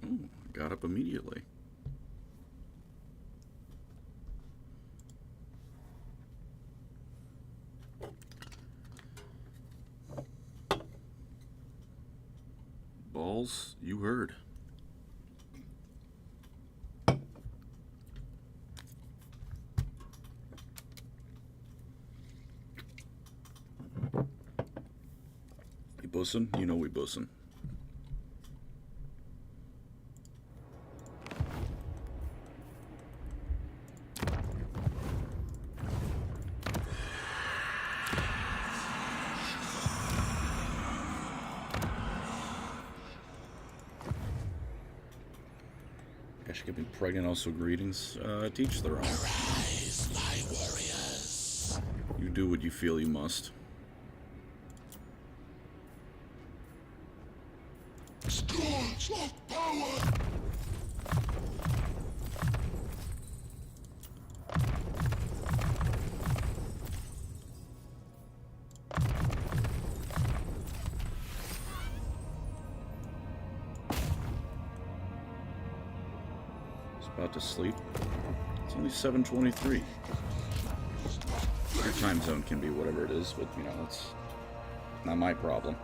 Oh, got up immediately. Balls, you heard. We bussin'? You know we bussin'. She could be pregnant, also greetings. Teach their own. Arise, my warriors. You do what you feel you must. Scourge of power. About to sleep. It's only 7:23. Your time zone can be whatever it is, but you know, it's not my problem.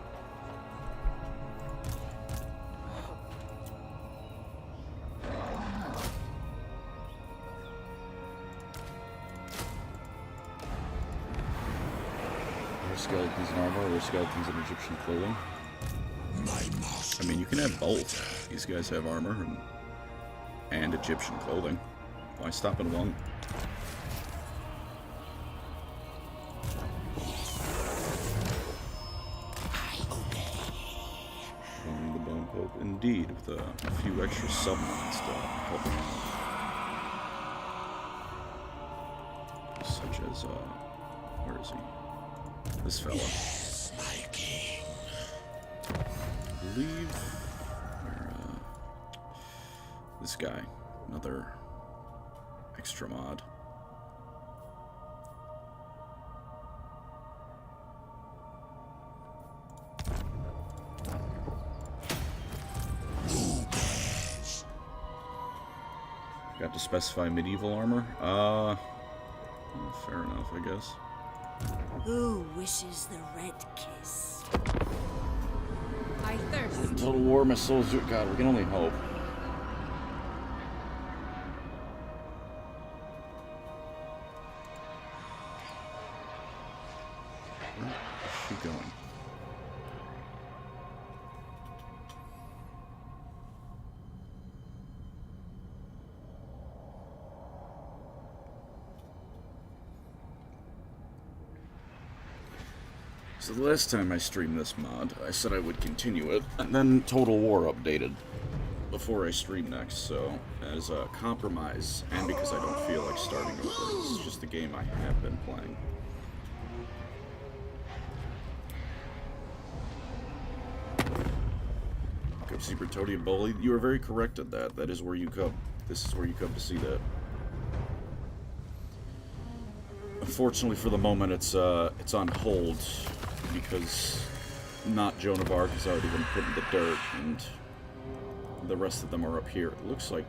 There's skeletons in armor, there's skeletons in Egyptian clothing. I mean, you can have both. These guys have armor and Egyptian clothing. Why stop at one? Only the Bone Pope, indeed, with a few extra supplements to help him out. Such as, where is he? This fella. Yes, my king. I believe, this guy, another extra mod. Got to specify medieval armor? Fair enough, I guess. Who wishes the red kiss? I thirst. Total war, my soul's... God, we can only hope. Where is she going? So the last time I streamed this mod, I said I would continue it, and then Total War updated before I stream next, so as a compromise, and because I don't feel like starting over, this is just a game I have been playing. Go see Britodia Bully. You are very correct at that. That is where you come. This is where you come to see that. Unfortunately, for the moment, it's on hold because not Joan of Arc has already been put in the dirt, and the rest of them are up here. It looks like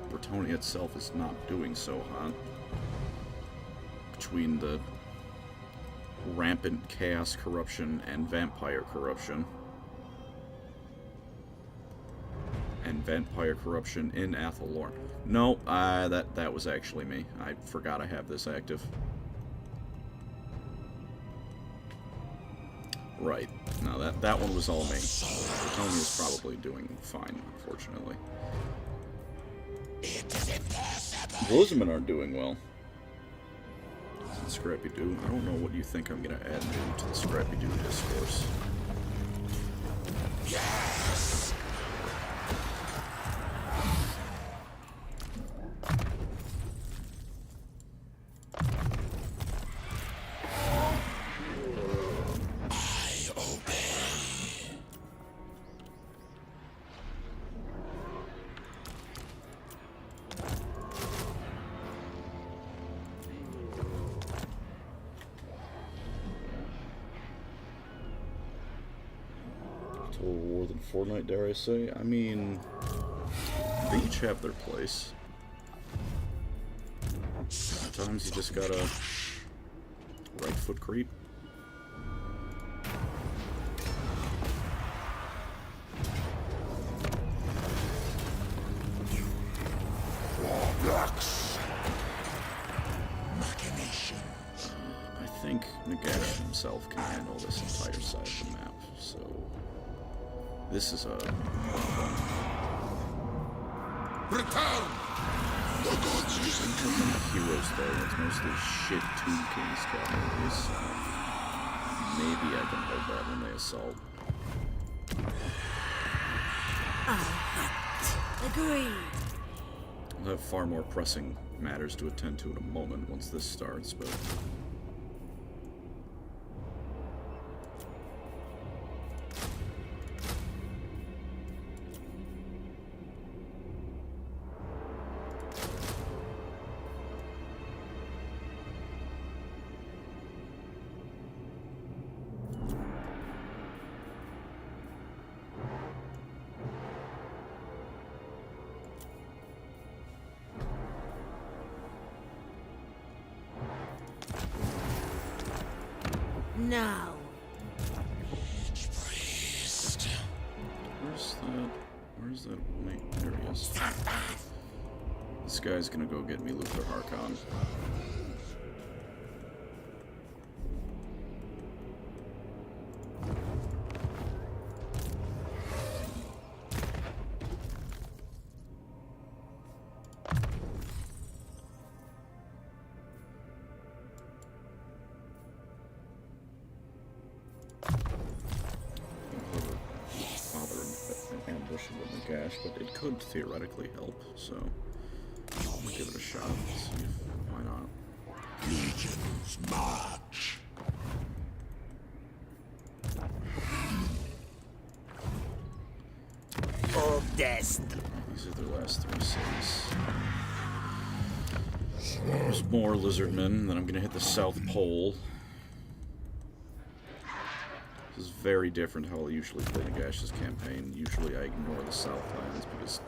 Britonia itself is not doing so hot. Between the rampant chaos corruption and vampire corruption. And vampire corruption in Athelorn. No, that was actually me. I forgot I have this active. Right. No, that one was all me. Tony is probably doing fine, unfortunately. Blizzardmen aren't doing well. Scrappy Doo. I don't know what you think I'm gonna add new to the Scrappy Doo discourse. Yes. Total War than Fortnite, dare I say? I mean, They each have their place. Sometimes you just gotta right foot creep. I think Nagash himself can handle this entire side of the map, so this is a problem. Return! The gods use Heroes though, it's mostly shit Tomb King's cavalry, so maybe I can hold that when they assault. Agreed. I'll have far more pressing matters to attend to in a moment once this starts, but... Now. priest. Where's that? Wait, there he is. This guy's gonna go get me Luther Harkon. But it could theoretically help, so I'll give it a shot. See if, why not? Legions march. Of death. These are their last 3 cities. There's more lizardmen, then I'm gonna hit the South Pole. This is very different how I usually play Nagash's campaign. Usually I ignore the Southlands because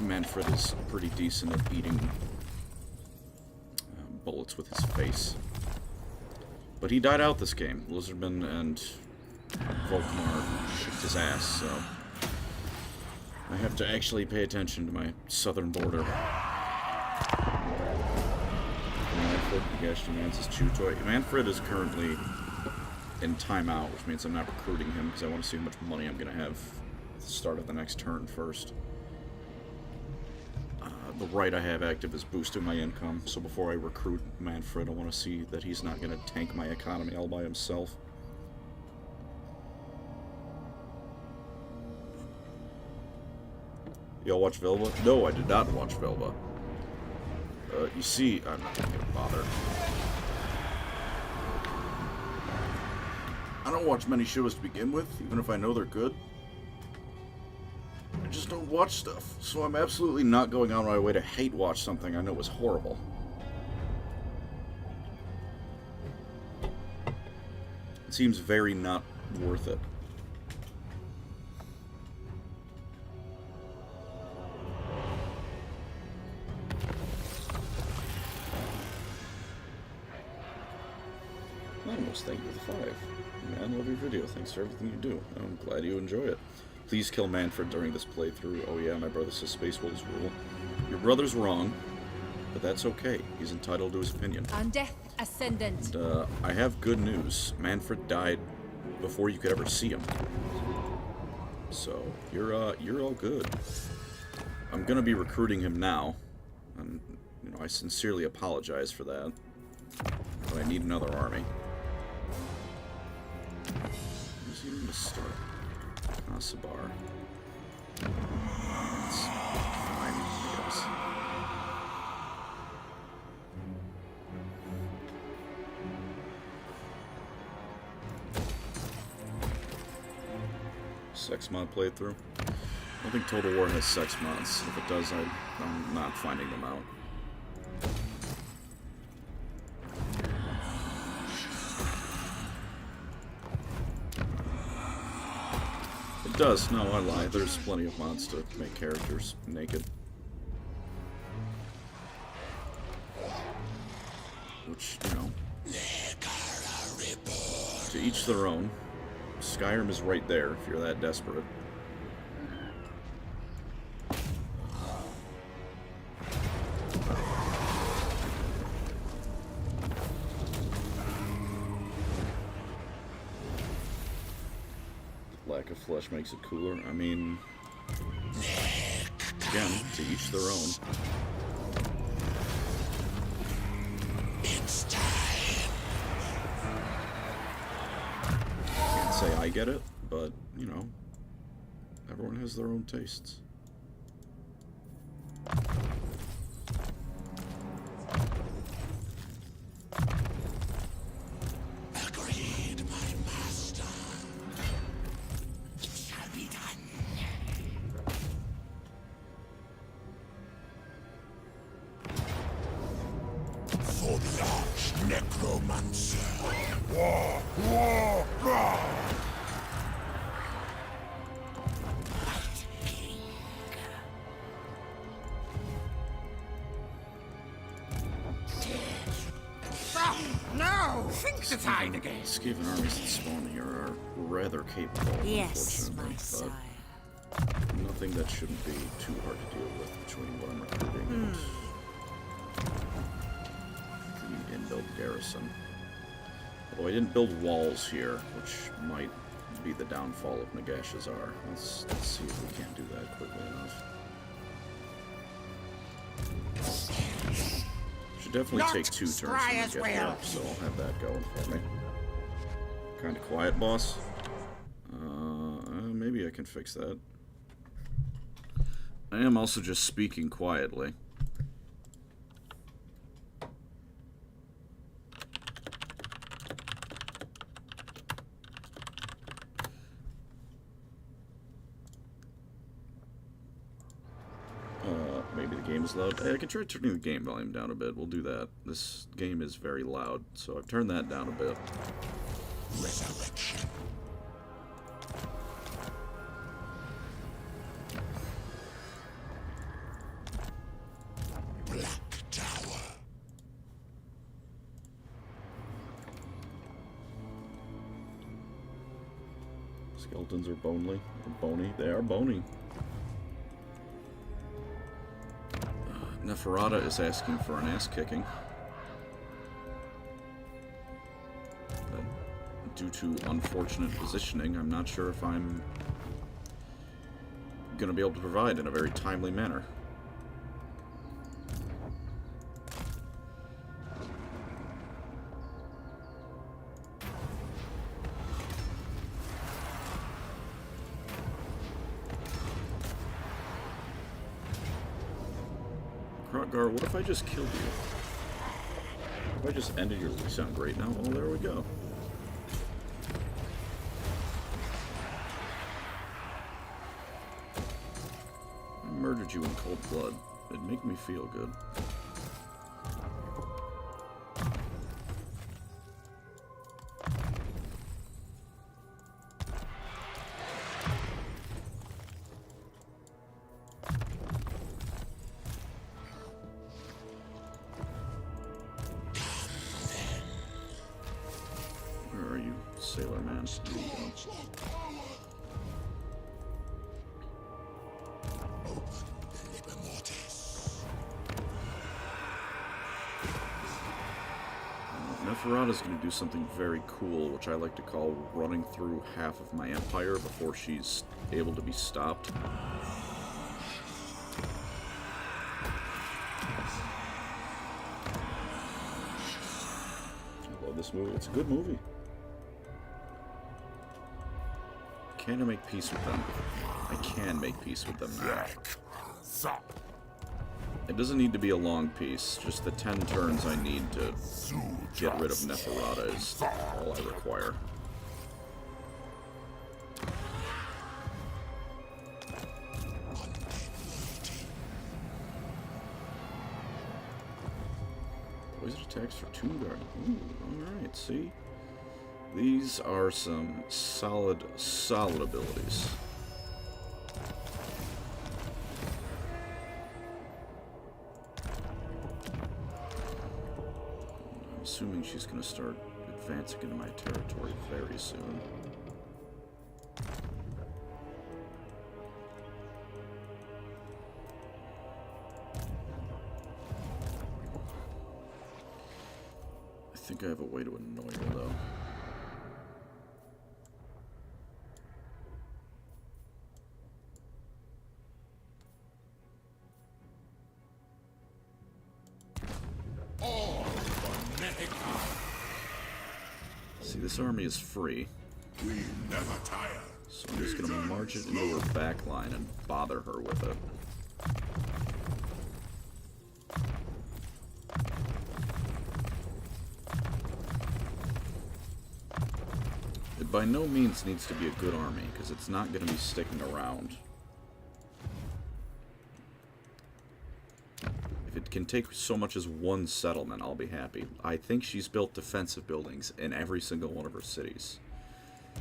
Manfred is pretty decent at eating bullets with his face. But he died out this game. Lizardman and Volkmar kicked his ass, so I have to actually pay attention to my southern border. Manfred, Nagash demands his chew toy. Manfred is currently in timeout, which means I'm not recruiting him because I want to see how much money I'm going to have at the start of the next turn first. The right I have active is boosting my income, so before I recruit Manfred, I want to see that he's not going to tank my economy all by himself. Y'all watch Velva? No, I did not watch Velva. You see, I'm not going to bother. I don't watch many shows to begin with, even if I know they're good. I just don't watch stuff, so I'm absolutely not going out of my way to hate watch something I know is horrible. It seems very not worth it. Almost, thank you for the 5. Man, love your video. Thanks for everything you do. I'm glad you enjoy it. Please kill Manfred during this playthrough. Oh yeah, my brother says Space Wolves rule. Your brother's wrong, but that's okay. He's entitled to his opinion. On death ascendant. And, I have good news. Manfred died before you could ever see him. So, you're all good. I'm gonna be recruiting him now. And, you know, I sincerely apologize for that. But I need another army. Who's he going to start? Asabar. That's fine, I guess. Sex mod playthrough? I don't think Total War has sex mods. If it does, I'm not finding them out. does. No, I lie. There's plenty of mods to make characters naked. Which, you know, to each their own. Skyrim is right there if you're that desperate. Lack of flesh makes it cooler. I mean, again, to each their own. It's time. Can't say I get it, but, you know, everyone has their own tastes. Agreed, my master. It shall be done. For the arch necromancer. War, war, war. No! Think the tide again! Skaven armies that spawn here are rather capable, Yes, unfortunately, my sire. but nothing that shouldn't be too hard to deal with between what I'm recruiting and the in-build garrison. Although I didn't build walls here, which might be the downfall of Nagash's R. Let's see if we can't do that quickly enough. Should definitely Not take 2 turns spry to as get well. there, so I'll have that going for me. Kind of quiet, boss. Maybe I can fix that. I am also just speaking quietly. Maybe the game is loud. Hey, I can try turning the game volume down a bit. We'll do that. This game is very loud, so I've turned that down a bit. Resurrection. Black Tower. Skeletons are bonely. Or bony. They are bony. Neferata is asking for an ass-kicking. Due to unfortunate positioning, I'm not sure if I'm going to be able to provide in a very timely manner. Krotgar, what if I just killed you? If I just ended your lease on great now? Oh, there we go. I murdered you in cold blood. It'd make me feel good. Where are you, sailor man? There you go. Neferata's going to do something very cool, which I like to call running through half of my empire before she's able to be stopped. I love this movie. It's a good movie. Can I make peace with them? I can make peace with them now. It doesn't need to be a long piece, just the 10 turns I need to get rid of Neferata is all I require. Poison attacks for 2 guard. Ooh, alright, see? These are some solid abilities. assuming she's going to start advancing into my territory very soon. I think I have a way to annoy her, though. See, this army is free. We never tire. So I'm just gonna march it into her back line and bother her with it. It by no means needs to be a good army, because it's not gonna be sticking around. If it can take so much as one settlement, I'll be happy. I think she's built defensive buildings in every single one of her cities.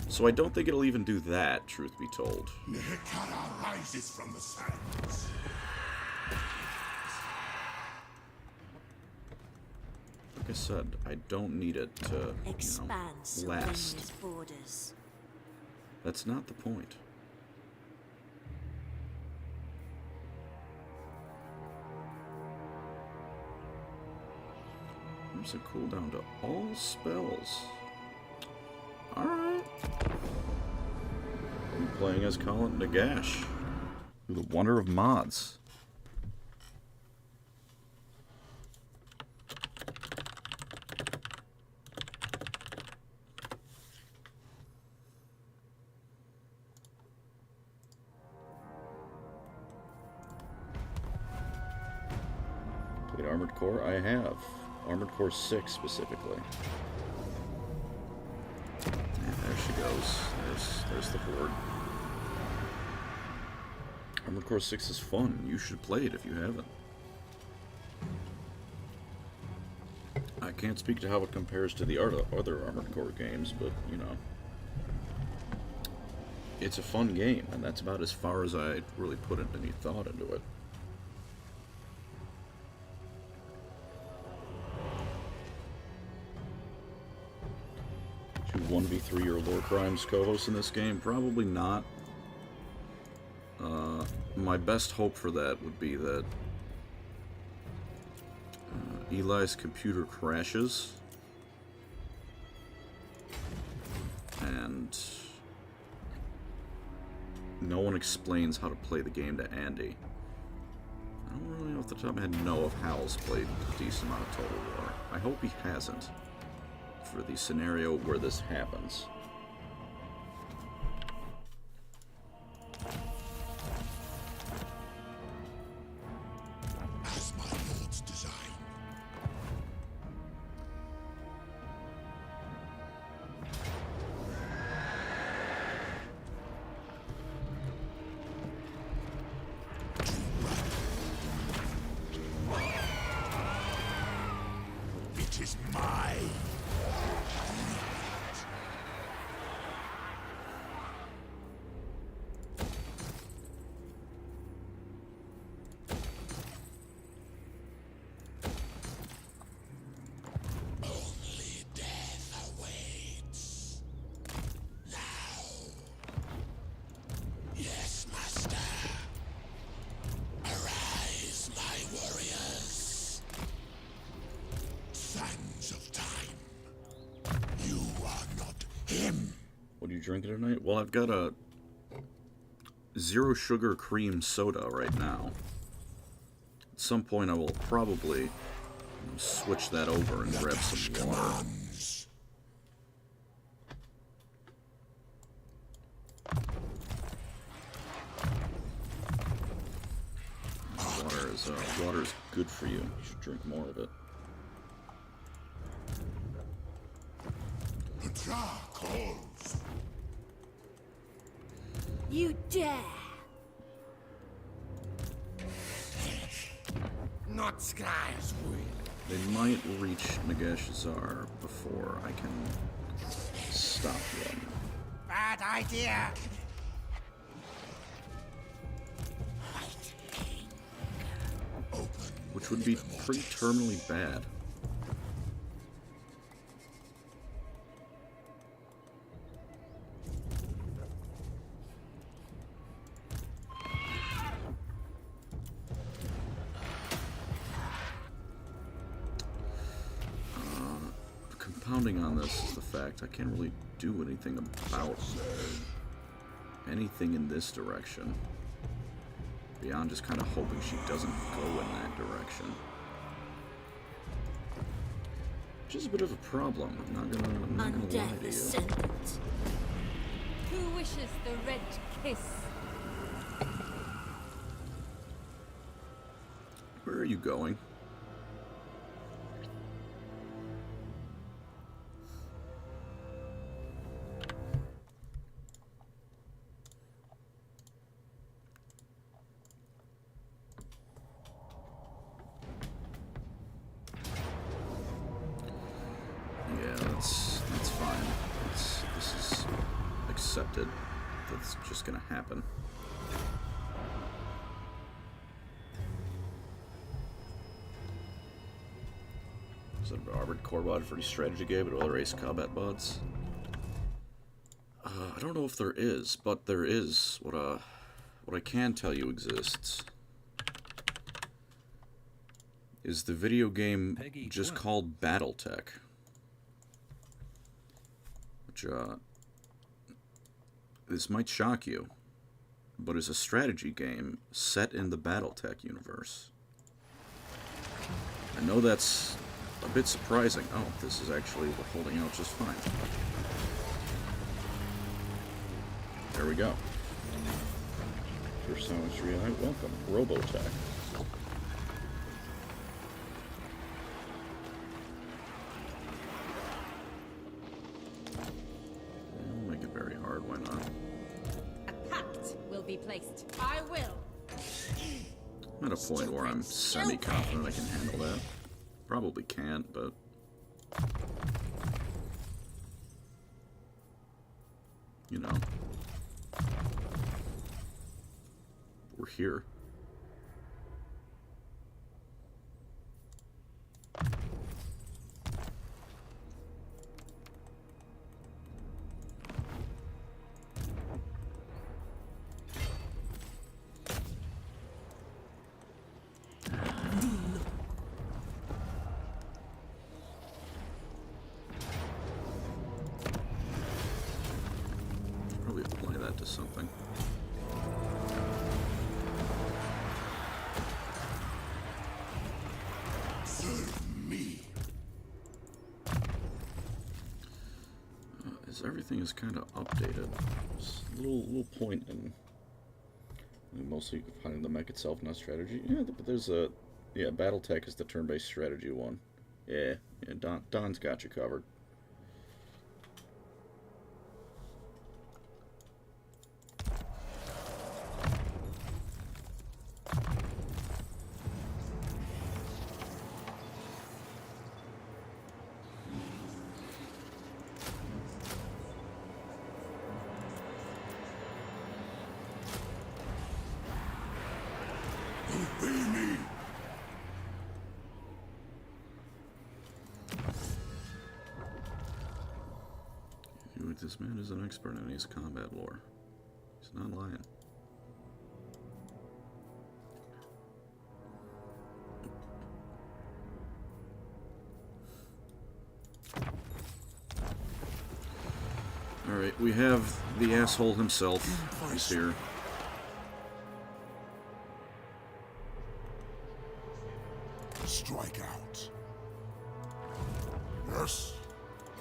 So I don't think it'll even do that, truth be told. Nehekara rises from the sands. Like I said, I don't need it to, Expands last. its borders. That's not the point. There's a cooldown to all spells. Alright. I'm playing as Nagash, the wonder of mods. Played Armored Core? I have. Armored Core 6 specifically. And there she goes. There's the horde. Armored Core 6 is fun. You should play it if you haven't. I can't speak to how it compares to the other Armored Core games, but, you know. It's a fun game, and that's about as far as I really put any thought into it. Should 1v3 your Lore Crimes co-host in this game? Probably not. My best hope for that would be that Eli's computer crashes and no one explains how to play the game to Andy. I don't really off the top of my head know if Hal's played a decent amount of Total War. I hope he hasn't for the scenario where this happens. As my lord's design. It is my only death awaits. Now. Yes, master. Arise, my warriors. Sands of time. You are not him. What are you drinking tonight? Well, I've got a zero sugar cream soda right now. At some point I will probably switch that over and grab some water. Commands. Water is good for you. You should drink more of it. Tra calls. You dare! Not Sky's will. They might reach Nagash Czar before I can stop them. Bad idea. Which would be pretty terminally bad. compounding on this is the fact I can't really do anything about anything in this direction. Beyond just kind of hoping she doesn't go in that direction. Which is a bit of a problem. I'm not gonna lie Undead to you. ascendant. Who wishes the red kiss? Where are you going? Yeah, that's fine. This is accepted. That's just gonna happen. Is that an armored core bod for the strategy game and other ace combat mods? I don't know if there is, but there is. What I can tell you exists is the video game just called BattleTech. Which, this might shock you, but is a strategy game set in the BattleTech universe. I know that's a bit surprising. Oh, this is actually holding out just fine. There we go. First time tree, welcome. Robotech. We'll make it very hard, why not? A pact will be placed. I will. I'm at a point where I'm semi-confident I can handle that. Probably can't, but... you know. We're here. Probably apply that to something. Everything is kind of updated. Just a little point in mostly finding the mech itself, not strategy. Yeah, but there's a BattleTech is the turn-based strategy one. Yeah, Don's got you covered. This man is an expert in his combat lore. He's not lying. Alright, we have the asshole himself. He's here. Strike out. Yes,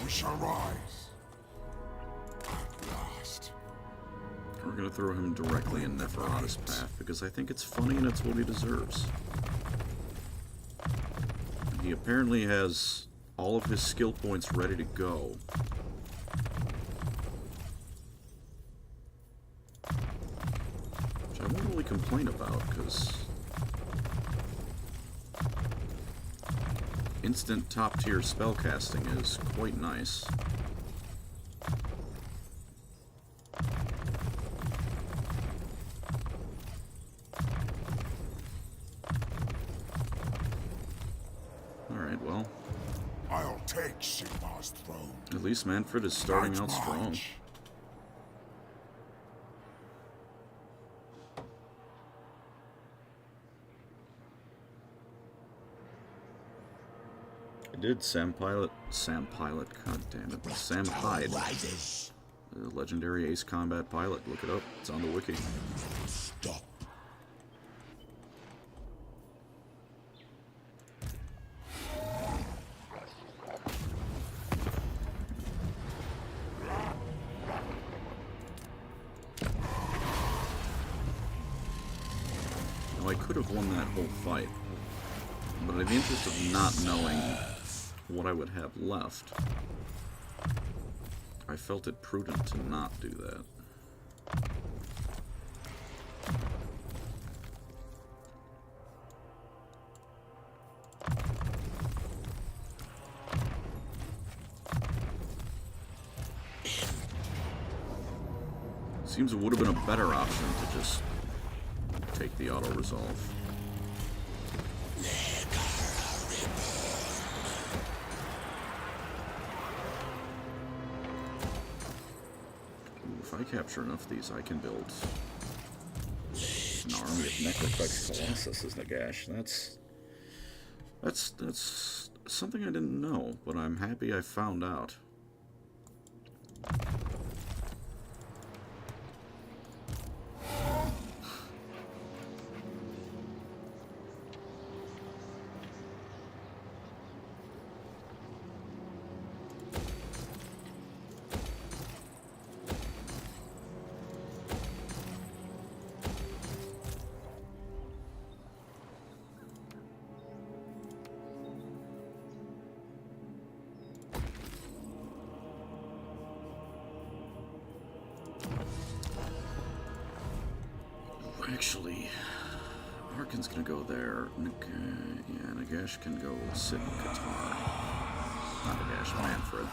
we shall rise. We're gonna throw him directly in Neferata's path because I think it's funny and it's what he deserves. He apparently has all of his skill points ready to go. Which I won't really complain about because instant top tier spellcasting is quite nice. At least Manfred is starting out strong. I did. Sam Pilot, god damn it. Sam Hyde. Rises. The legendary ace combat pilot. Look it up. It's on the wiki. Stop. Now, I could have won that whole fight, but in the interest of not knowing what I would have left, I felt it prudent to not do that. Seems it would have been a better option to just take the auto-resolve. If I capture enough of these, I can build an army of Necroplex Colossus, Nagash. That's something I didn't know, but I'm happy I found out. Actually, Arkin's gonna go there. Nagash can go sit in Qatar. Not Nagash, Manfred.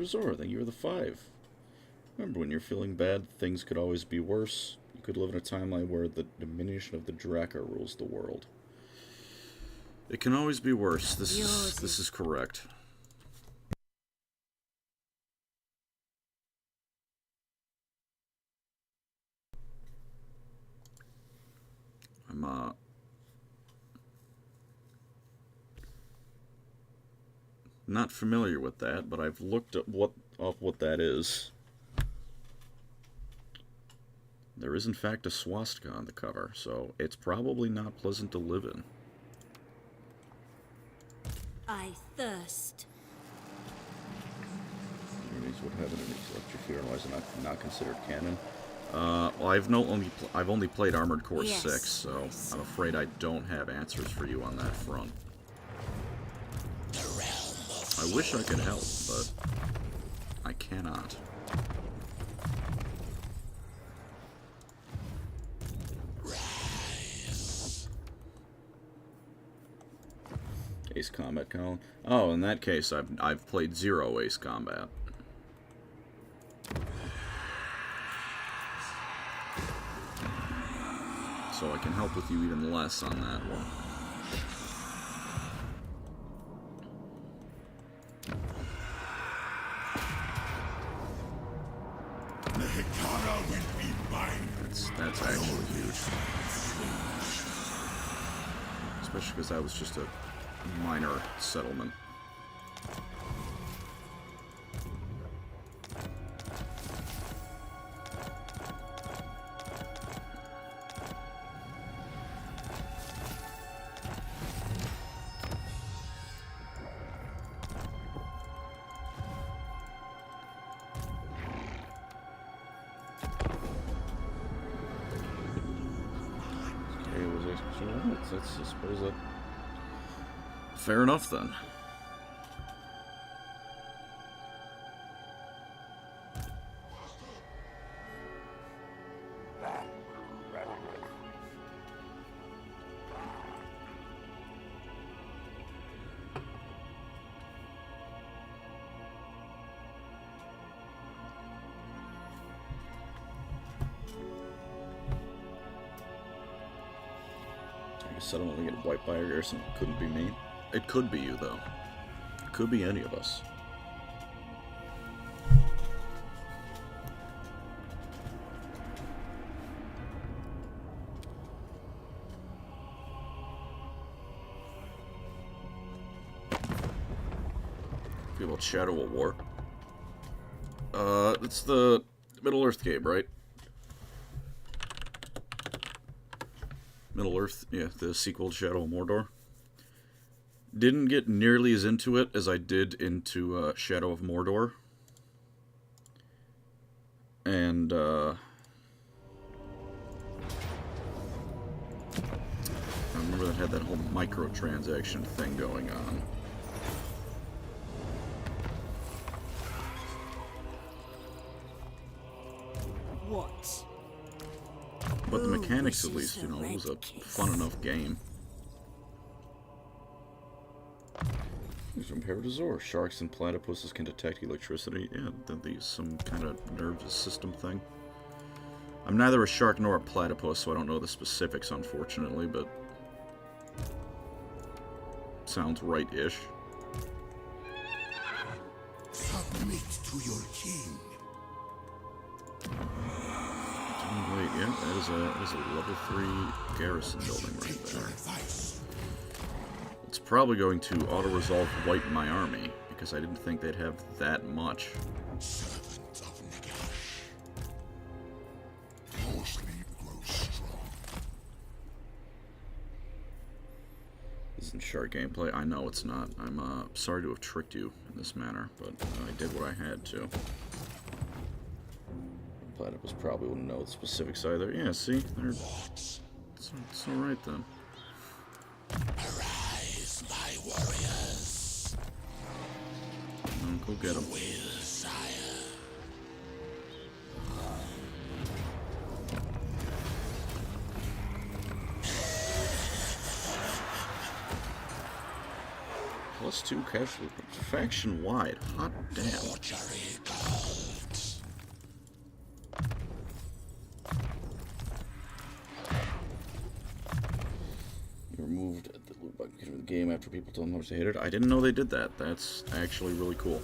Zora, thank you for the 5. Remember, when you're feeling bad, things could always be worse. You could live in a timeline where the diminution of the Draka rules the world. It can always be worse. This is correct. I'm not familiar with that, but I've looked up what that is. There is in fact a swastika on the cover, so it's probably not pleasant to live in. I thirst. Enemies would have enemies left your fear, otherwise not considered canon. Well, I've only played Armored Core 6, so I'm afraid I don't have answers for you on that front. I wish I could help, but I cannot. Ace Combat Colin. Oh, in that case, I've played 0 Ace Combat. So I can help with you even less on that one. That's actually huge. Especially because that was just a minor settlement. That's, I suppose, that... Fair enough, then. settlement will get wiped by a garrison. Couldn't be me. It could be you, though. It could be any of us. Feel about Shadow of War. It's the Middle-earth game, right? Middle-earth, yeah, the sequel to Shadow of Mordor. Didn't get nearly as into it as I did into Shadow of Mordor. And, I remember that had that whole microtransaction thing going on. What? But the mechanics, at wishes least, you know, the it was a red kiss? fun enough game. These from Paradisor. Sharks and platypuses can detect electricity. Yeah, these some kind of nervous system thing. I'm neither a shark nor a platypus, so I don't know the specifics, unfortunately, but sounds right-ish. Submit to your king. Wait, yeah, that is a level 3 garrison building right Take your there. advice. It's probably going to auto-resolve wipe my army, because I didn't think they'd have that much. Servant of Nagash. Your sleep grows strong. This isn't shark gameplay. I know it's not. I'm sorry to have tricked you in this manner, but I did what I had to. Platypus probably wouldn't know the specifics either. Yeah, see? It's alright then. Arise, my warriors. Go get him. Will, sire. +2 casualty. Faction-wide. Hot damn. Mortuary gods. You removed the loot bucket of the game after people told them how much they hated it. I didn't know they did that. That's actually really cool.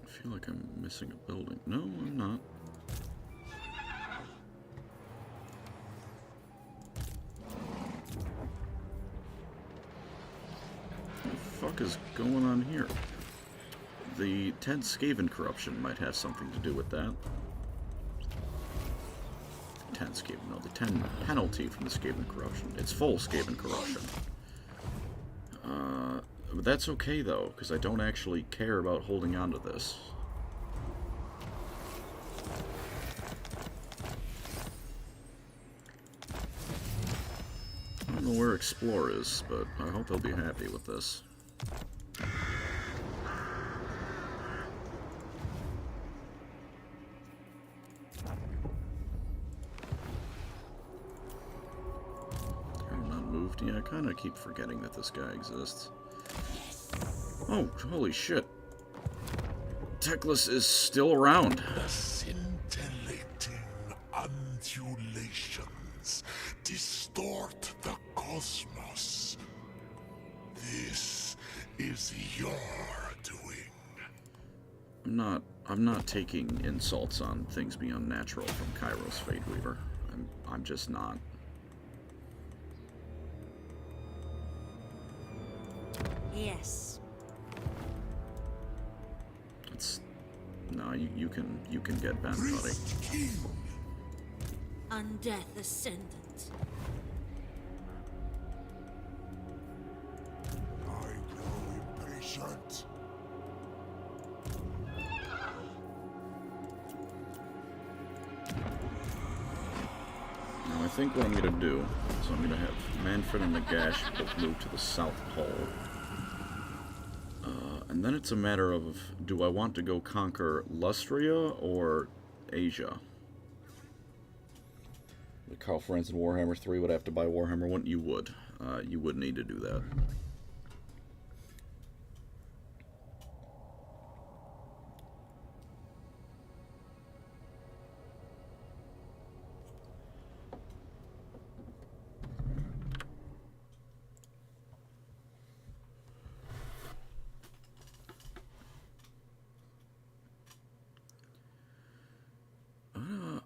I feel like I'm missing a building. No, I'm not. What the fuck is going on here? The 10 Skaven corruption might have something to do with that. 10 Skaven, no, the 10 penalty from the Skaven corruption. It's full Skaven corruption. But that's okay, though, because I don't actually care about holding on to this. I don't know where Explore is, but I hope he'll be happy with this. I'm not moved. Yeah, I kind of keep forgetting that this guy exists. Oh, holy shit. Teclis is still around. Scintillating undulations distort the cosmos. This is your doing. I'm not taking insults on things beyond natural from Kairos Fate Weaver. I'm just not. Yes. No, you can get bent, buddy. Priest King. Undeath Ascendant. I grow impatient. think what I'm going to do is I'm going to have Manfred and Nagash both move to the South Pole. And then it's a matter of, do I want to go conquer Lustria or Asia? The Carl Franz in Warhammer 3 would have to buy Warhammer 1. You would. You would need to do that.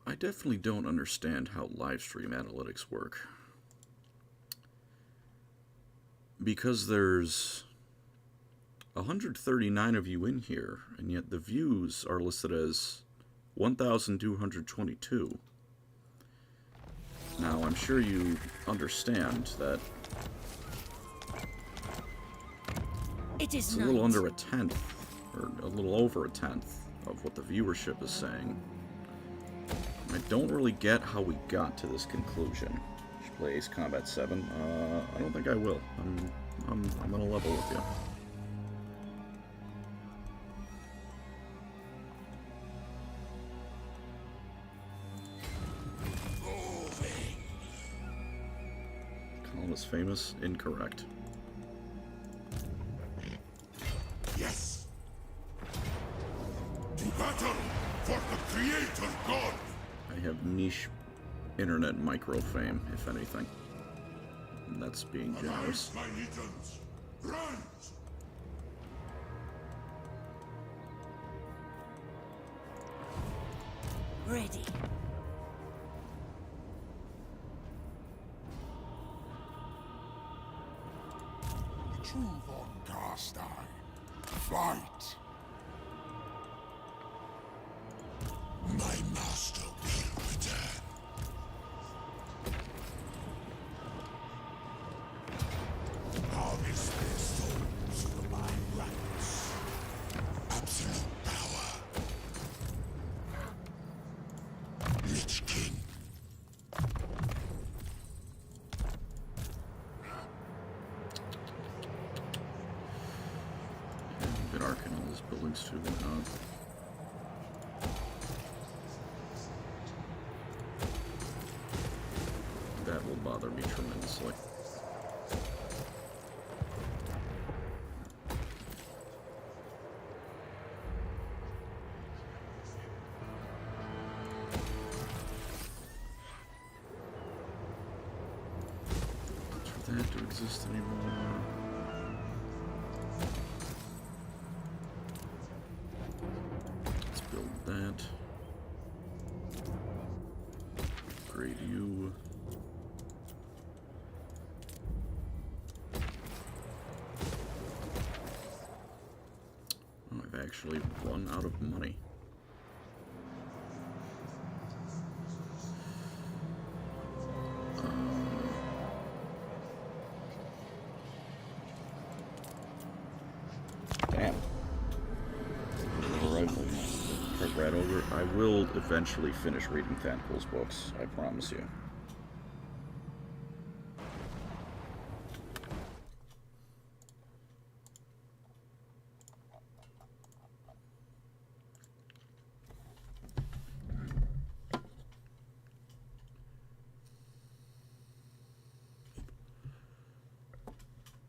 I definitely don't understand how live stream analytics work. Because there's 139 of you in here, and yet the views are listed as 1,222. Now, I'm sure you understand that it's a little under a tenth, or a little over a tenth, of what the viewership is saying. I don't really get how we got to this conclusion. Should play Ace Combat 7? I don't think I will. I'm gonna level with you. Columnist famous? Incorrect. Yes. To battle for the Creator God. I have niche internet micro fame, if anything. And that's being generous. My legions, rise! Ready. True von Garstein, fight! My master will return. Harvest their souls for my rights. Absolute power. Lich King. Yeah, I've been arcing all these buildings too. That will bother me tremendously. For that to exist anymore. Let's build that. Upgrade you. Oh, I've actually run out of money. Damn. Right over. I will eventually finish reading Thanquil's books, I promise you.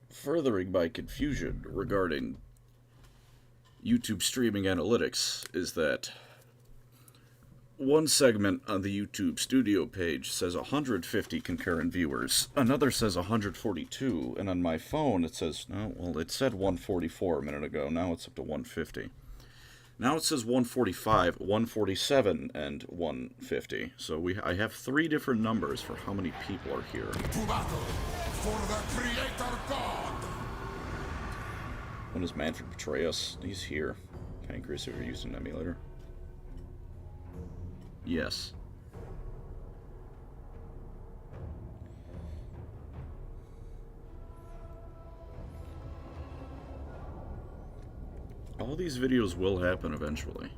Furthering my confusion regarding YouTube streaming analytics is that one segment on the YouTube studio page says 150 concurrent viewers, another says 142, and on my phone it says, no, well, it said 144 a minute ago, now it's up to 150. Now it says 145, 147, and 150. So I have 3 different numbers for how many people are here. To battle for the Creator God. When does Manfred betray us? He's here. Pancreas, have you used an emulator? Yes. All these videos will happen eventually.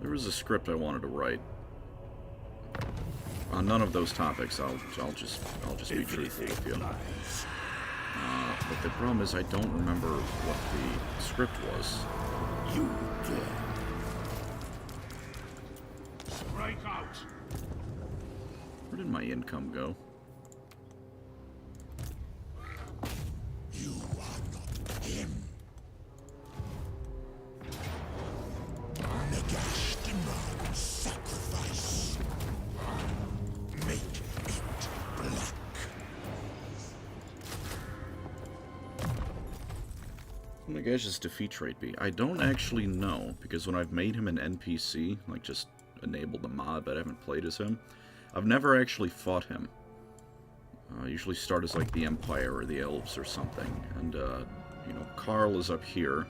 There was a script I wanted to write. on none of those topics, I'll just be truthful with you. But the problem is I don't remember what the script was. You dare. Break out! Where did my income go? You are not him. Nagash demands sacrifice. Make it black. What Nagash's defeat rate be? I don't actually know, because when I've made him an NPC, like just enabled the mod but I haven't played as him, I've never actually fought him. I usually start as like the Empire or the Elves or something, and you know, Carl is up here.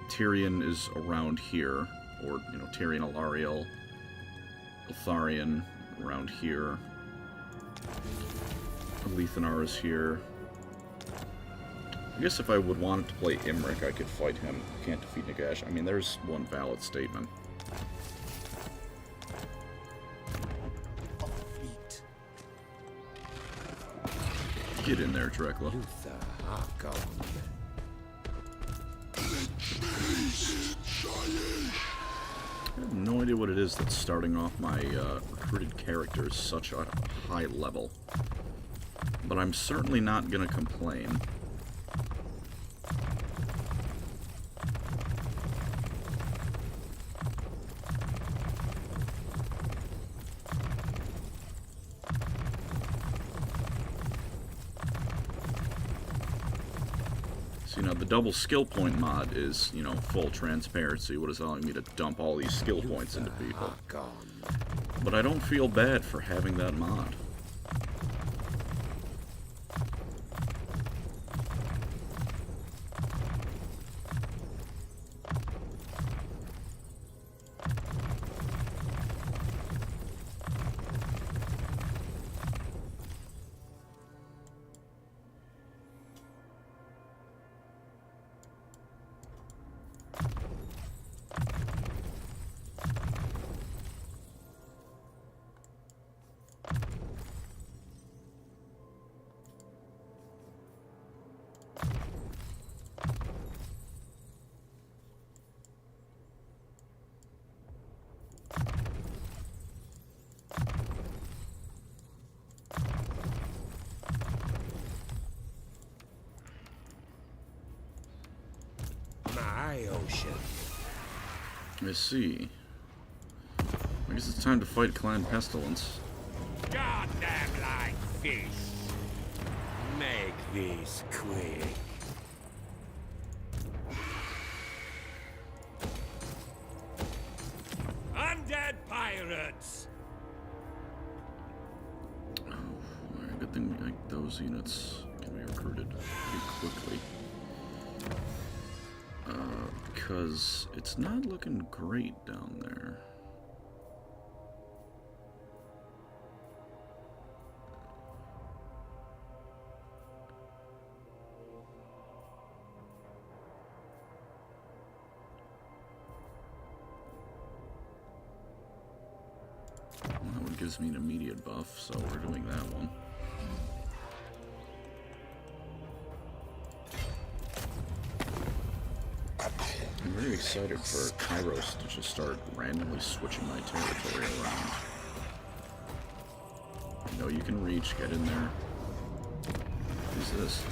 Tyrion is around here, or you know, Tyrion, Alariel, Eltharion around here. Lethanar is here. I guess if I would want to play Imric, I could fight him. Can't defeat Nagash. I mean, there's one valid statement. Get in there, Dracula. I have no idea what it is that's starting off my recruited characters such a high level. But I'm certainly not going to complain. So, you know, the double skill point mod is, you know, full transparency, what is allowing me to dump all these skill points into people. But I don't feel bad for having that mod. I see. I guess it's time to fight Clan Pestilence. Goddamn like fish! Make this quick. Undead pirates! Oh, good thing like those units can be recruited pretty quickly. Because it's not looking great down there. Well, that one gives me an immediate buff, so we're doing that one. I'm very excited for Kairos to just start randomly switching my territory around. You know, you can reach, get in there. Who's this?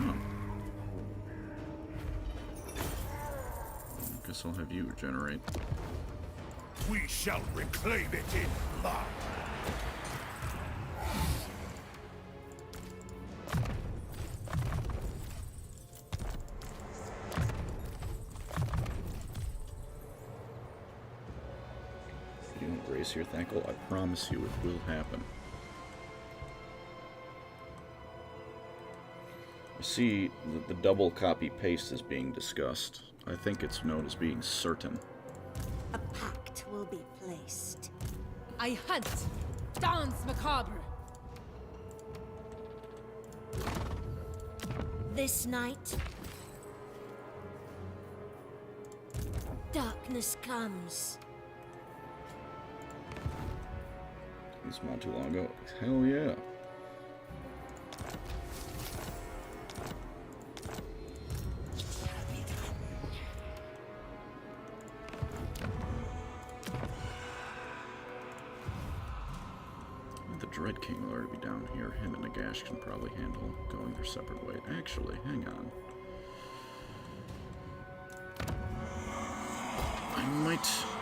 Oh. I guess I'll have you regenerate. We shall reclaim it in blood. If you don't raise your thankful, I promise you it will happen. I see that the double copy paste is being discussed. I think it's known as being certain. A pact will be placed. I hunt. Dance macabre. This night, darkness comes. these not too long ago. Hell yeah. The Dread King will already be down here. Him and Nagash can probably handle going their separate way. Actually, hang on.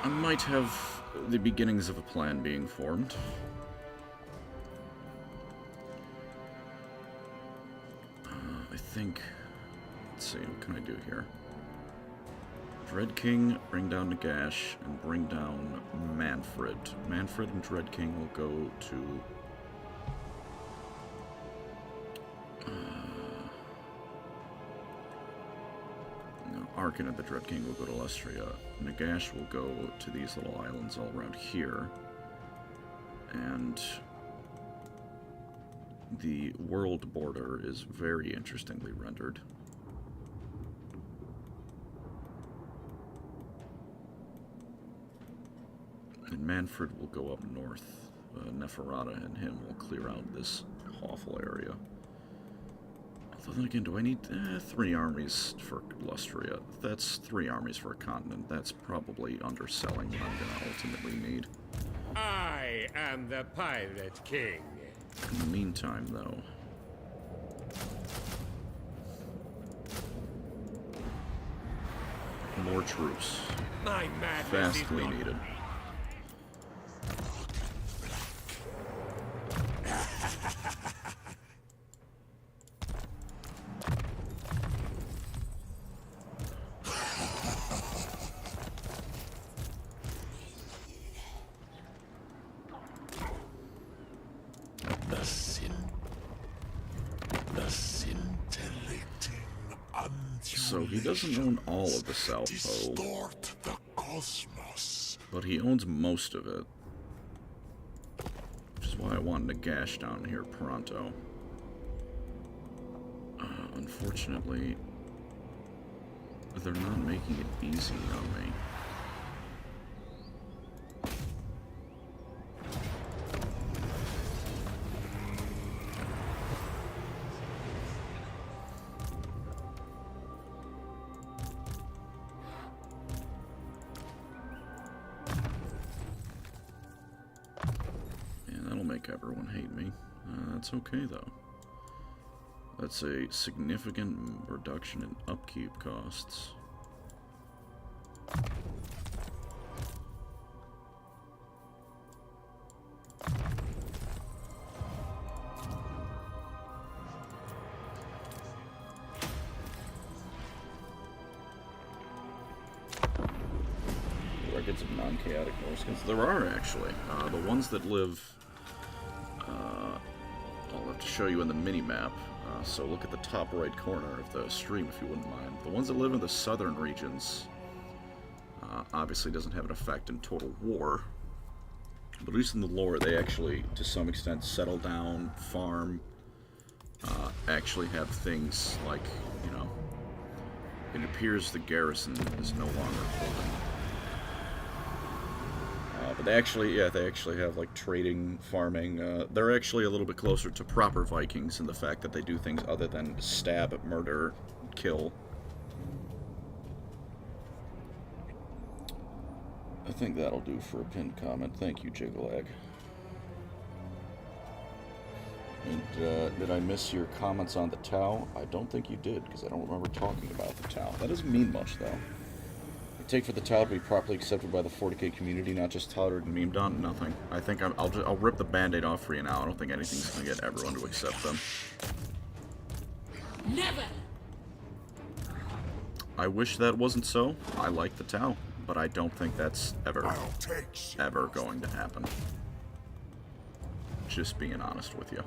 I might have the beginnings of a plan being formed. I think... Let's see, what can I do here? Dread King, bring down Nagash, and bring down Manfred. Manfred and Dread King will go to... Arkin and the Dread King will go to Lestria. Nagash will go to these little islands all around here. And the world border is very interestingly rendered. And Manfred will go up north. Neferata and him will clear out this awful area. Although then again, do I need 3 armies for Lustria? That's 3 armies for a continent. That's probably underselling what I'm going to ultimately need. I am the Pirate King. In the meantime, though... more troops. My madness Vastly is not needed. So he doesn't own all of the South Pole, Distort the cosmos. but he owns most of it. Which is why I want Nagash down here pronto. Unfortunately, they're not making it easy on me. Everyone hate me. That's okay, though. That's a significant reduction in upkeep costs. Records of non-chaotic Norskins. There are, actually. The ones that live... I'll have to show you in the mini-map, so look at the top right corner of the stream if you wouldn't mind. The ones that live in the southern regions obviously doesn't have an effect in Total War, but at least in the lore they actually, to some extent, settle down, farm, actually have things like, you know, it appears the garrison is no longer holding. But they actually, yeah, they actually have, like, trading, farming. They're actually a little bit closer to proper Vikings in the fact that they do things other than stab, murder, kill. I think that'll do for a pinned comment. Thank you, Jiggalag. And, did I miss your comments on the Tau? I don't think you did, because I don't remember talking about the Tau. That doesn't mean much, though. Take for the Tau to be properly accepted by the 40k community, not just tolerated and memed on? Nothing. I think I'll rip the band-aid off for you now. I don't think anything's going to get everyone to accept them. Never! I wish that wasn't so. I like the Tau, but I don't think that's ever going to happen. Just being honest with you.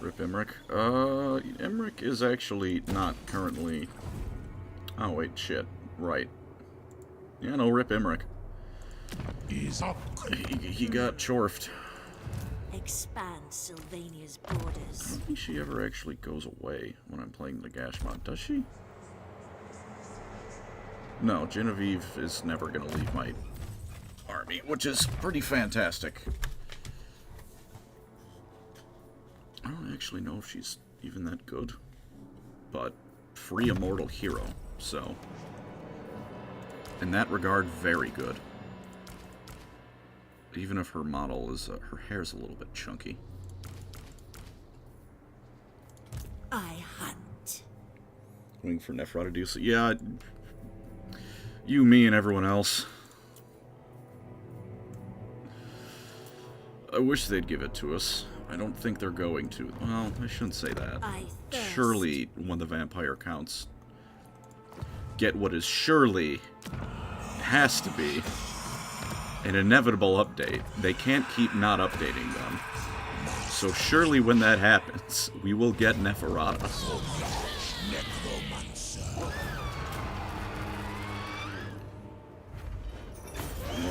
Rip Emmerich. Emmerich is actually not currently... Oh, wait, shit. Right. Yeah, no, Rip Emmerich. He's up. He got chorfed. expand Sylvania's I borders. don't think she ever actually goes away when I'm playing the Nagash mod, does she? No, Genevieve is never going to leave my army, which is pretty fantastic. I don't actually know if she's even that good, but free immortal hero, so in that regard, very good. Even if her model is, her hair's a little bit chunky. I hunt. Waiting for Nephra to do so. Yeah, you, me, and everyone else. I wish they'd give it to us. I don't think they're going to. Well, I shouldn't say that. I thirst. Surely, when the vampire counts get what is surely has to be an inevitable update. They can't keep not updating them. So surely when that happens, we will get Neferata.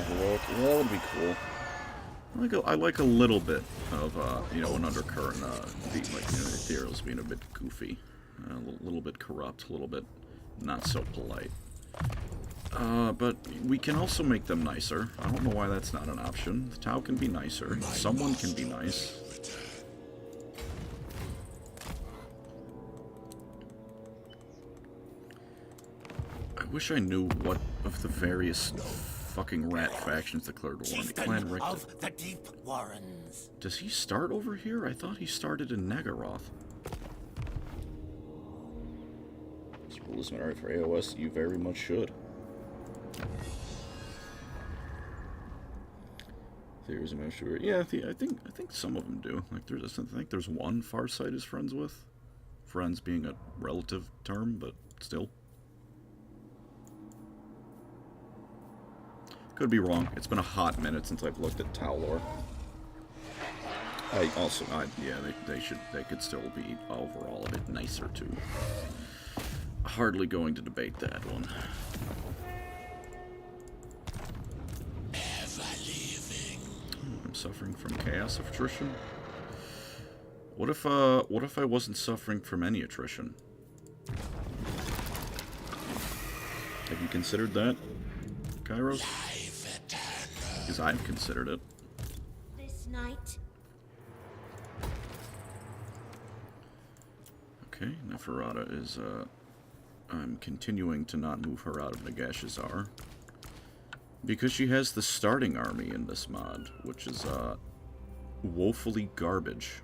Well, that would be cool. I like a little bit of, you know, an undercurrent, like, you know, Ethereal's being a bit goofy, a little bit corrupt, a little bit not so polite. But we can also make them nicer. I don't know why that's not an option. The Tau can be nicer. Someone can be nice. I wish I knew what of the various fucking rat factions declared war on Clan Richter. Of the Deep Warrens. Does he start over here? I thought he started in Nagaroth. This rule is alright for AOS. You very much should. Theories of Master. Yeah, I think some of them do. Like, I think there's one Farsight is friends with. Friends being a relative term, but still. Could be wrong. It's been a hot minute since I've looked at Tau lore. Yeah, they could still be overall a bit nicer too. Hardly going to debate that one. I'm suffering from chaos of attrition. What if I wasn't suffering from any attrition? Have you considered that, Kairos? Because I've considered it. This night, Okay, Neferata is, I'm continuing to not move her out of Nagashazar. Because she has the starting army in this mod, which is, woefully garbage.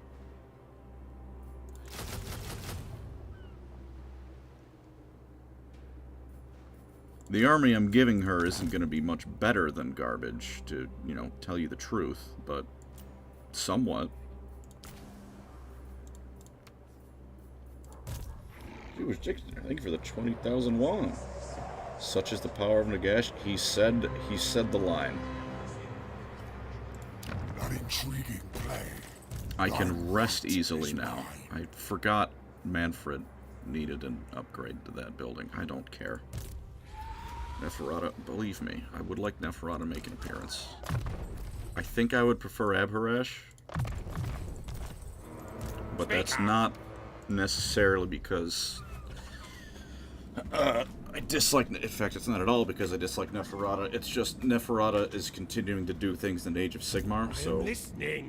The army I'm giving her isn't going to be much better than garbage, to, you know, tell you the truth, but somewhat. Thank you for the 20,000 won. Such is the power of Nagash. He said the line. An intriguing play. I can rest easily now. I forgot Manfred needed an upgrade to that building. I don't care. Neferata, believe me, I would like Neferata to make an appearance. I think I would prefer Abharash, but that's not necessarily because I dislike. In fact, it's not at all because I dislike Neferata. It's just Neferata is continuing to do things in the Age of Sigmar, so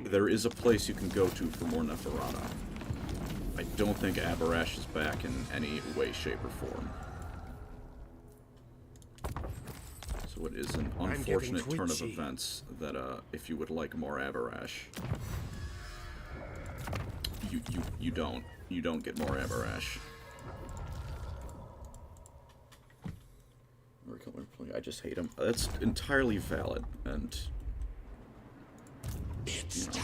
there is a place you can go to for more Neferata. I don't think Abharash is back in any way, shape, or form. So it is an unfortunate turn of events that if you would like more Abharash, you don't get more Abharash. I just hate him. That's entirely valid, and you know,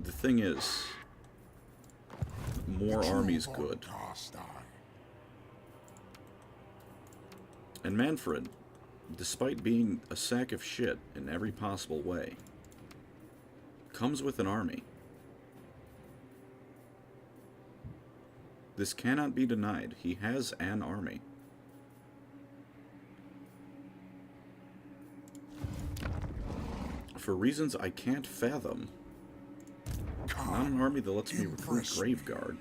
the thing is, more armies good. And Manfred, despite being a sack of shit in every possible way, comes with an army. This cannot be denied. He has an army. For reasons I can't fathom. Not an army that lets me recruit Graveguard.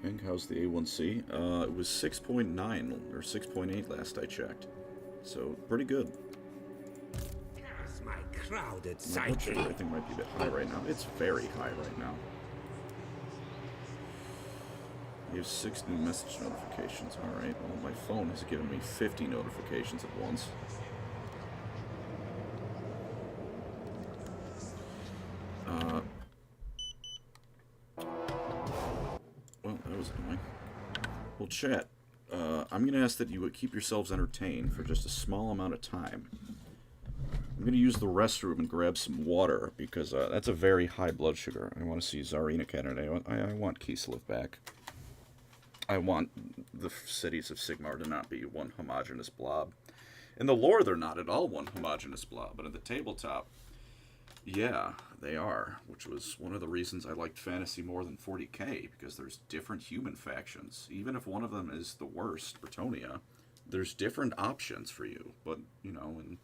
And how's the A1C? It was 6.9 or 6.8 last I checked. So, pretty good. My crowded My blood sugar, I think, might be a bit high right now. It's very high right now. You have 6 new message notifications. Alright, well, my phone has given me 50 notifications at once. Well, that was annoying. Well, chat, I'm going to ask that you would keep yourselves entertained for just a small amount of time. I'm going to use the restroom and grab some water, because that's a very high blood sugar. I want to see Tsarina Canada. I want Kislev back. I want the cities of Sigmar to not be one homogeneous blob. In the lore, they're not at all one homogeneous blob, but in the tabletop, yeah, they are, which was one of the reasons I liked Fantasy more than 40k, because there's different human factions. Even if one of them is the worst, Bretonnia, there's different options for you. But, you know, in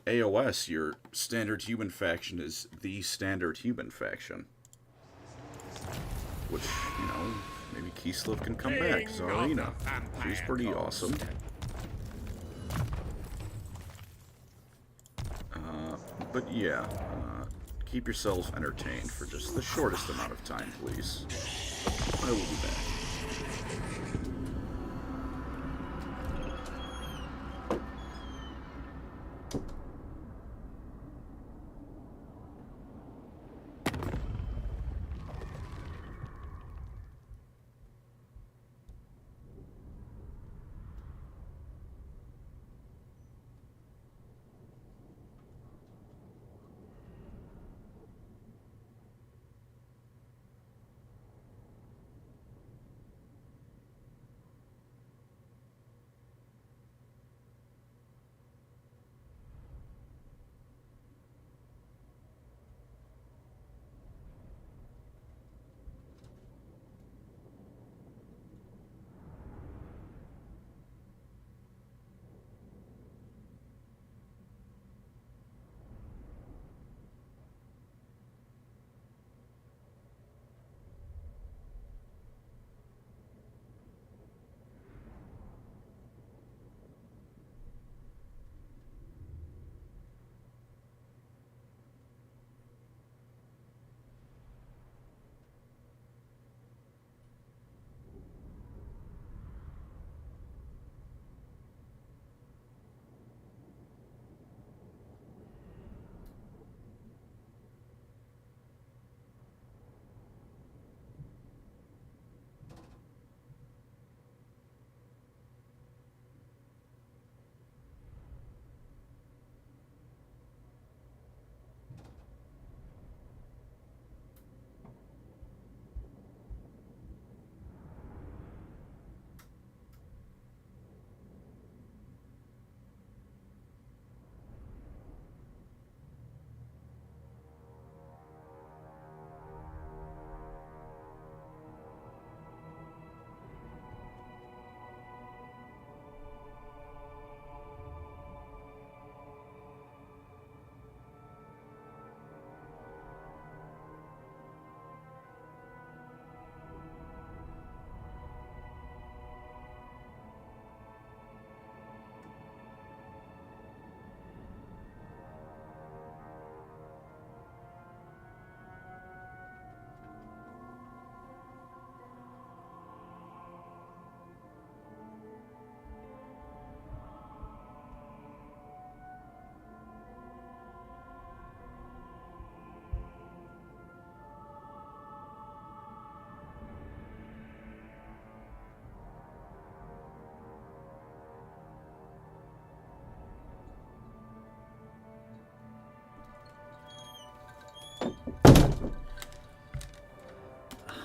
AOS, your standard human faction is the standard human faction. Which, you know, maybe Kislev can come back. Tsarina, she's pretty awesome. But yeah, keep yourselves entertained for just the shortest amount of time, please. I will be back.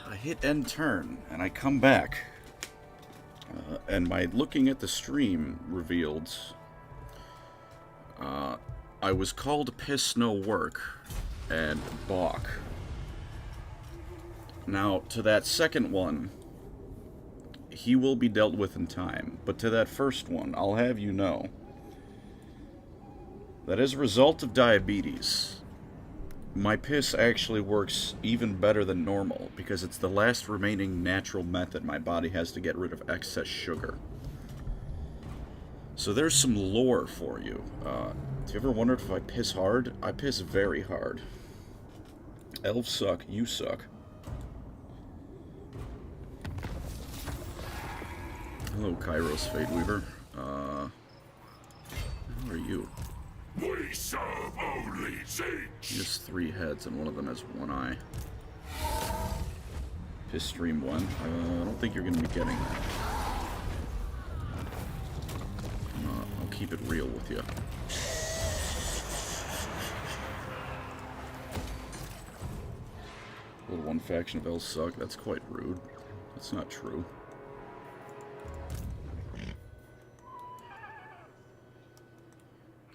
I hit end turn, and I come back. And my looking at the stream revealed I was called PancreasNoWork and balk. Now, to that second one, he will be dealt with in time. But to that first one, I'll have you know, That is a result of diabetes. My piss actually works even better than normal because it's the last remaining natural method my body has to get rid of excess sugar. So there's some lore for you. Have you ever wondered if I piss hard? I piss very hard. Elves suck, you suck. Hello, Kairos Fadeweaver. Who are you? We serve only Zinch. He has 3 heads and one of them has 1 eye. Piss stream 1. I don't think you're going to be getting that. I'll keep it real with you. Little one faction of elves suck. That's quite rude. That's not true.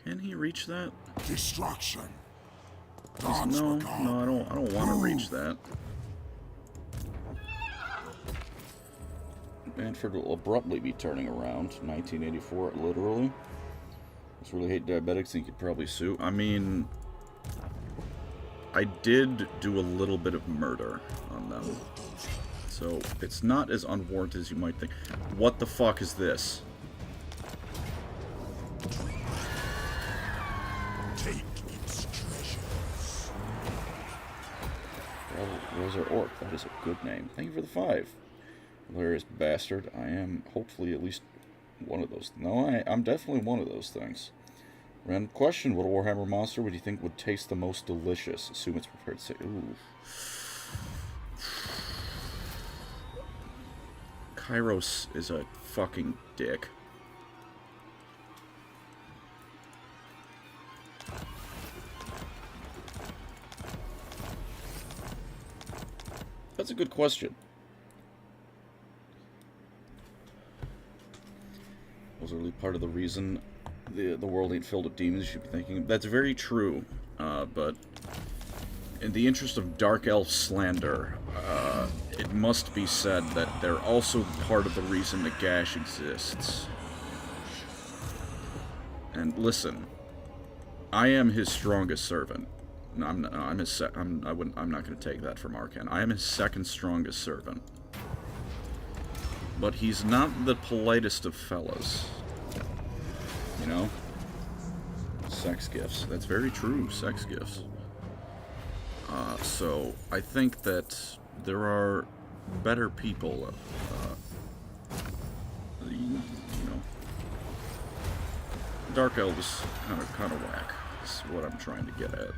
Can he reach that? Destruction. No, I don't want to reach that. Manfred will abruptly be turning around. 1984, literally. I just really hate diabetics. Think you'd probably sue. I mean, I did do a little bit of murder on them, so it's not as unwarranted as you might think. What the fuck is this? Take its treasures. Rosa Orc, that is a good name. Thank you for the 5. Hilarious bastard. I am hopefully at least one of those. No, I'm definitely one of those things. Random question: what Warhammer monster would you think would taste the most delicious? Assume it's prepared to say. Ooh. Kairos is a fucking dick. That's a good question. Was really part of the reason the world ain't filled with demons. You should be thinking that's very true, but in the interest of dark elf slander, it must be said that they're also part of the reason Nagash exists. And listen, I am his strongest servant. No, I'm not going to take that from Arcan. I am his second strongest servant. But he's not the politest of fellas. You know? Sex gifts. That's very true, sex gifts. So, I think that there are better people, you know. Dark Elf is kind of whack. Is what I'm trying to get at.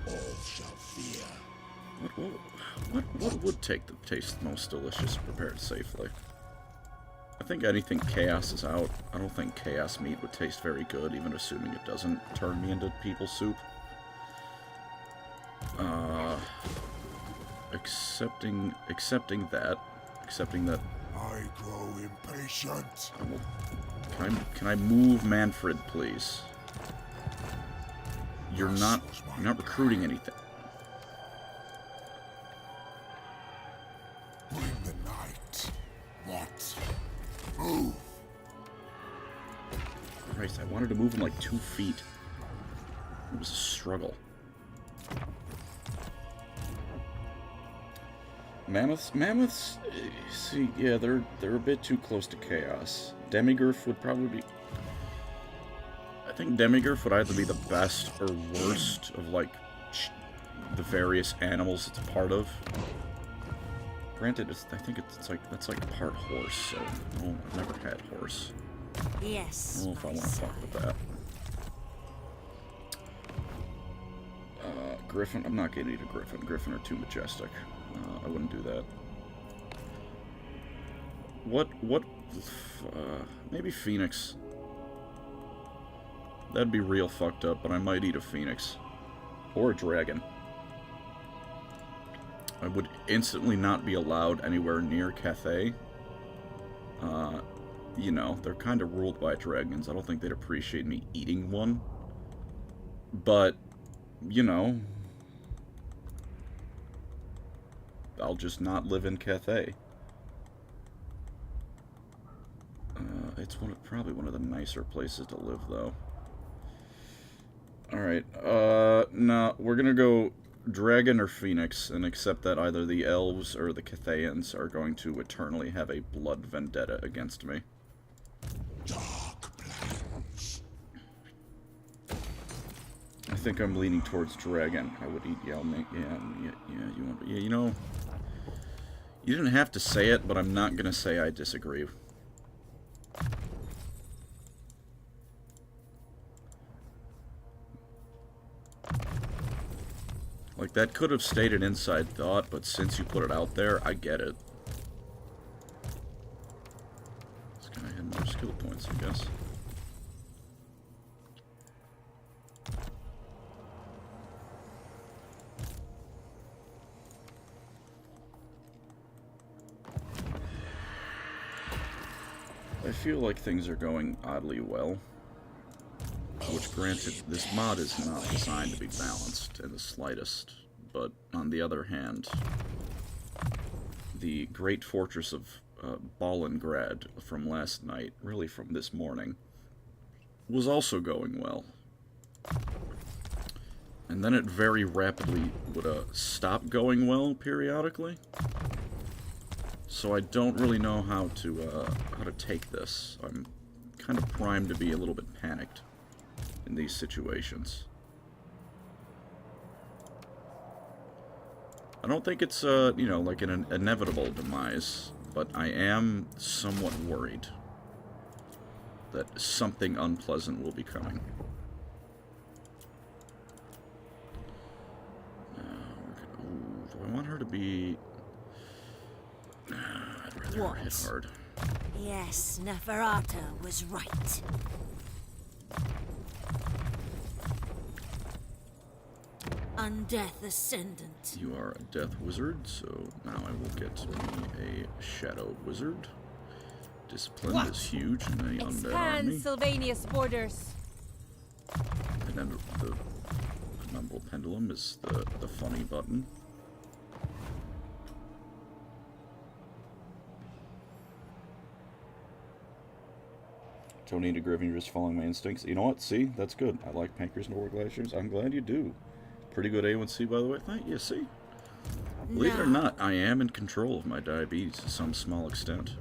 All shall fear. What would taste the most delicious prepared safely? I think anything chaos is out. I don't think chaos meat would taste very good, even assuming it doesn't turn me into people soup. Accepting that. I grow impatient. Can I move Manfred, please? You're not recruiting anything. Bring the night. What? Move. Christ, I wanted to move him like 2 feet. It was a struggle. Mammoths, see, yeah, they're a bit too close to chaos. Demigurf would probably be... I think Demigurf would either be the best or worst of, like, the various animals it's a part of. Granted, I think that's like part horse, so I've never had horse. Yes. I don't know if I want to fuck with that. Griffin, I'm not getting to Griffin. Griffin are too majestic. I wouldn't do that. Maybe Phoenix. That'd be real fucked up, but I might eat a Phoenix. Or a dragon. I would instantly not be allowed anywhere near Cathay. You know, they're kind of ruled by dragons. I don't think they'd appreciate me eating one. But, you know, I'll just not live in Cathay. It's probably one of the nicer places to live, though. Alright, no, we're gonna go Dragon or Phoenix and accept that either the Elves or the Cathayans are going to eternally have a blood vendetta against me. Dark plans. I think I'm leaning towards Dragon. I would eat Yelming. Yeah, you know, you didn't have to say it, but I'm not gonna say I disagree. Like, that could have stayed an inside thought, but since you put it out there, I get it. This guy had more skill points, I guess. I feel like things are going oddly well. Which, granted, this mod is not designed to be balanced in the slightest, but on the other hand, the great fortress of Ballingrad from last night, really from this morning, was also going well. And then it very rapidly would stop going well periodically. So I don't really know how to take this. I'm kind of primed to be a little bit panicked in these situations. I don't think it's, you know, like an inevitable demise, but I am somewhat worried that something unpleasant will be coming. Ooh, do I want her to be... I'd rather her hit hard. Yes, Neferata was right. Undeath Ascendant. You are a death wizard, so now I will get me a shadow wizard. Discipline is huge in an undead Expand army. Sylvania's borders. And then the Penumbral Pendulum is the funny button. Don't need a Griffin, just following my instincts. You know what? See? That's good. I like PancreasNoWork live streams. I'm glad you do. Pretty good A1C, by the way. Thank you. See? Believe it or not, I am in control of my diabetes to some small extent.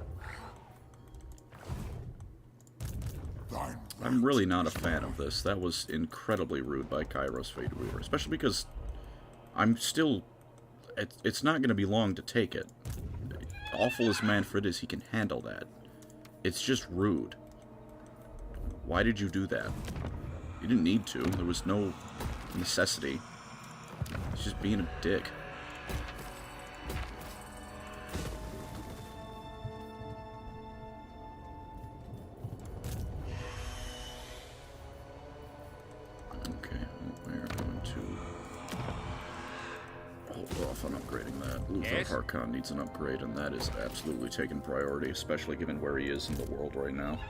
I'm really not a fan of this. That was incredibly rude by Kairos Fade Weaver. Especially because I'm still... It's not going to be long to take it. Awful as Manfred is, he can handle that. It's just rude. Why did you do that? You didn't need to. There was no necessity. It's just being a dick. Okay, we are going to hold off on upgrading that. Luthor Harkon needs an upgrade, and that is absolutely taking priority, especially given where he is in the world right now.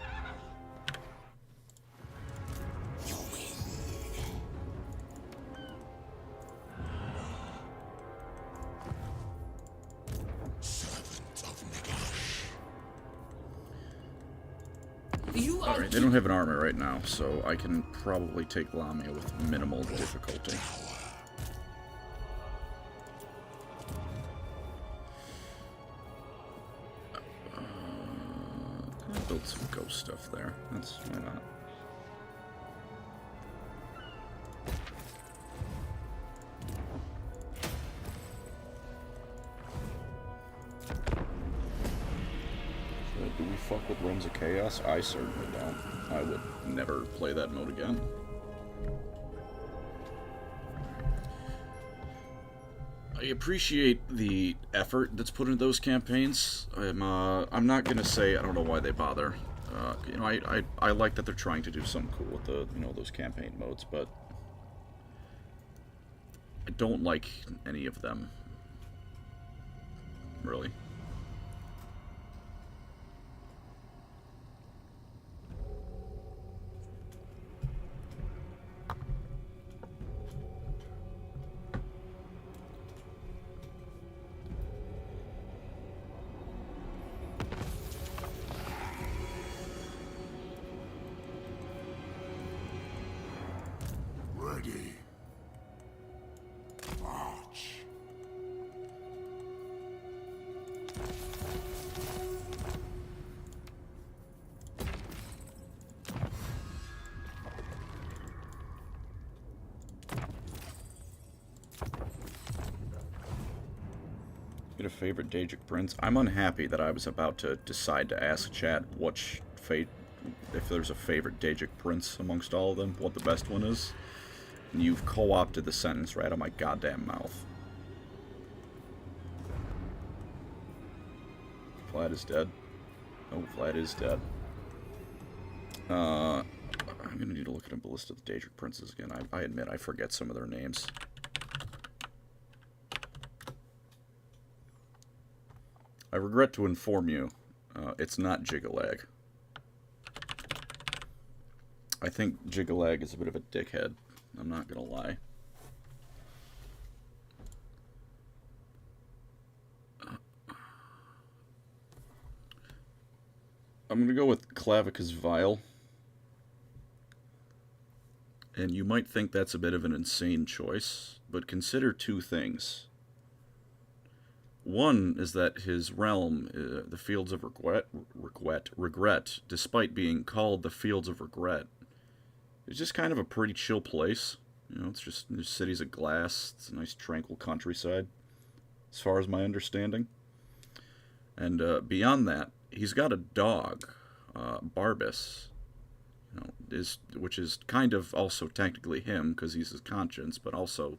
Alright, they don't have an armor right now, so I can probably take Lamia with minimal difficulty. I'll build some ghost stuff there. That's why not. Do we fuck with Realms of Chaos? I certainly don't. I would never play that mode again. I appreciate the effort that's put into those campaigns. I'm not gonna say I don't know why they bother. You know, I like that they're trying to do something cool with the, you know, those campaign modes, but I don't like any of them. Really. Ready. ready. March. Get a favorite Daedric Prince? I'm unhappy that I was about to decide to ask chat which fate, if there's a favorite Daedric Prince amongst all of them, what the best one is. And you've co-opted the sentence right out of my goddamn mouth. Vlad is dead. Oh, Vlad is dead. I'm gonna need to look at a list of the Daedric Princes again. I admit I forget some of their names. I regret to inform you, it's not Jigalag. I think Jigalag is a bit of a dickhead. I'm not gonna lie. I'm gonna go with Clavicus Vile. And you might think that's a bit of an insane choice, but consider two things. One is that his realm, the Fields of Regret, despite being called the Fields of Regret, is just kind of a pretty chill place. You know, it's just there's cities of glass. It's a nice tranquil countryside, as far as my understanding. And beyond that, he's got a dog, Barbas, you know, which is kind of also technically him because he's his conscience, but also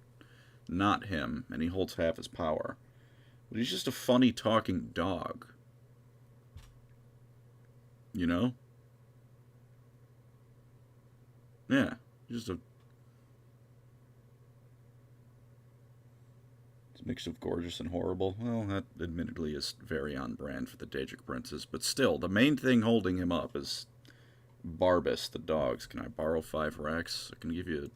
not him, and he holds half his power. But he's just a funny talking dog. You know? Yeah, just a mix of gorgeous and horrible. Well, that admittedly is very on brand for the Daedric Princes, but still, the main thing holding him up is Barbas, the dogs. Can I borrow 5 racks? I can give you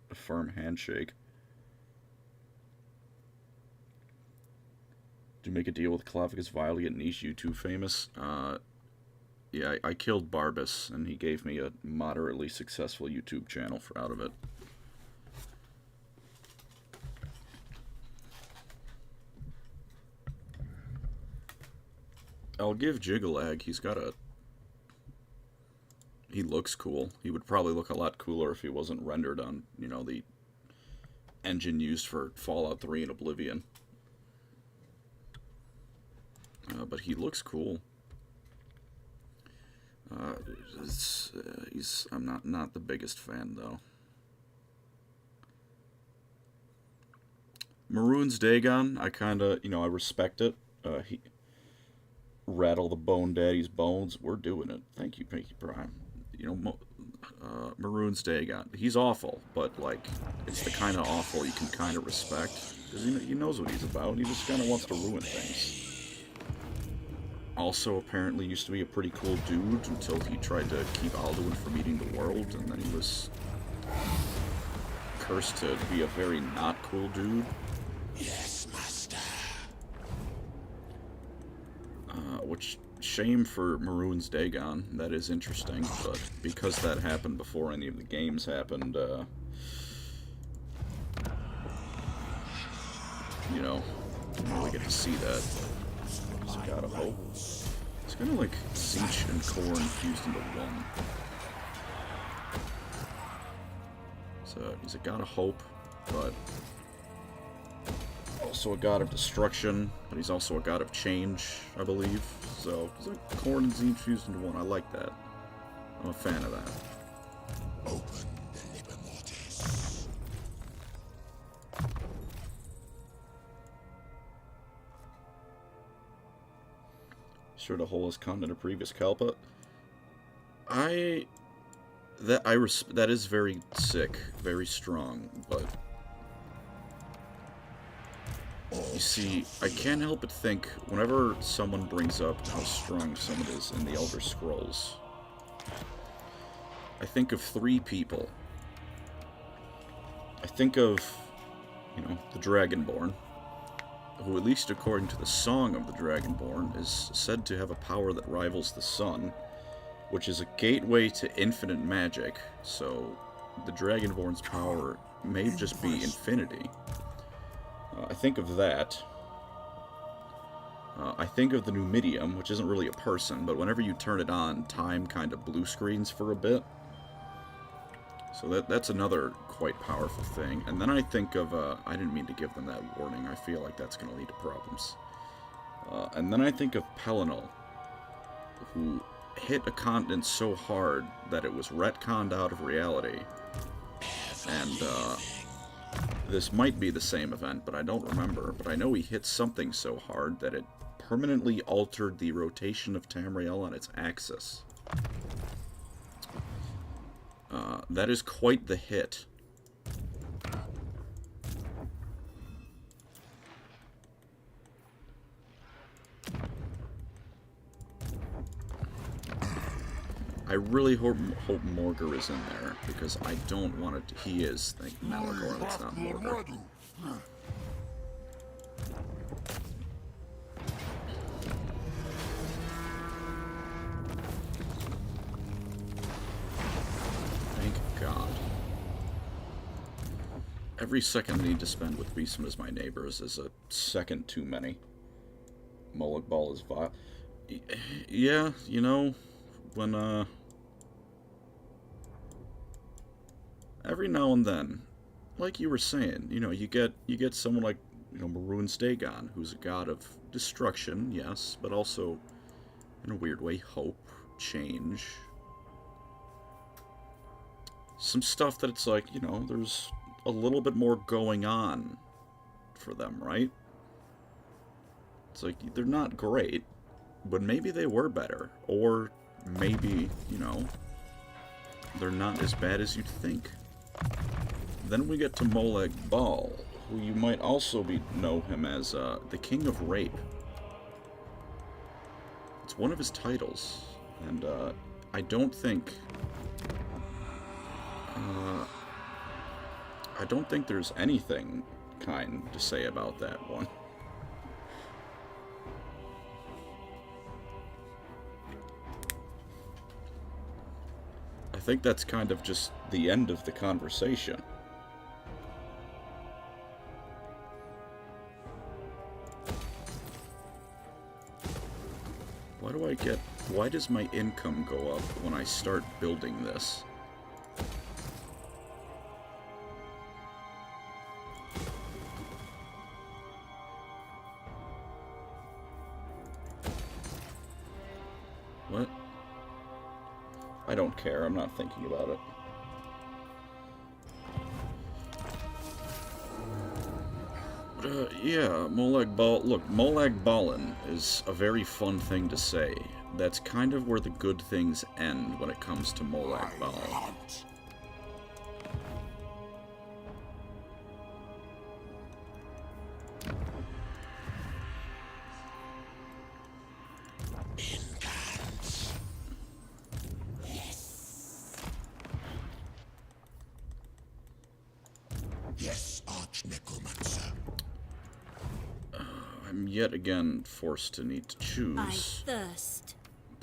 a firm handshake. Do you make a deal with Clavicus Vile to get niche YouTube famous? Yeah, I killed Barbas, and he gave me a moderately successful YouTube channel out of it. I'll give Jigalag, he looks cool. He would probably look a lot cooler if he wasn't rendered on, you know, the engine used for Fallout 3 and Oblivion. But he looks cool. I'm not the biggest fan, though. Maroon's Dagon, I kinda, you know, I respect it. He rattle the Bone Daddy's bones. We're doing it. Thank you, Pinky Prime. You know, Maroon's Dagon. He's awful, but, like, it's the kind of awful you can kind of respect. Because he knows what he's about. He just kind of wants to ruin things. Also, apparently used to be a pretty cool dude until he tried to keep Alduin from eating the world, and then he was cursed to be a very not cool dude. Yes, master. Which, shame for Maroon's Dagon. That is interesting, but because that happened before any of the games happened, you know, didn't really get to see that. So gotta hope. It's kind of like Siege and Core fused into one. So he's a god of hope, but also a god of destruction, but he's also a god of change, I believe. So it's like Corn and Siege fused into one. I like that. I'm a fan of that. Open the Liber Mortis. Sure to hold his content a previous Kalpa. That is very sick, very strong, but you see, I can't help but think whenever someone brings up how strong someone is in the Elder Scrolls, I think of 3 people. I think of, you know, the Dragonborn, who, at least according to the Song of the Dragonborn, is said to have a power that rivals the sun, which is a gateway to infinite magic. So, the Dragonborn's power may just be infinity. I think of that. I think of the Numidium, which isn't really a person, but whenever you turn it on, time kind of blue screens for a bit. So that's another quite powerful thing. And then I think of, I didn't mean to give them that warning. I feel like that's going to lead to problems. And then I think of Pelinal, who hit a continent so hard that it was retconned out of reality. And this might be the same event, but I don't remember. But I know he hit something so hard that it permanently altered the rotation of Tamriel on its axis. That is quite the hit. I really hope Morgar is in there, because I don't want it to... He is. Thank Malagor, it's not Morgar. Thank God. Every second I need to spend with Beastman as my neighbors is a second too many. Molag Bal is vile. Yeah, you know, when, every now and then, like you were saying, you know, you get someone like, you know, Maroon Stagon, who's a god of destruction, yes, but also, in a weird way, hope, change. Some stuff that it's like, you know, there's a little bit more going on for them, right? It's like, they're not great, but maybe they were better, or maybe, you know, they're not as bad as you'd think. Then we get to Molag Bal, who you might also know him as the King of Rape. It's one of his titles, and I don't think there's anything kind to say about that one. I think that's kind of just the end of the conversation. Why does my income go up when I start building this? What? I don't care, I'm not thinking about it. But, yeah, Molag Bal... Look, Molag Balin is a very fun thing to say. That's kind of where the good things end when it comes to Molag Bal. Yes, Arch-Necromancer. I'm yet again forced to need to I choose thirst.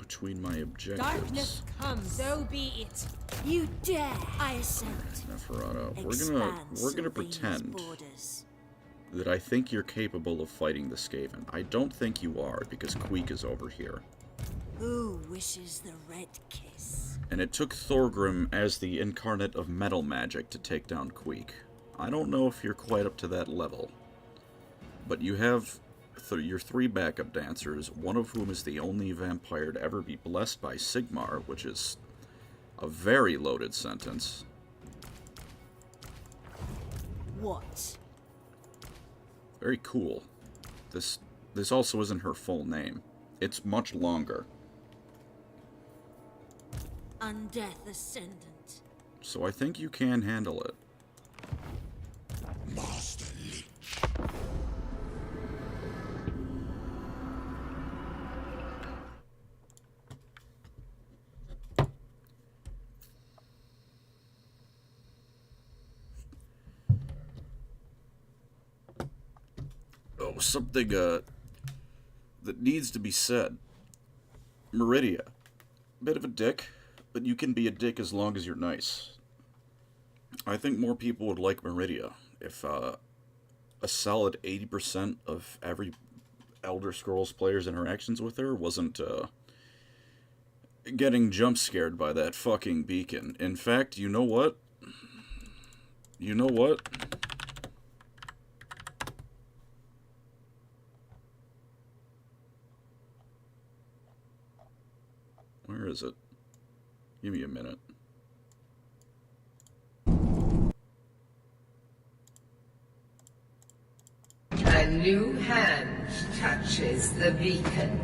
between my objectives. Darkness comes, so be it. You dare! I assent. Neferata, we're Expand gonna Sylvain's pretend borders. that I think you're capable of fighting the Skaven. I don't think you are, because Queek is over here. Who wishes the red kiss? And it took Thorgrim as the incarnate of metal magic to take down Queek. I don't know if you're quite up to that level. But you have your 3 backup dancers, one of whom is the only vampire to ever be blessed by Sigmar, which is a very loaded sentence. What? Very cool. This also isn't her full name. It's much longer. Undeath Ascendant. So I think you can handle it. Master Lich. Oh, something that needs to be said. Meridia. Bit of a dick, but you can be a dick as long as you're nice. I think more people would like Meridia if a solid 80% of every Elder Scrolls player's interactions with her wasn't getting jump scared by that fucking beacon. In fact, you know what? You know what? Where is it? Give me a minute. A new hand touches the beacon.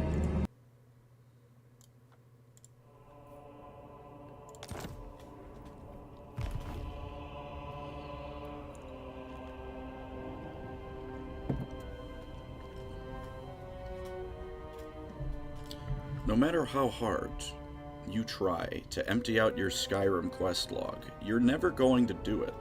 No matter how hard you try to empty out your Skyrim quest log, you're never going to do it.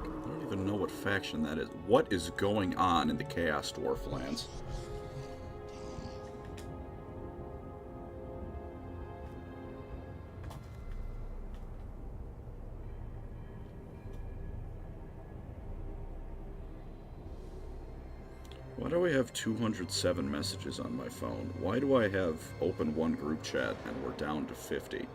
I don't even know what faction that is. What is going on in the Chaos Dwarf lands? Why do I have 207 messages on my phone? Why do I have open one group chat and we're down to 50?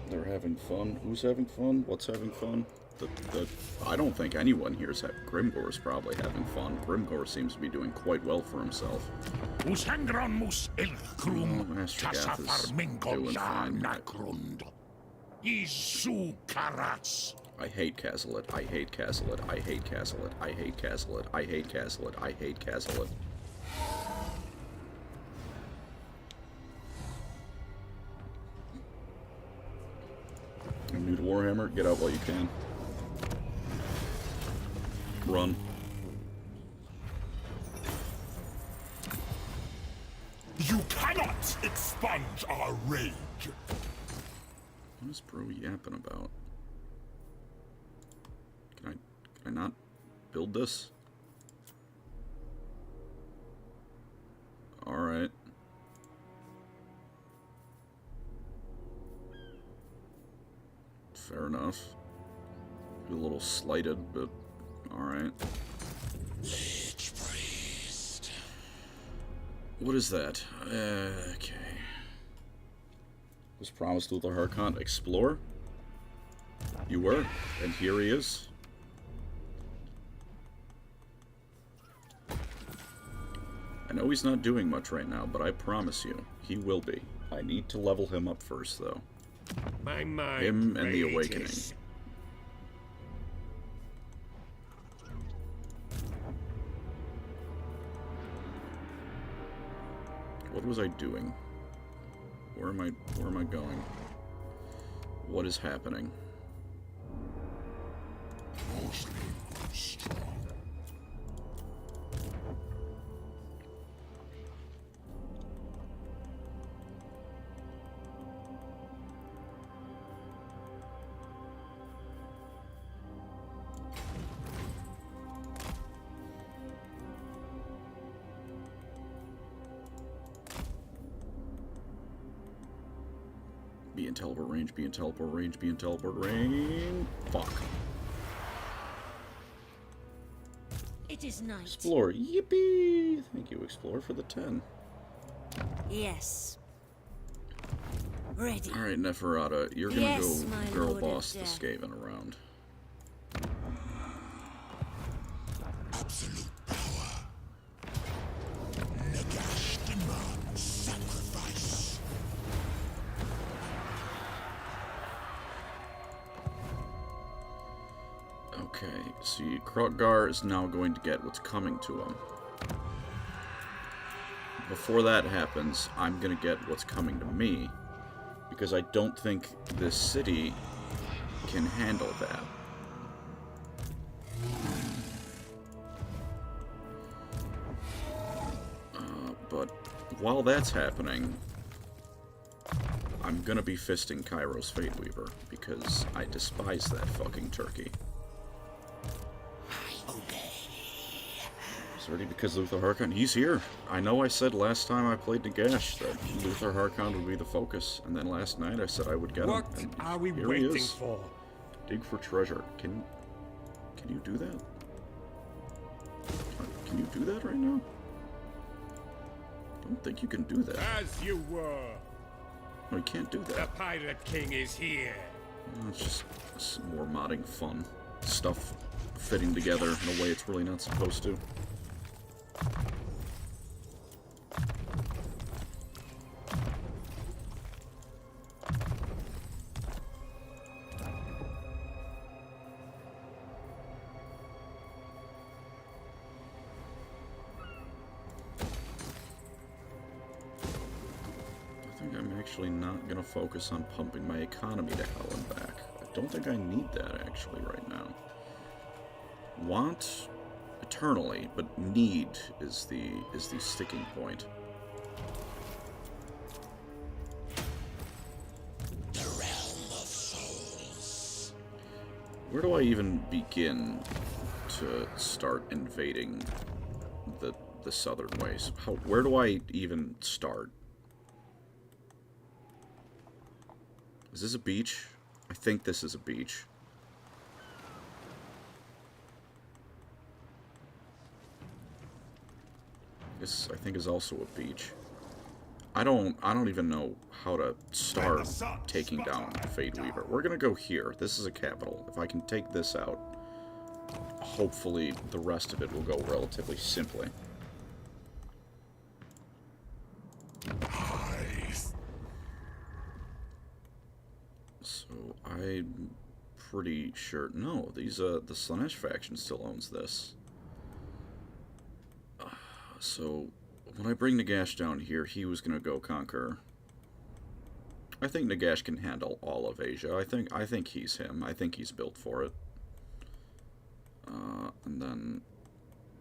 They're having fun. Who's having fun? What's having fun? I don't think anyone here is having... Grimgore's probably having fun. Grimgore seems to be doing quite well for himself. Master Gath is doing fine. I hate Castlelet. I hate Castlelet. I hate Castlelet. I hate Castlelet. I hate Castlelet. I hate Castlelet. I'm new to Warhammer. Get out while you can. Run. You cannot expunge our rage. What is Bro yapping about? Can I not build this? Alright. Fair enough. A little slighted, but alright. Lich Priest. What is that? Okay. Was promised with the Harkon. Explore? You were, and here he is. I know he's not doing much right now, but I promise you, he will be. I need to level him up first, though. My mind Him and the rages. Awakening. What was I doing? Where am I going? What is happening? Mostly strong. Be in teleport range, be in teleport range, be in teleport range. Fuck. It is night. Explore. Yippee! Thank you, Explore, for the 10. Yes. Ready. Alright, Neferata, you're gonna Yes, go my girl lord of boss the death. Skaven around. Absolute power. Nagash demands sacrifice. Okay, see, Kroggar is now going to get what's coming to him. before that happens, I'm gonna get what's coming to me, because I don't think this city can handle that. But while that's happening, I'm gonna be fisting Cairo's Fate Weaver, because I despise that fucking turkey. Already because Luther Harkon, he's here. I know I said last time I played Nagash that Luther Harkon would be the focus, and then last night I said I would get him. What And are we here waiting he is. for? Dig for treasure. Can you do that? Can you do that right now? I don't think you can do that. As you were. No, you can't do The that. Pirate King is here. It's just some more modding fun. Stuff fitting together in a way it's really not supposed to. Actually not gonna focus on pumping my economy to hell and back. I don't think I need that actually right now. Want eternally, but need is the sticking point. The realm of souls. Where do I even begin to start invading the southern ways? Where do I even start? Is this a beach? I think this is a beach. This, I think, is also a beach. I don't even know how to start taking down Fate Weaver. We're gonna go here. This is a capital. If I can take this out, hopefully the rest of it will go relatively simply. So I'm pretty sure. No, these the Slanesh faction still owns this. So when I bring Nagash down here, he was gonna go conquer. I think Nagash can handle all of Asia. I think he's him. I think he's built for it. And then,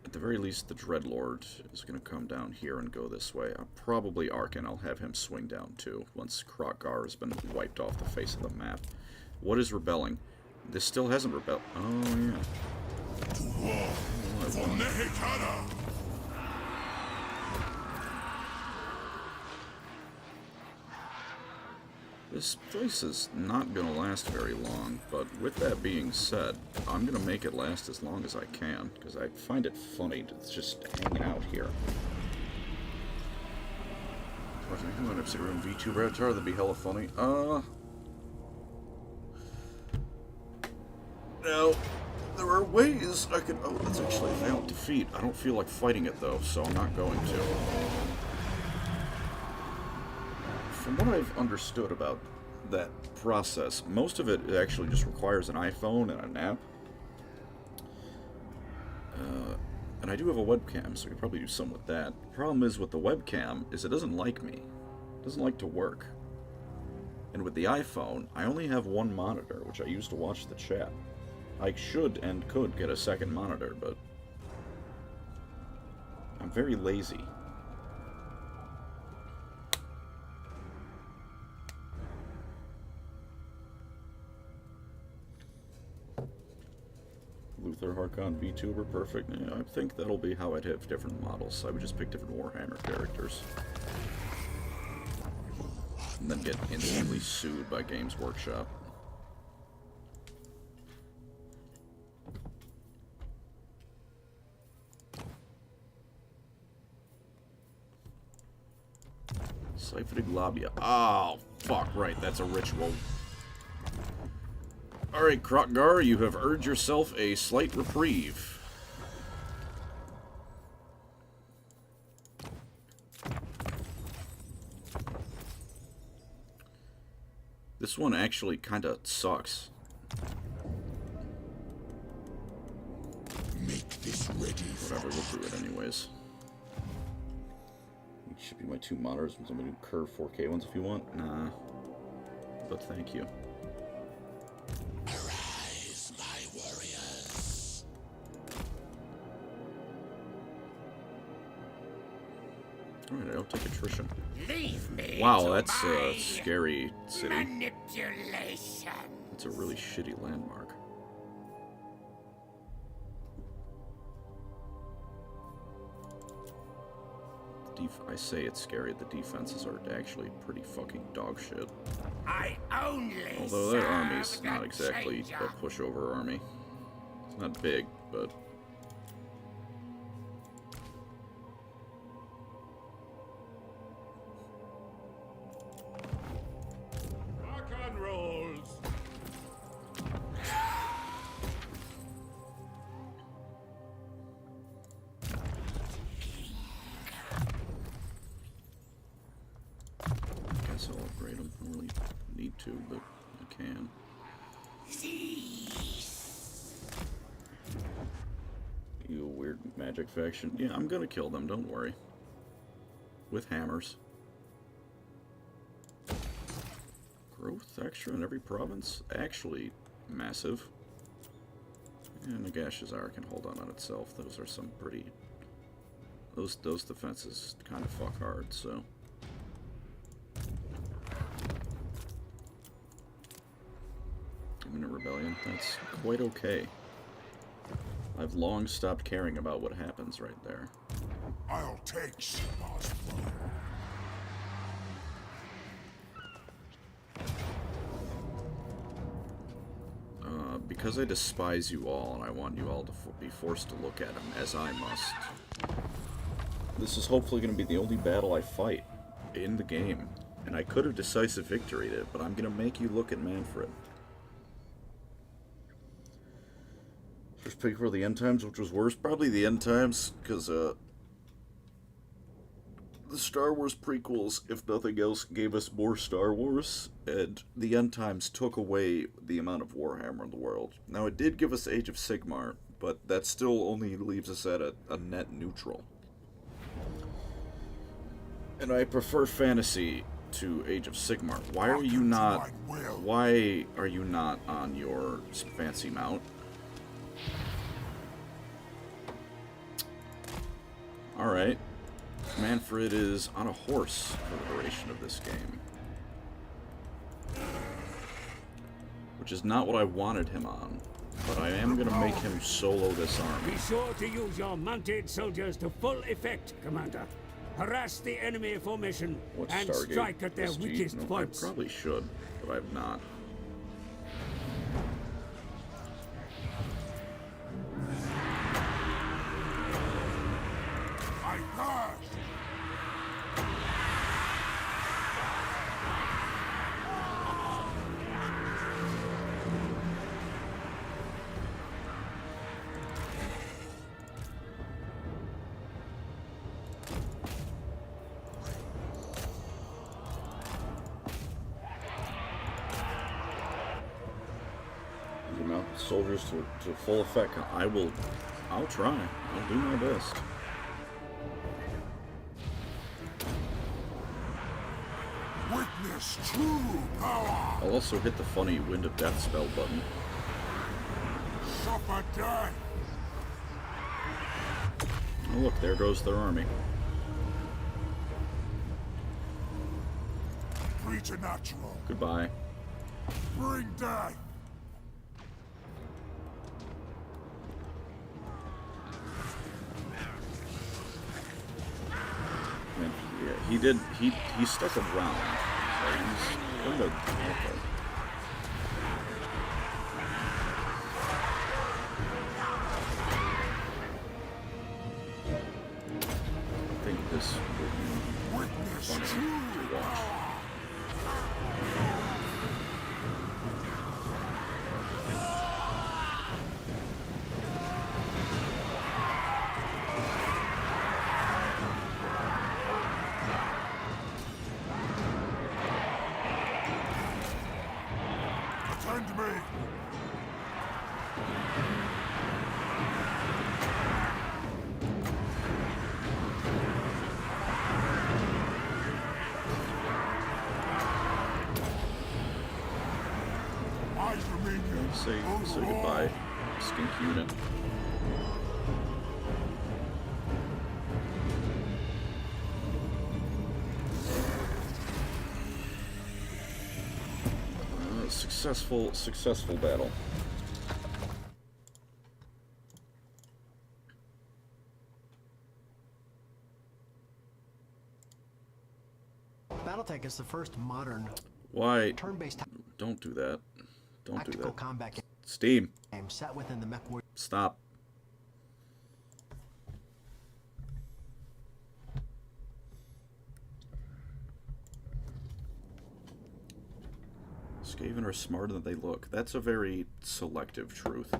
at the very least, the Dreadlord is gonna come down here and go this way. Probably Arkan. I'll have him swing down too once Krokgar has been wiped off the face of the map. What is rebelling? This still hasn't rebelled. Oh yeah. This place is not going to last very long, but with that being said, I'm going to make it last as long as I can, because I find it funny to just hanging out here. If you can sit around V2 Raptor, that'd be hella funny. Now, there are ways I could... Oh, that's actually a failed defeat. I don't feel like fighting it, though, so I'm not going to. From what I've understood about that process, most of it actually just requires an iPhone and an app. And I do have a webcam, so I could probably do something with that. The problem is with the webcam is it doesn't like me. It doesn't like to work. And with the iPhone, I only have one monitor, which I use to watch the chat. I should and could get a second monitor, but I'm very lazy. Luther Harkon VTuber, perfect. Yeah, I think that'll be how I'd have different models. I would just pick different Warhammer characters. And then get instantly sued by Games Workshop. Siphonig Labia. Oh, fuck, right, that's a ritual. Alright, Krokgar, you have earned yourself a slight reprieve. This one actually kinda sucks. Make this ready. Whatever, we'll do it anyways. Should be my 2 monitors with some new curved 4K ones if you want. Nah. But thank you. Arise, my warriors. Alright, I'll take attrition. Leave me. Wow, to that's my a scary city. manipulation. It's a really shitty landmark. I say it's scary. The defenses are actually pretty fucking dog shit. I only Although that serve army's the not exactly changer. a pushover army. It's not big, but... Rock on rolls. Guess I'll upgrade them. I don't really need to, but I can. You weird magic faction. Yeah, I'm gonna kill them, don't worry. With hammers. Growth extra in every province? Actually, massive. And Nagash's Hour can hold on itself. Those are some pretty... Those defenses kind of fuck hard, so... I'm in a rebellion. That's quite okay. I've long stopped caring about what happens right there. I'll take Sigmar's throne. Because I despise you all, and I want you all to be forced to look at him, as I must. This is hopefully going to be the only battle I fight in the game. And I could have decisive victoried it, but I'm going to make you look at Manfred. First pick for the end times, which was worse. Probably the end times, because the Star Wars prequels, if nothing else, gave us more Star Wars, and the end times took away the amount of Warhammer in the world. Now, it did give us Age of Sigmar, but that still only leaves us at a net neutral. And I prefer fantasy to Age of Sigmar. Why are you not? Why are you not on your fancy mount? Alright. Manfred is on a horse for the duration of this game. Which is not what I wanted him on. But I am going to make him solo this army. Be sure to use your mounted soldiers to full effect, Commander. Harass the enemy formation What and Stargate? strike at their SG? weakest No, points. I probably should, but I've not. I pass. You mount soldiers to full effect. I'll try. I'll do my best. Witness true power. I'll also hit the funny Wind of Death spell button. Suffer death. Oh look, there goes their army. Preternatural. Goodbye. Bring death. And, yeah, he stuck around. So he's kind of awful. I think this will be Witness funny true to watch. Attend me. Say goodbye, skink unit. Successful battle. Battletech is the first modern Why? turn-based Don't do that. Don't do tactical that. combat Steam. game set within the mech war. Stop. Skaven are smarter than they look. That's a very selective truth.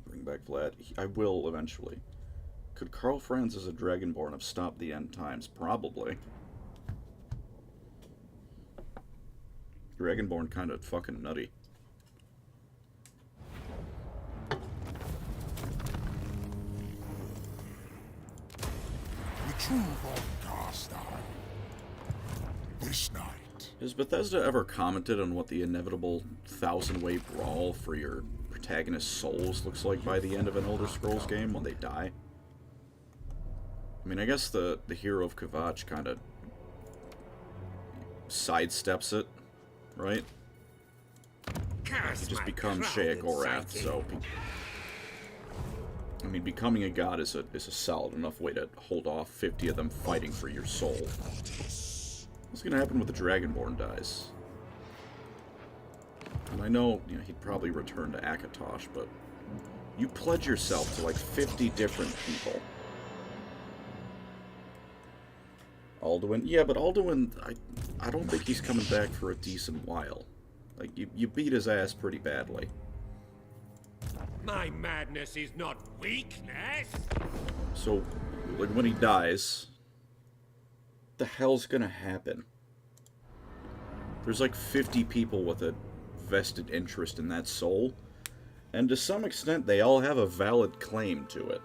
Bring back Vlad. I will eventually. Could Karl Franz as a Dragonborn have stopped the end times? Probably. Dragonborn kind of fucking nutty. Retrieve on Carstar. This night. Has Bethesda ever commented on what the inevitable 1000-way brawl for your protagonist's souls looks like by the end of an Elder Scrolls game when they die? I mean, I guess the hero of Kvatch kind of sidesteps it, right? He just becomes Sheogorath, so... I mean, becoming a god is a solid enough way to hold off 50 of them fighting for your soul. What's gonna happen when the Dragonborn dies? And I know, he'd probably return to Akatosh, but you pledge yourself to like 50 different people. Alduin? Yeah, but Alduin, I don't think he's coming back for a decent while. Like, you beat his ass pretty badly. My madness is not weakness. So, like, when he dies, what the hell's gonna happen? There's like 50 people with a vested interest in that soul, and to some extent, they all have a valid claim to it.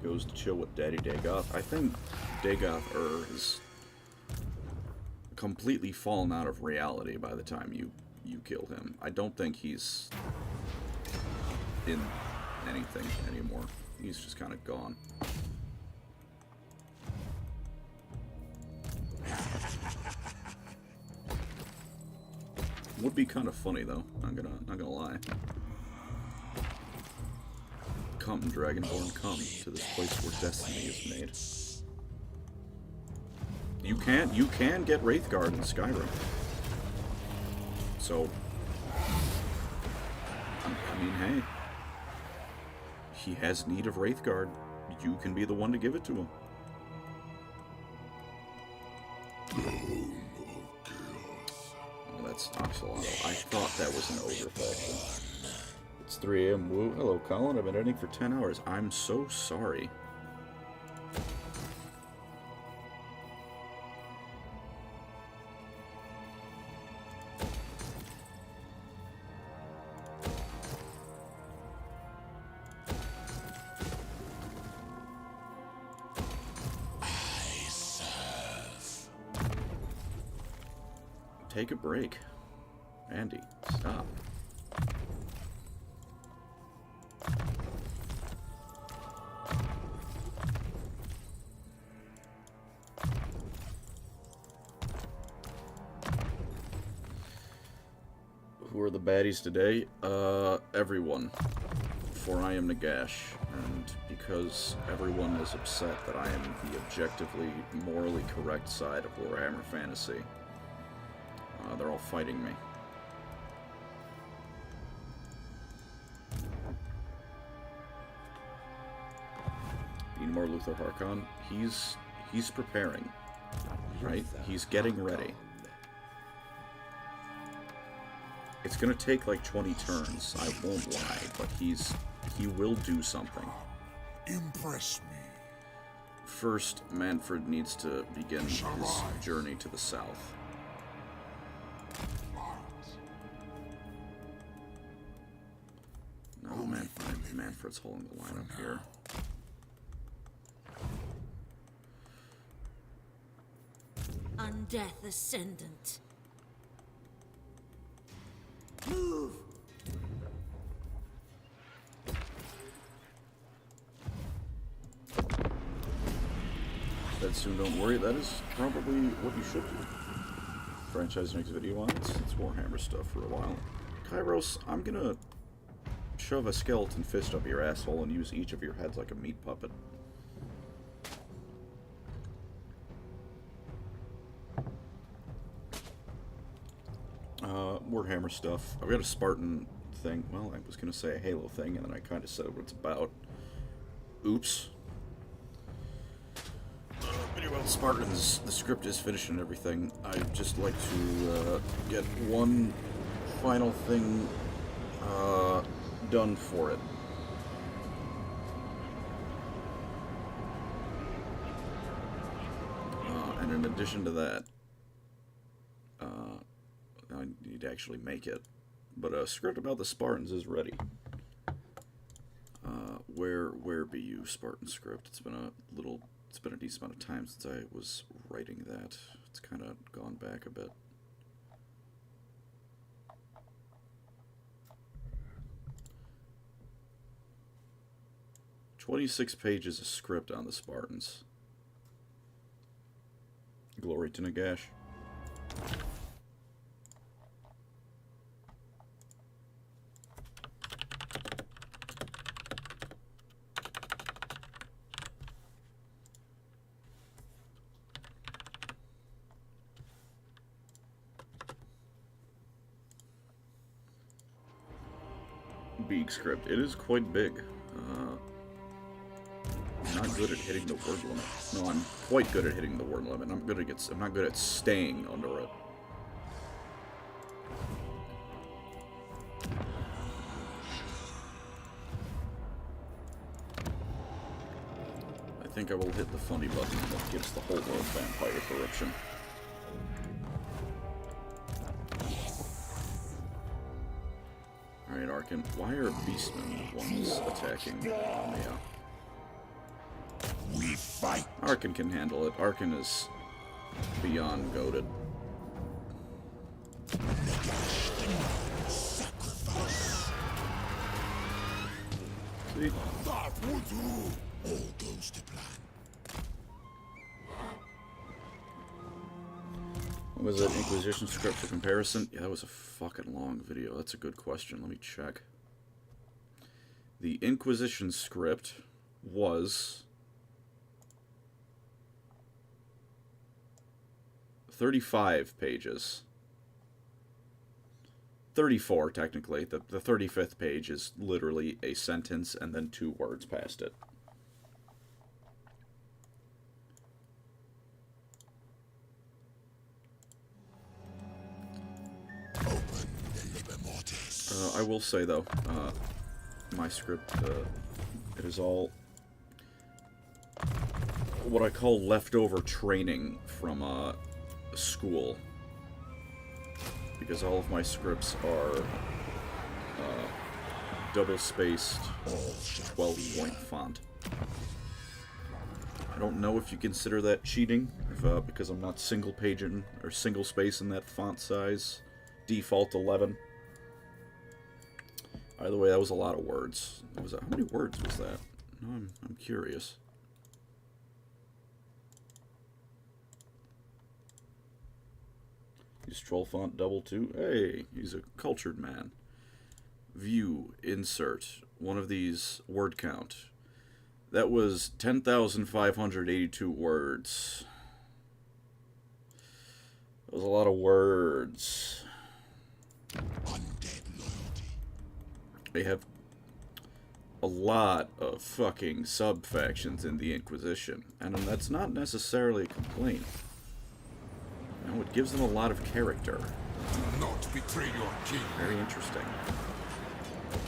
Goes to chill with Daddy Dagoth. I think Dagoth has completely fallen out of reality by the time you kill him. I don't think he's in anything anymore. He's just kind of gone. Would be kind of funny though. Not gonna lie. Come, Dragonborn, come to this place where destiny is made. You can get Wraithguard in Skyrim. So, I mean, hey, he has need of Wraithguard. You can be the one to give it to him. Oh, that's Oxalotl. I thought that was an ogre faction. It's 3 AM. Woo. Hello, Colin. I've been editing for 10 hours. I'm so sorry. I serve. Take a break. Andy, stop. Who are the baddies today? Everyone. For I am Nagash, and because everyone is upset that I am the objectively, morally correct side of Warhammer Fantasy, They're all fighting me. Need more Luther Harkon. He's preparing, right? He's getting ready. It's gonna take like 20 turns. I won't lie, but he will do something. Impress me. First, Manfred needs to begin his journey to the south. No, Manfred's holding the line up here. Undeath Ascendant. Move! Dead soon, don't worry. That is probably what you should do. Franchise next video on it's Warhammer stuff for a while. Kairos, I'm gonna shove a skeleton fist up your asshole and use each of your heads like a meat puppet. Warhammer stuff. I've got a Spartan thing. Well, I was gonna say a Halo thing, and then I kind of said what it's about. Oops. Video about Spartans. The script is finished and everything. I'd just like to get one final thing done for it. And in addition to that, I need to actually make it. But a script about the Spartans is ready. Where be you, Spartan script? It's been a decent amount of time since I was writing that. It's kind of gone back a bit. "26 pages of script on the Spartans. Glory to Nagash. Big script. It is quite big. I'm not good at hitting the word limit. No, I'm quite good at hitting the word limit. I'm not good at staying under it. I think I will hit the funny button that gives the whole world vampire corruption. Alright, Arkan, why are Beastmen the ones attacking Mia? We fight. Arkan can handle it. Arkan is beyond goated. Sacrifice. See? That will do. All goes to plan. What was that Inquisition script for comparison? Yeah, that was a fucking long video. That's a good question. Let me check. The Inquisition script was 35 pages. 34, technically. The 35th page is literally a sentence and then 2 words past it. I will say, though, my script, it is all what I call leftover training from school. Because all of my scripts are double-spaced 12-point font. I don't know if you consider that cheating, because I'm not single-paging or single-spacing that font size. Default 11. Either way, that was a lot of words. How many words was that? No, I'm curious. Use troll font double too. Hey, he's a cultured man. View, insert, one of these, word count. That was 10,582 words. That was a lot of words. Undead loyalty. They have a lot of fucking sub-factions in the Inquisition, and that's not necessarily a complaint. You know, it gives them a lot of character. Do not betray your king. Very interesting.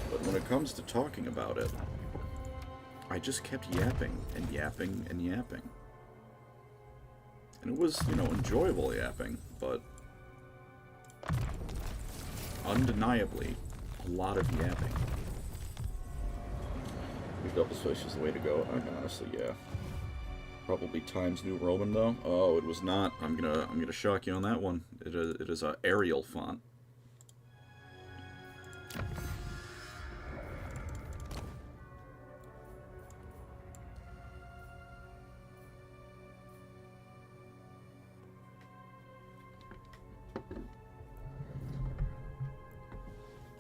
But when it comes to talking about it, I just kept yapping and yapping and yapping. And it was, you know, enjoyable yapping, but undeniably a lot of yapping. Double switch is the way to go. Honestly, yeah. Probably Times New Roman though. Oh, it was not. I'm gonna shock you on that one. It is a Arial font.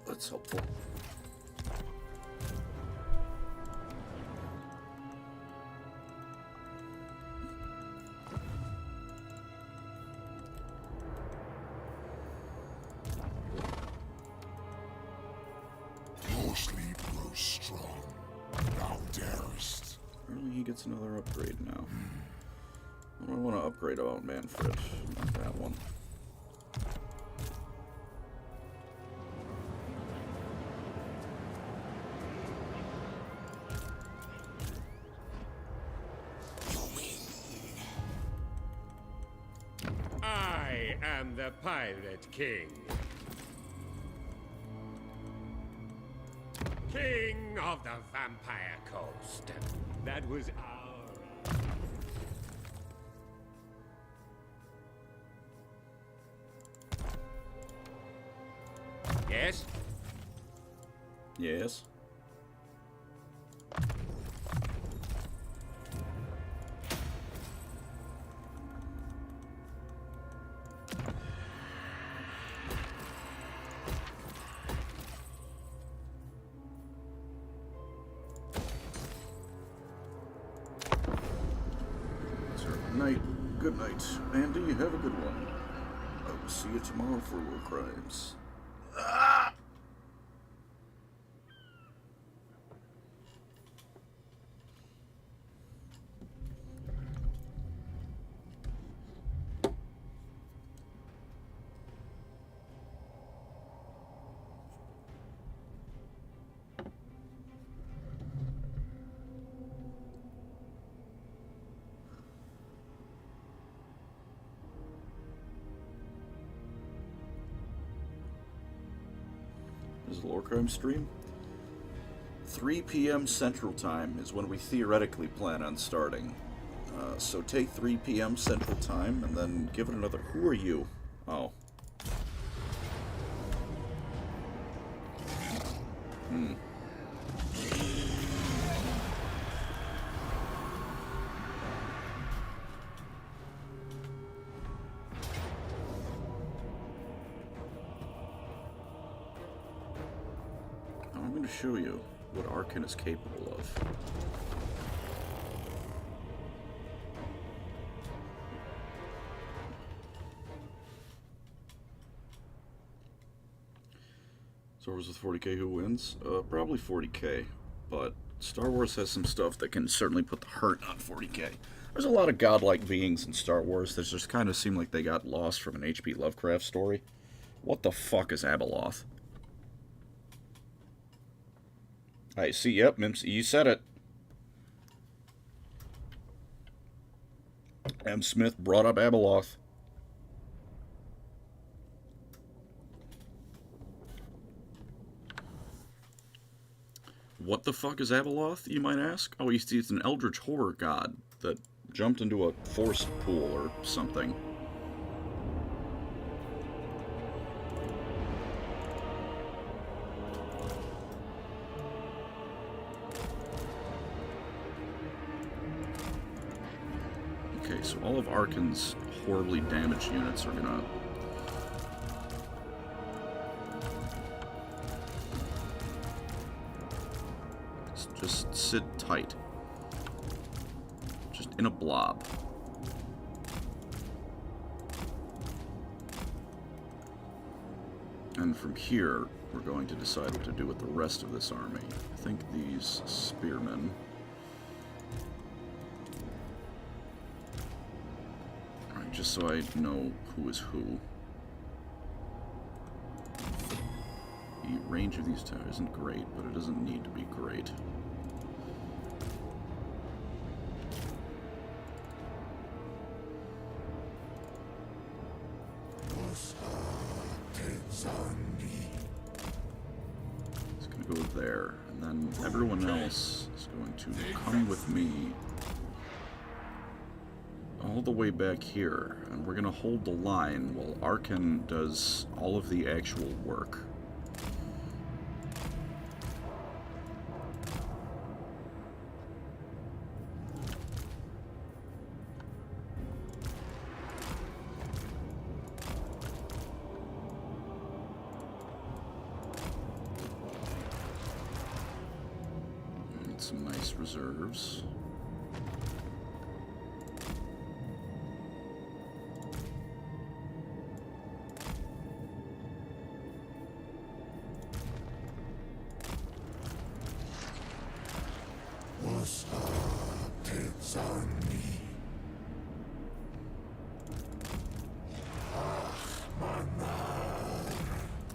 That's helpful. Your sleep grows strong. Thou darest. Apparently he gets another upgrade now. What do I want to upgrade about Manfred? Not that one. I am the Pirate King. King of the Vampire Coast. That was our... Yes? Yes. Good night. Andy, have a good one. I will see you tomorrow for war crimes. Ah! Is the Lore Crime stream? 3 p.m. Central Time is when we theoretically plan on starting. So take 3 p.m. Central Time and then give it another... Who are you? Oh. I'm going to show you what Arkan is capable of. Star Wars with 40k, who wins? Probably 40k, but Star Wars has some stuff that can certainly put the hurt on 40k. There's a lot of godlike beings in Star Wars that just kind of seem like they got lost from an H.P. Lovecraft story. What the fuck is Abeloth? I see, yep, Mims, you said it. M. Smith brought up Abeloth. What the fuck is Abeloth, you might ask? Oh, he's an eldritch horror god that jumped into a force pool or something. Okay, so all of Arkan's horribly damaged units are gonna... just sit tight. Just in a blob. And from here, we're going to decide what to do with the rest of this army. I think these spearmen... Alright, just so I know who is who. The range of these two isn't great, but it doesn't need to be great. It's going to go there, and then everyone else is going to come with me all the way back here, and we're going to hold the line while Arkan does all of the actual work. Some nice reserves.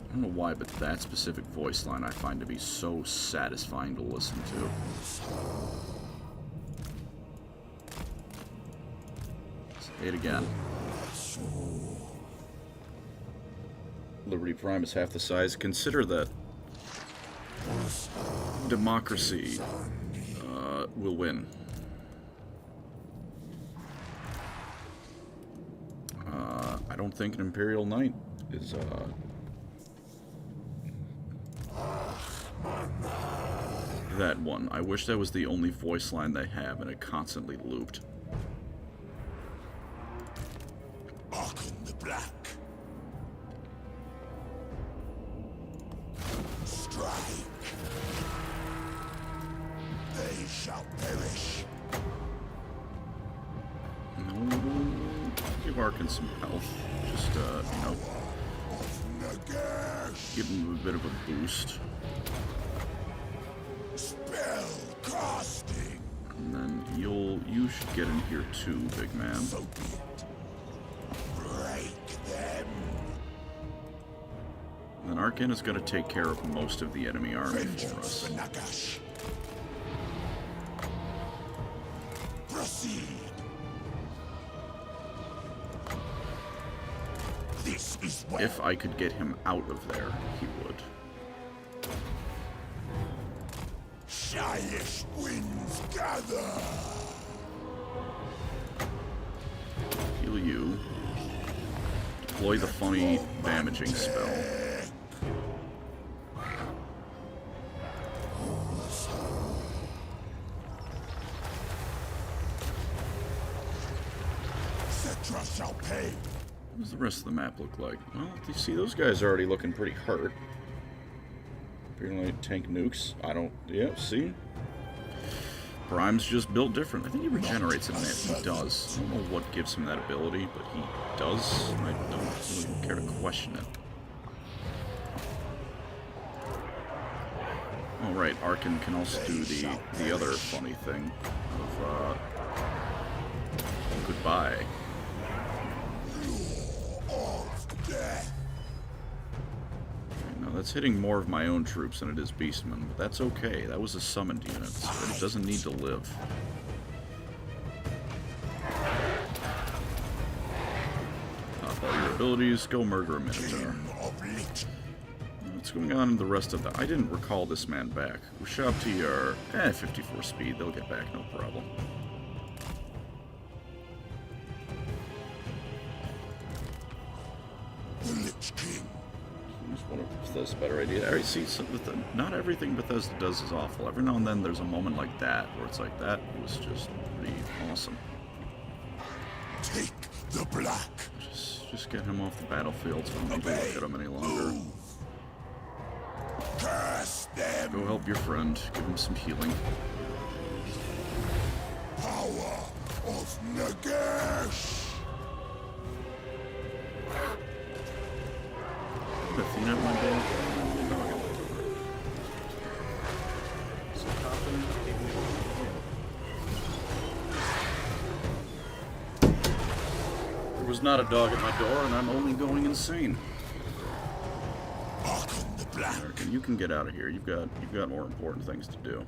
I don't know why, but that specific voice line I find to be so satisfying to listen to. Say it again. Liberty Prime is half the size. Consider that democracy will win. I don't think an Imperial Knight is that one. I wish that was the only voice line they have and it constantly looped. Arkan the Black. Strike. They shall perish. No, give Arkan some health. Just, you know, Nagash. give him a bit of a boost. Spell casting. And then you should get in here too, big man. So be it. Break them. And then Arkan is going to take care of most of the enemy army for Vengeance us. for Nagash. Proceed. This is what If I could get him out of there, he would. Shyish winds gather. Heal you. Deploy the funny damaging spell. Cetra shall pay. What does the rest of the map look like? Well, you see, those guys are already looking pretty hurt. Apparently, tank nukes. I don't. Yeah, see? Prime's just built different. I think he regenerates in it. He does. I don't know what gives him that ability, but he does. I don't really care to question it. Oh, right. Arkan can also do the other funny thing of, goodbye. Now that's hitting more of my own troops than it is Beastmen, but that's okay. That was a summoned unit, so it doesn't need to live. Up all your abilities, go murder a Minotaur. What's going on in the rest of the... I didn't recall this man back. Ushabti are 54 speed, they'll get back, no problem. The Lich King. Here's one of Bethesda's better idea. Alright, see, so not everything Bethesda does is awful. Every now and then there's a moment like that, where it's like, that was just pretty awesome. Take the black. Just get him off the battlefield so I don't need to look at him any longer. Curse them. Go help your friend. Give him some healing. Power of Nagash. Athena at my door? Dog at my door. So confident. There was not a dog at my door, and I'm only going insane. Arkham the Black. American, you can get out of here. You've got more important things to do.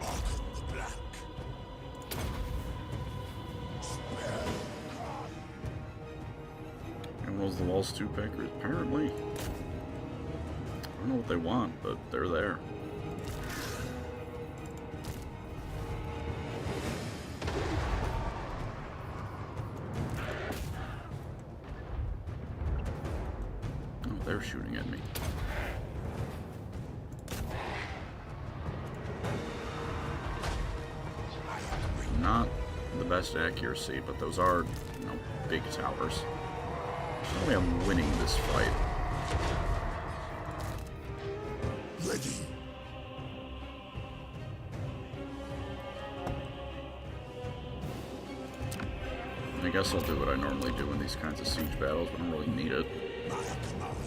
Arkham the Black. And rolls the walls too, Pancreas? Apparently. I don't know what they want, but they're there. Oh, they're shooting at me. Not the best accuracy, but those are, big towers. Surely I'm winning this fight. Ready. I guess I'll do what I normally do in these kinds of siege battles, but I don't really need it. My command.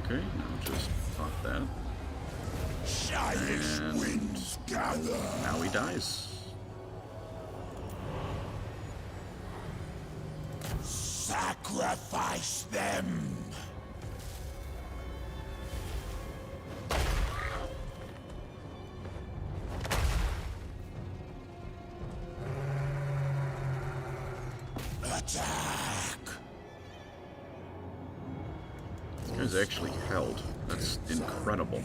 Okay, now just pop that. Giant And winds gather. now he dies. Sacrifice them. Attack. This guy's actually held. That's incredible.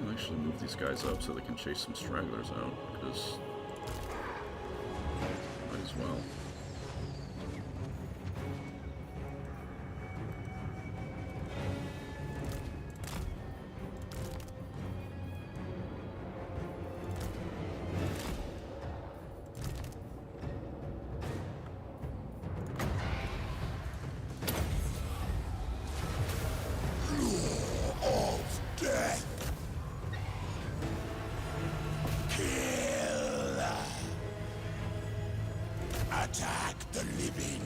I'll actually move these guys up so they can chase some stragglers out, because might as well. Of death. Kill. Attack the living.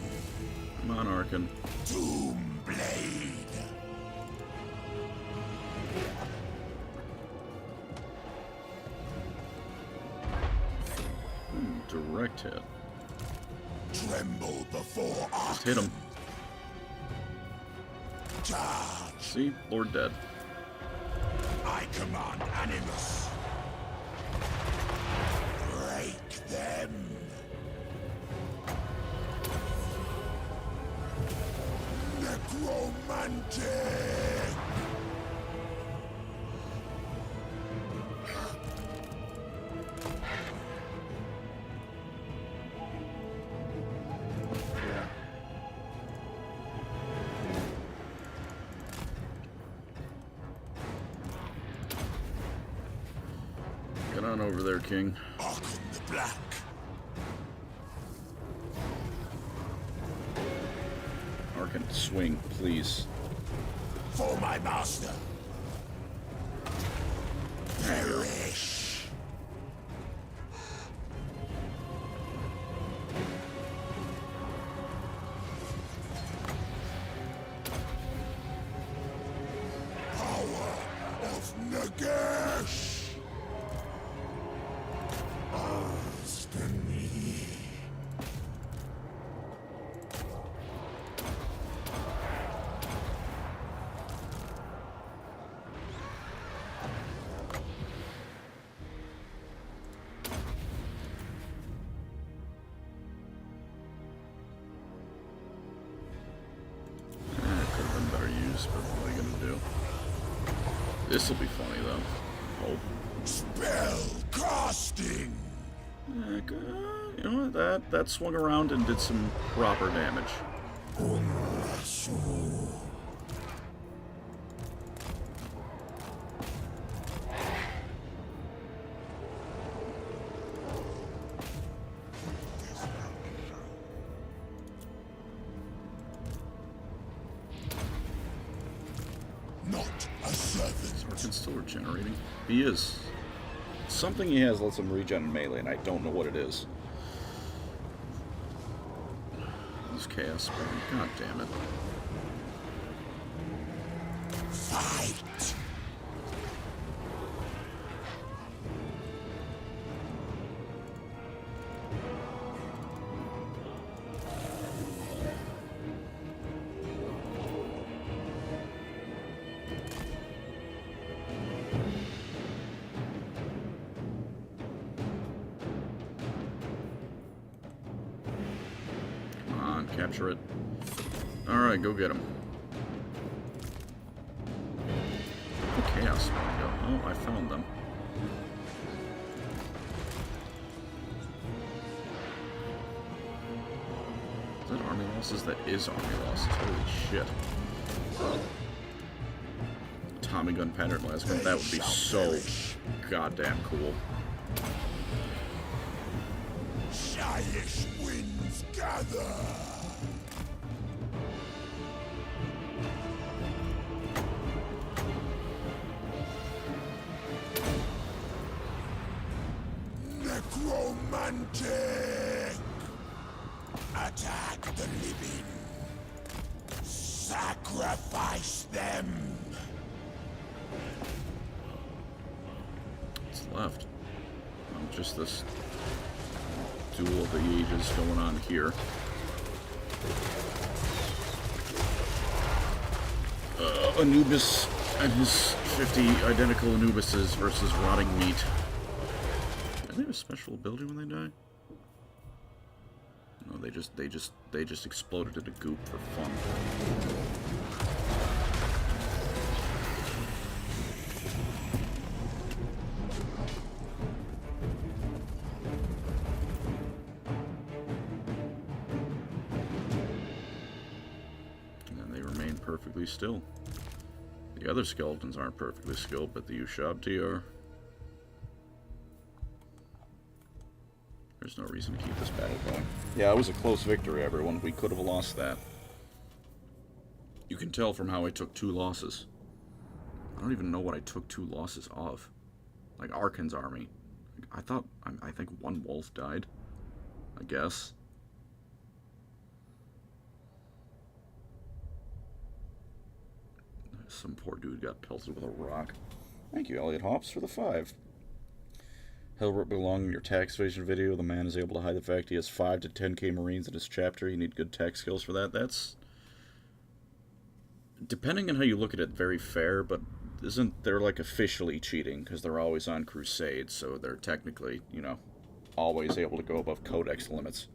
Come on, Arkin. Doom blade. Direct hit. Tremble before Just hit him. Charge. See? Lord dead. I command Animus. Break them. Necromantic. Yeah. Get on over there, King. Arkham the Black. Arkin, swing, please. For my master. Perish. Power of Nagash. Destiny. Could have been better used, but what are you gonna do? This'll be funny though. Hope. Spell casting. You know what? That swung around and did some proper damage. Not a servant. Sarkin's still regenerating. He is. Something he has lets him regen in melee, and I don't know what it is. This chaos spell. God damn it. Fight. Capture it. Alright, go get him. The chaos spell go. Oh, I found them. Is that army losses? That is army losses. Holy shit. Tommy gun pattern blast gun. That would be so goddamn cool. Shyish winds gather. Necromantic! Attack the living! Sacrifice them! What's left? Just this duel of the ages going on here. Anubis and his 50 identical Anubises versus rotting meat. Do they have a special ability when they die? No, they just exploded into goop for fun. Perfectly still. The other skeletons aren't perfectly skilled, but the Ushabti are. There's no reason to keep this battle going. Yeah, it was a close victory, everyone. We could have lost that. You can tell from how I took 2 losses. I don't even know what I took 2 losses of. Like Arkan's army. I think 1 wolf died. I guess. Some poor dude got pelted with a rock. Thank you, Elliot Hops, for the 5. Helbert belonged in your tax evasion video. The man is able to hide the fact he has 5 to 10k Marines in his chapter. You need good tax skills for that. That's, depending on how you look at it, very fair, but isn't they're like officially cheating because they're always on crusade, so they're technically, you know, always able to go above codex limits.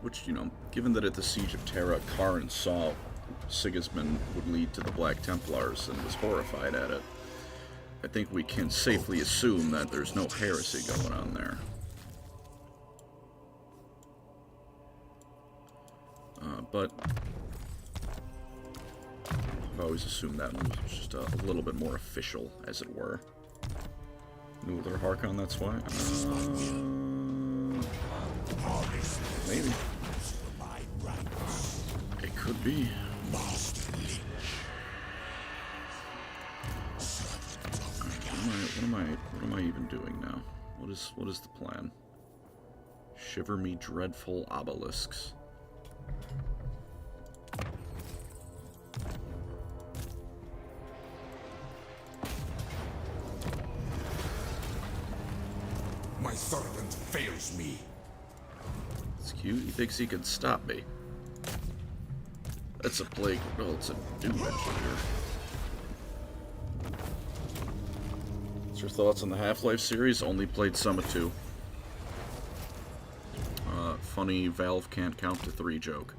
Which, you know, given that at the Siege of Terra, Karin saw Sigismund would lead to the Black Templars and was horrified at it, I think we can safely assume that there's no heresy going on there. But I've always assumed that one was just a little bit more official, as it were. New with our Harkon, that's why? Maybe. It could be. What am I even doing now? What is the plan? Shiver me dreadful obelisks. My servant fails me. It's cute. He thinks he can stop me. That's a plague. Well, it's a new engineer. What's your thoughts on the Half-Life series? Only played Summit 2. Funny Valve can't count to 3 joke.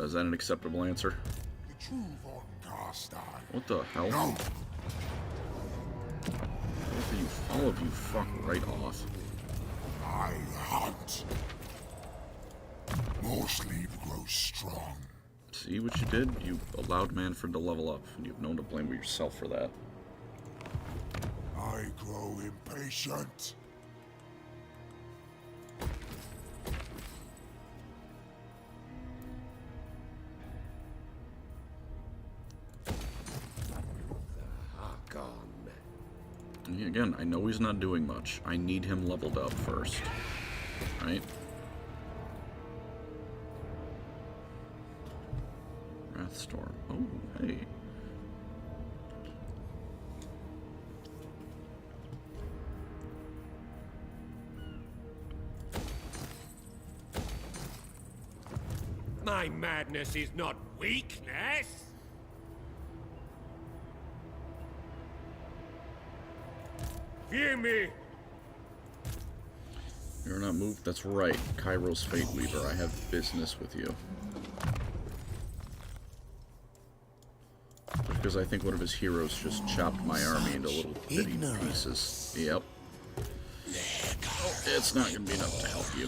Is that an acceptable answer? The true Von Carstein. What the hell? No! All of you fuck right off. I hunt. More sleep grows strong. See what you did? You allowed Manfred to level up, and you've known to blame yourself for that. I grow impatient. And again, I know he's not doing much. I need him leveled up first. Right? Wrathstorm. Oh, hey. My madness is not weakness. Hear me. You're not moved? That's right. Kairos Fate Weaver, I have business with you. Because I think one of his heroes just chopped my army into little bitty pieces. Yep. It's not going to be enough to help you.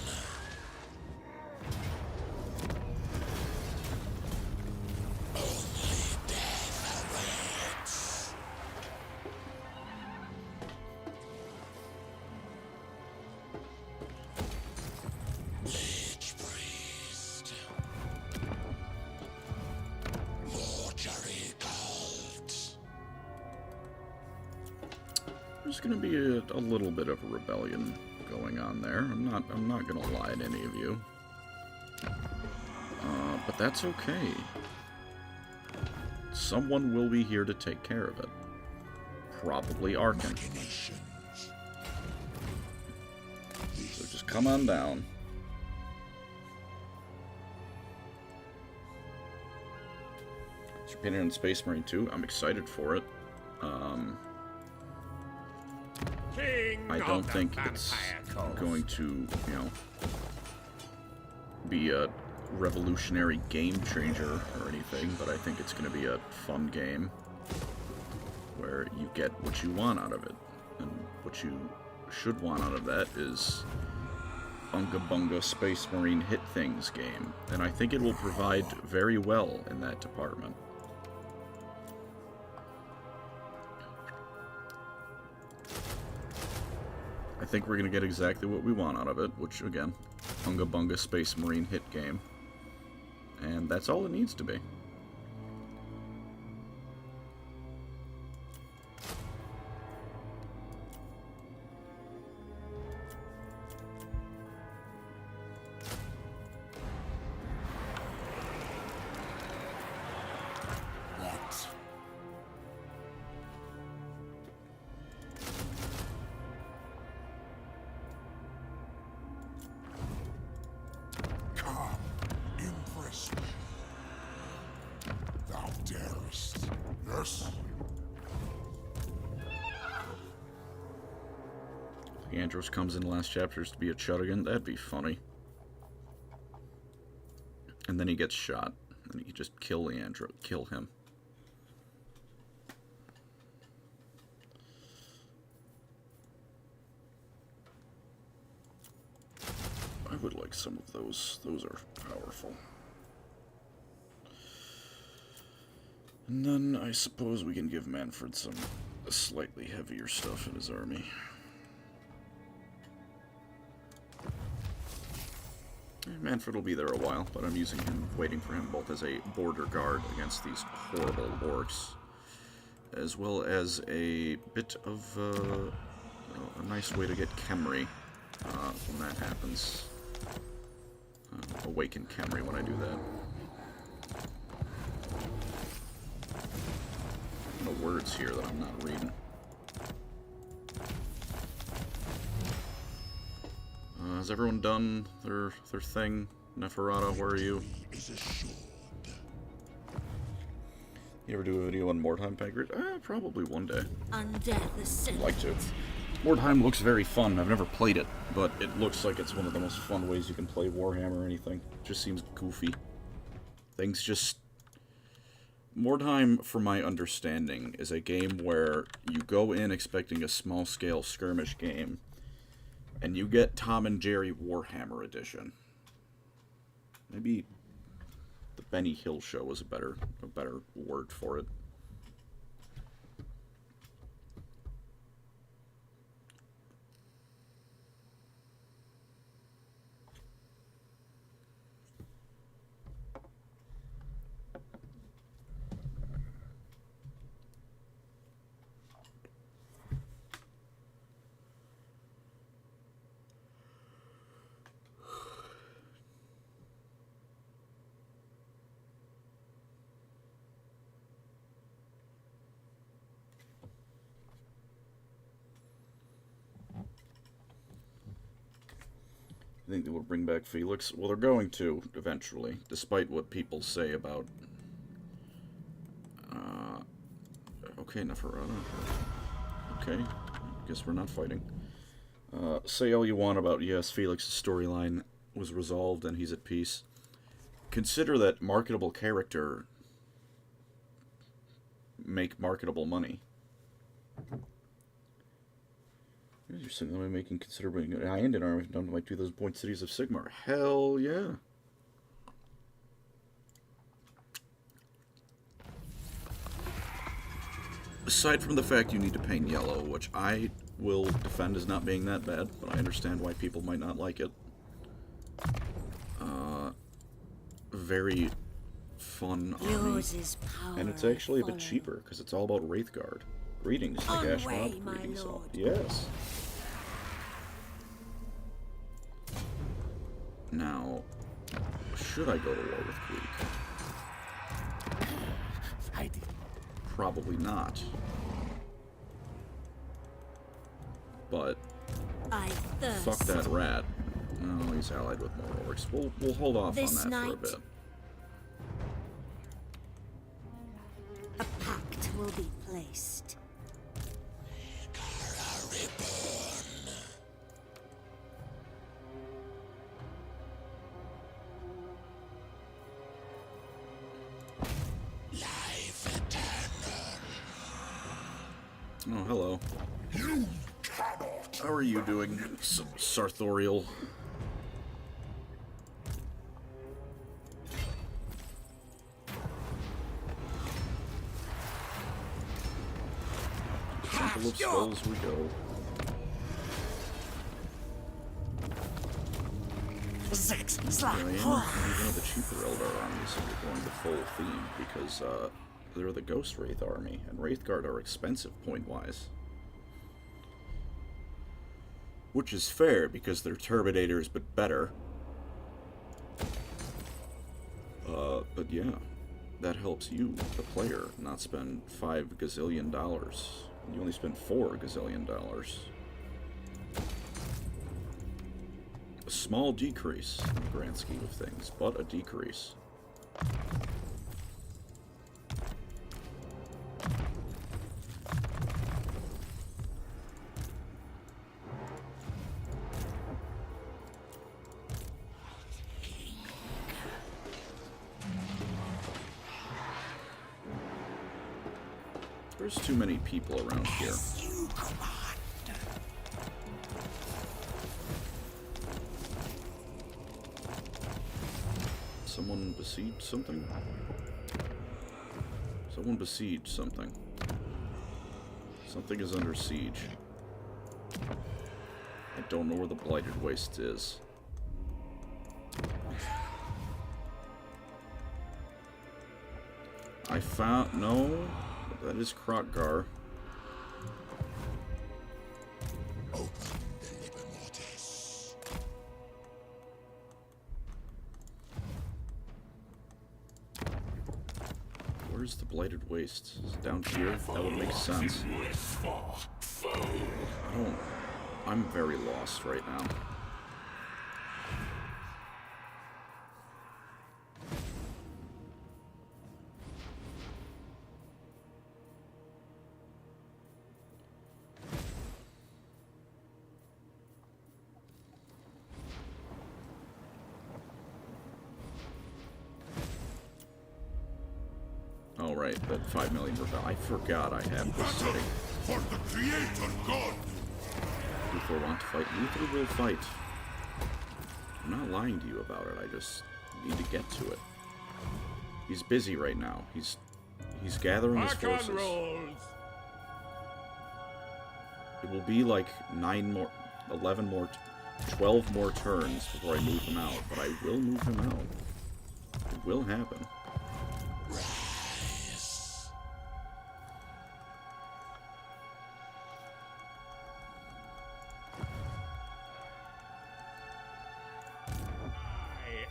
There's going to be a little bit of a rebellion going on there. I'm not going to lie to any of you. But that's okay. Someone will be here to take care of it. Probably Arkin. So just come on down. You're painted on Space Marine 2. I'm excited for it. I don't think it's going to, you know, be a revolutionary game changer or anything, but I think it's going to be a fun game where you get what you want out of it. And what you should want out of that is Bunga Bunga Space Marine Hit Things game. And I think it will provide very well in that department. I think we're going to get exactly what we want out of it, which, again, Bunga Bunga Space Marine hit game. And that's all it needs to be. Andros comes in the last chapters to be a Chuddigan. That'd be funny. And then he gets shot. And you just kill Leandro. Kill him. I would like some of those. Those are powerful. And then I suppose we can give Manfred some slightly heavier stuff in his army. Manfred will be there a while, but I'm using him, waiting for him both as a border guard against these horrible orcs, as well as a bit of a nice way to get Khemri when that happens. Awaken Khemri when I do that. No words here that I'm not reading. Has everyone done their thing? Neferata, where are you? You ever do a video on Mordheim, Pancreas? Probably one day. I'd like to. Mordheim looks very fun. I've never played it, but it looks like it's one of the most fun ways you can play Warhammer or anything. It just seems goofy. Things just... Mordheim, from my understanding, is a game where you go in expecting a small-scale skirmish game, and you get Tom and Jerry Warhammer Edition. Maybe the Benny Hill Show was a better word for it. I think they will bring back Felix. Well, they're going to, eventually, despite what people say about... okay, Neferata. Okay, guess we're not fighting. Say all you want about, yes, Felix's storyline was resolved and he's at peace. Consider that marketable character make marketable money. You're certainly making considerably high-end in army down to like 2,000 point cities of Sigmar. Hell yeah. Aside from the fact you need to paint yellow, which I will defend as not being that bad, but I understand why people might not like it. Very fun army. And it's actually a bit cheaper, because it's all about Wraithguard. Greetings, Nagash. Greetings all. Yes. Now, should I go to war with Greek? Probably not. But fuck that rat. No, he's allied with more orcs. We'll hold off on that for a bit. A pact will be placed. Oh, hello. How are you doing, Sarthorial? Temple of Skulls we go. Even the cheaper Eldar armies are going the full theme because they're the Ghost Wraith army, and Wraithguard are expensive point-wise. Which is fair, because they're Terminators, but better. But yeah, that helps you, the player, not spend $5 gazillion. You only spend $4 gazillion. A small decrease in the grand scheme of things, but a decrease. There's too many people around here. Someone besieged something? Someone besieged something. Something is under siege. I don't know where the Blighted Waste is. I found... no... that is Krotgar. Where's the Blighted Waste? Is it down here? That would make sense. I'm very lost right now. Oh, right, that 5 million rebel. I forgot I have this Battle setting. for the Creator God! Luther want to fight. Luther will fight. I'm not lying to you about it. I just need to get to it. He's busy right now. He's gathering his forces. It will be like 9 more, 11 more, 12 more turns before I move him out. But I will move him out. It will happen.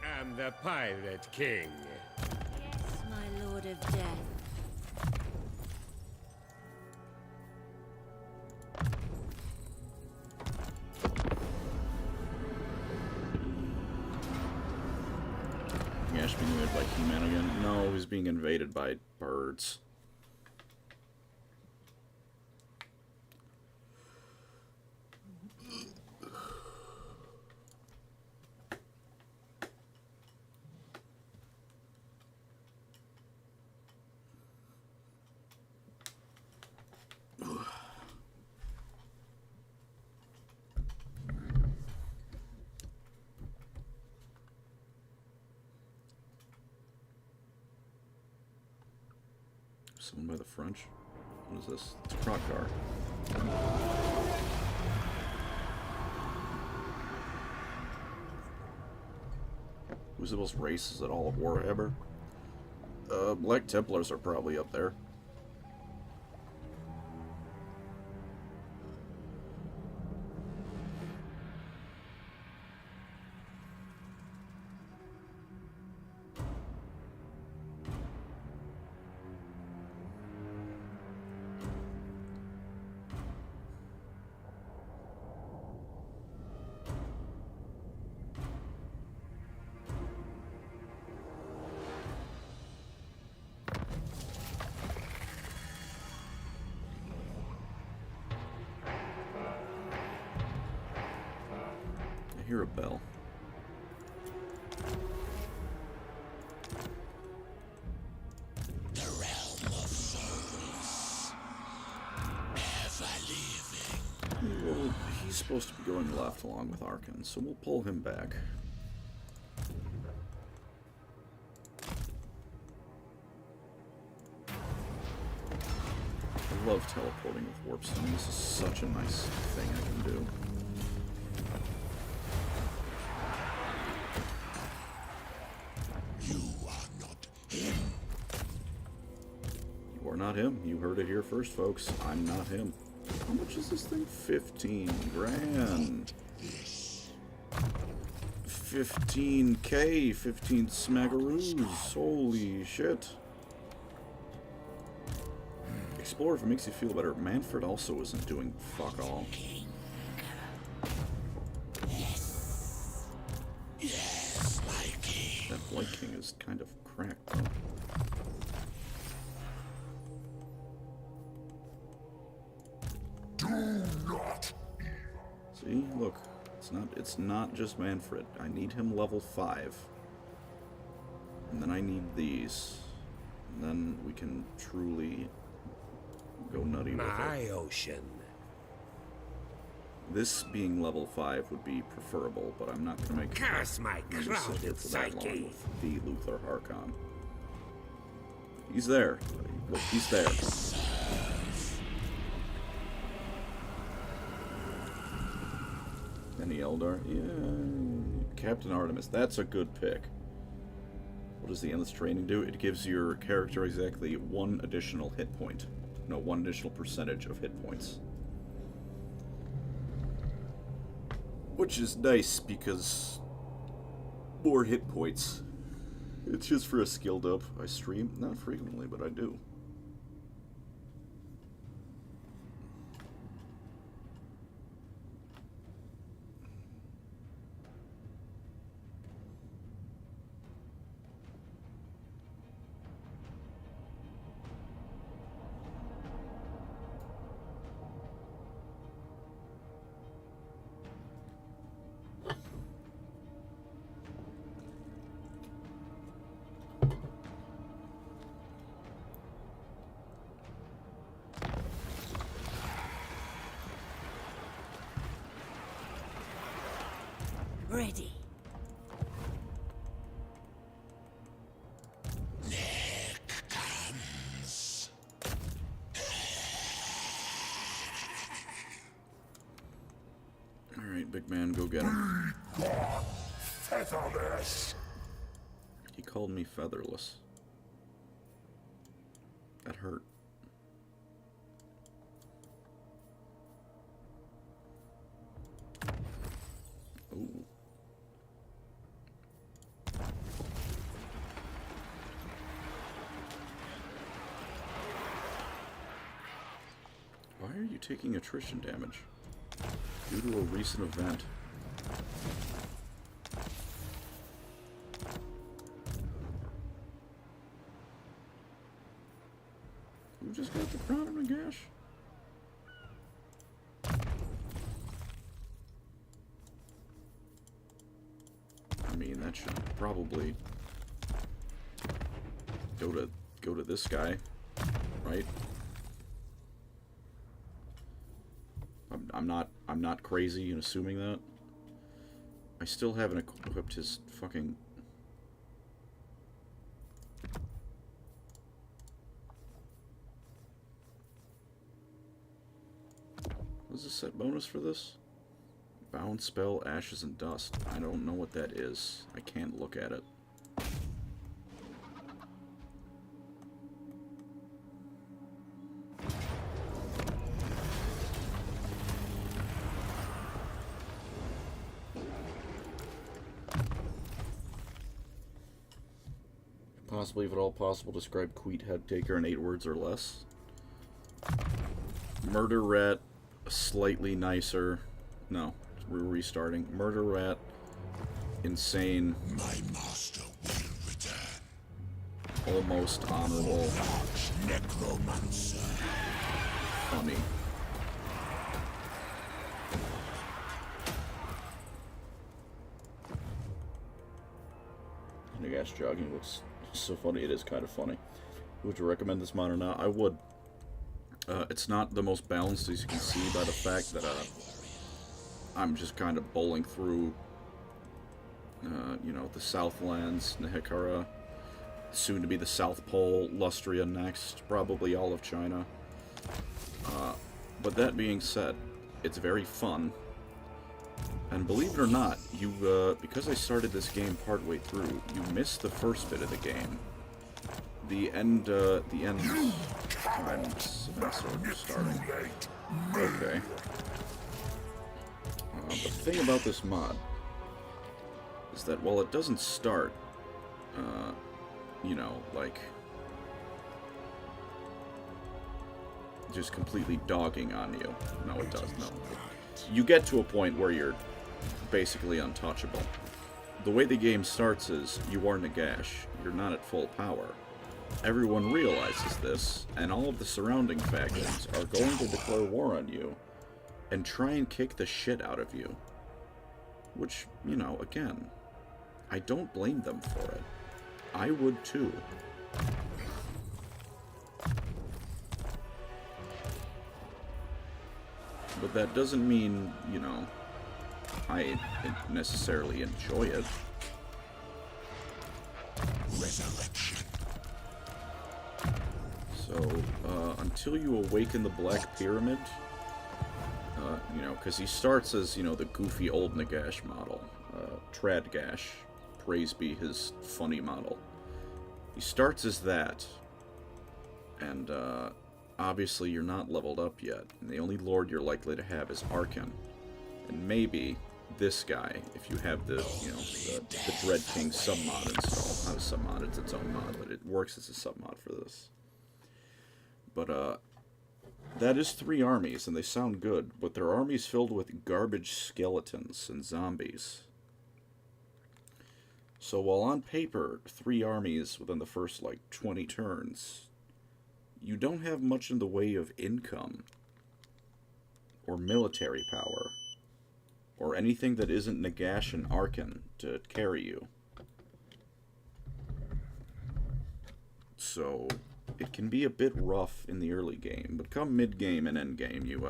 I am the Pirate King. Yes, my Lord of Death. Nagash being invaded by He-Man again? No, he's being invaded by birds. Someone by the French? What is this? It's a croc car. Who's the most racist at all of Warhammer? Black Templars are probably up there. I hear a bell. The realm of souls. Ever living. Well, he's supposed to be going left along with Arkin, so we'll pull him back. I love teleporting with Warp Stone. This is such a nice thing I can do. You are not him. You are not him. You heard it here first, folks. I'm not him. How much is this thing? 15 grand. 15K. 15 smagaroos. Holy shit. Explore if it makes you feel better. Manfred also isn't doing fuck all. Yes, my king. That Blight King is kind of cracked, though. Do not! See, look, it's not just Manfred. I need him level 5. And then I need these. And then we can truly go nutty with My it. ocean. This being level 5 would be preferable, but I'm not gonna make Curse my I'm gonna sit here crowded for that long psyche. with the Luthor Harkon. He's there. Look, he's there. Any Eldar? Yeah. Captain Artemis. That's a good pick. What does the Endless Training do? It gives your character exactly 1 additional hit point. No, 1 additional percentage of hit points. Which is nice because more hit points. It's just for a skilled up. I stream, not frequently, but I do. Ready. Alright, big man, go get him. Featherless. He called me featherless. That hurt. Ooh. Why are you taking attrition damage? Due to a recent event. Who just got the crown of Nagash? I mean, that should probably go to this guy, right? I'm not crazy in assuming that. I still haven't equipped his fucking... What's the set bonus for this? Bound spell, ashes and dust. I don't know what that is. I can't look at it. Possibly, if at all possible, describe Queet Head Taker in 8 words or less. Murder Rat, slightly nicer. No, we're restarting. Murder Rat, insane. My master will return. Almost honorable. Necromancer. Funny. Nagash jogging looks so funny. It is kind of funny. Would you recommend this mod or not? I would. It's not the most balanced, as you can see by the fact that I'm just kind of bowling through, you know, the Southlands, Nehekara, soon to be the South Pole, Lustria next, probably all of China. But that being said, it's very fun. And believe it or not, you because I started this game partway through, you missed the first bit of the game. The end time starting. Okay. The thing about this mod is that while it doesn't start, you know, like, just completely dogging on you. No, it does, no. You get to a point where you're basically untouchable. The way the game starts is, you are Nagash, you're not at full power. Everyone realizes this, and all of the surrounding factions are going to declare war on you and try and kick the shit out of you. Which, you know, again, I don't blame them for it. I would too. But that doesn't mean, you know, I necessarily enjoy it. Resurrection. So, until you awaken the Black Pyramid, you know, because he starts as, you know, the goofy old Nagash model, Tradgash, praise be his funny model. He starts as that, and, obviously you're not leveled up yet, and the only lord you're likely to have is Arkan. And maybe this guy, if you have the, you know, the Dread King submod installed. Not a submod, it's its own mod, but it works as a submod for this. But, that is 3 armies, and they sound good, but they're armies filled with garbage skeletons and zombies. So while on paper, 3 armies within the first, like, 20 turns, you don't have much in the way of income, or military power, or anything that isn't Nagash and Arkan to carry you. So, it can be a bit rough in the early game, but come mid-game and end-game, you,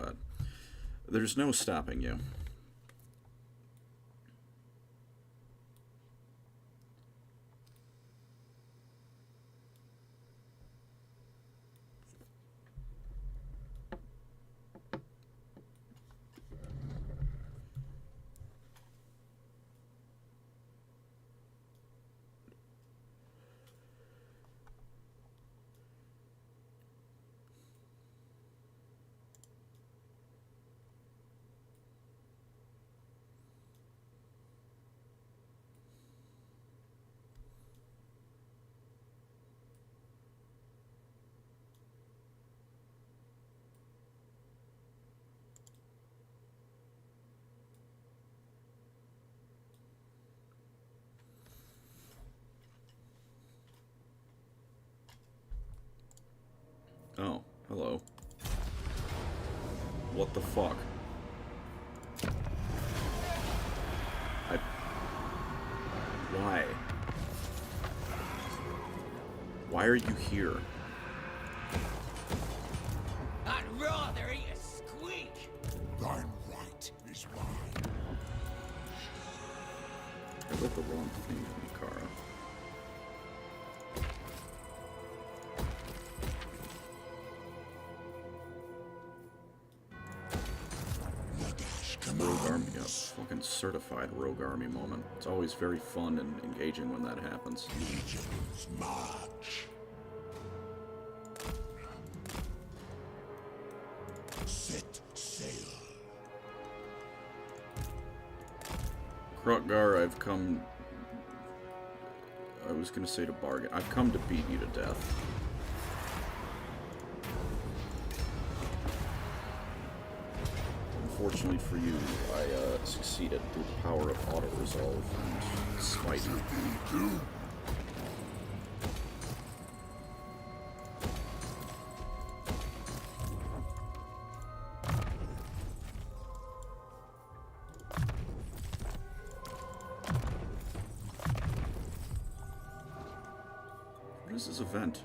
there's no stopping you. What the fuck? Why? Why are you here? I'd rather eat a squeak. Thine right is mine. I lit the wrong thing, Mikara. Nagash Rogue Army, a commands. fucking certified Rogue Army moment. It's always very fun and engaging when that happens. Legions march. Set sail. Krotgar, I've come... I was gonna say to bargain. I've come to beat you to death. Unfortunately for you, I succeeded through the power of auto-resolve and spite. What is this event?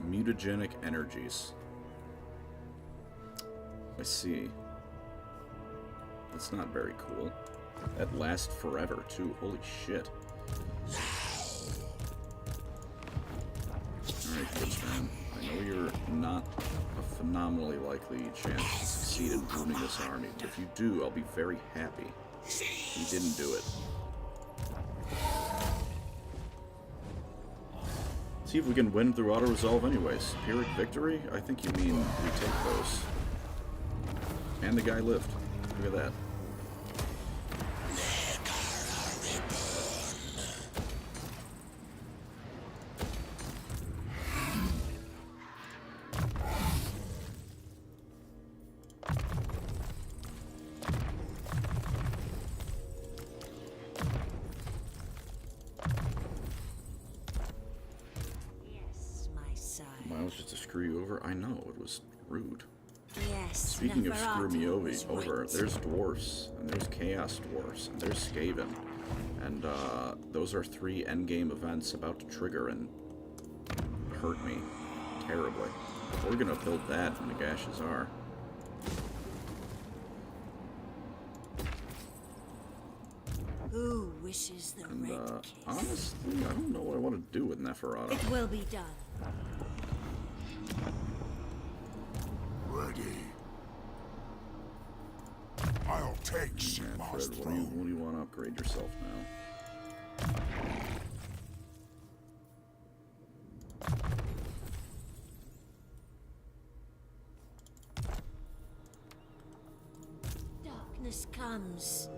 Mutagenic energies. I see. That's not very cool. That lasts forever, too. Holy shit. Alright, Fishman. I know you're not a phenomenally likely chance to succeed in ruining this army, but if you do, I'll be very happy. You didn't do it. See if we can win through auto-resolve anyways. Pyrrhic victory? I think you mean we take those. And the guy lived. Look at that. Yes, my son. Miles just to screw you over? I know, it was rude. Yes. Speaking of screw me Neferata was over, right. there's dwarfs, and there's chaos dwarfs, and there's Skaven. And those are 3 endgame events about to trigger and hurt me terribly. We're gonna build that in Nagash's R. Who wishes the And red kiss? honestly, I don't know what I want to do with Neferata. It will be done. Ready. I'll take Yeah, Sigmar's Fred, throne. what do you want to upgrade yourself now? Darkness comes.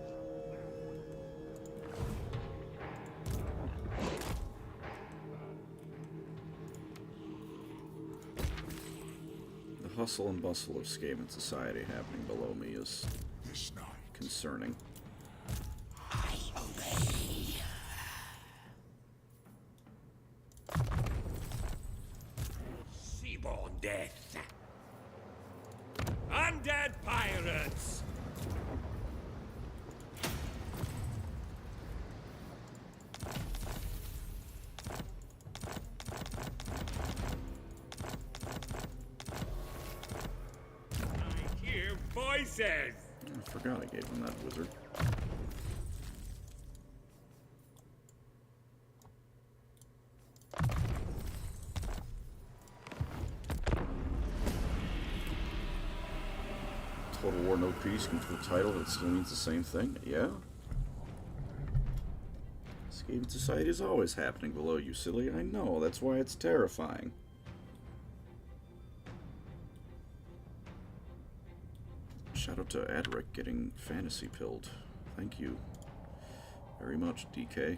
The hustle and bustle of Skaven society happening below me is This night, concerning. I obey. Seaborn death. Undead pirates. I hear voices. I forgot I gave him that wizard. Total War No Peace comes with a title that still means the same thing? Yeah? Skaven society is always happening below you, silly. I know, that's why it's terrifying. Shout out to Adric getting fantasy pilled. Thank you very much, DK.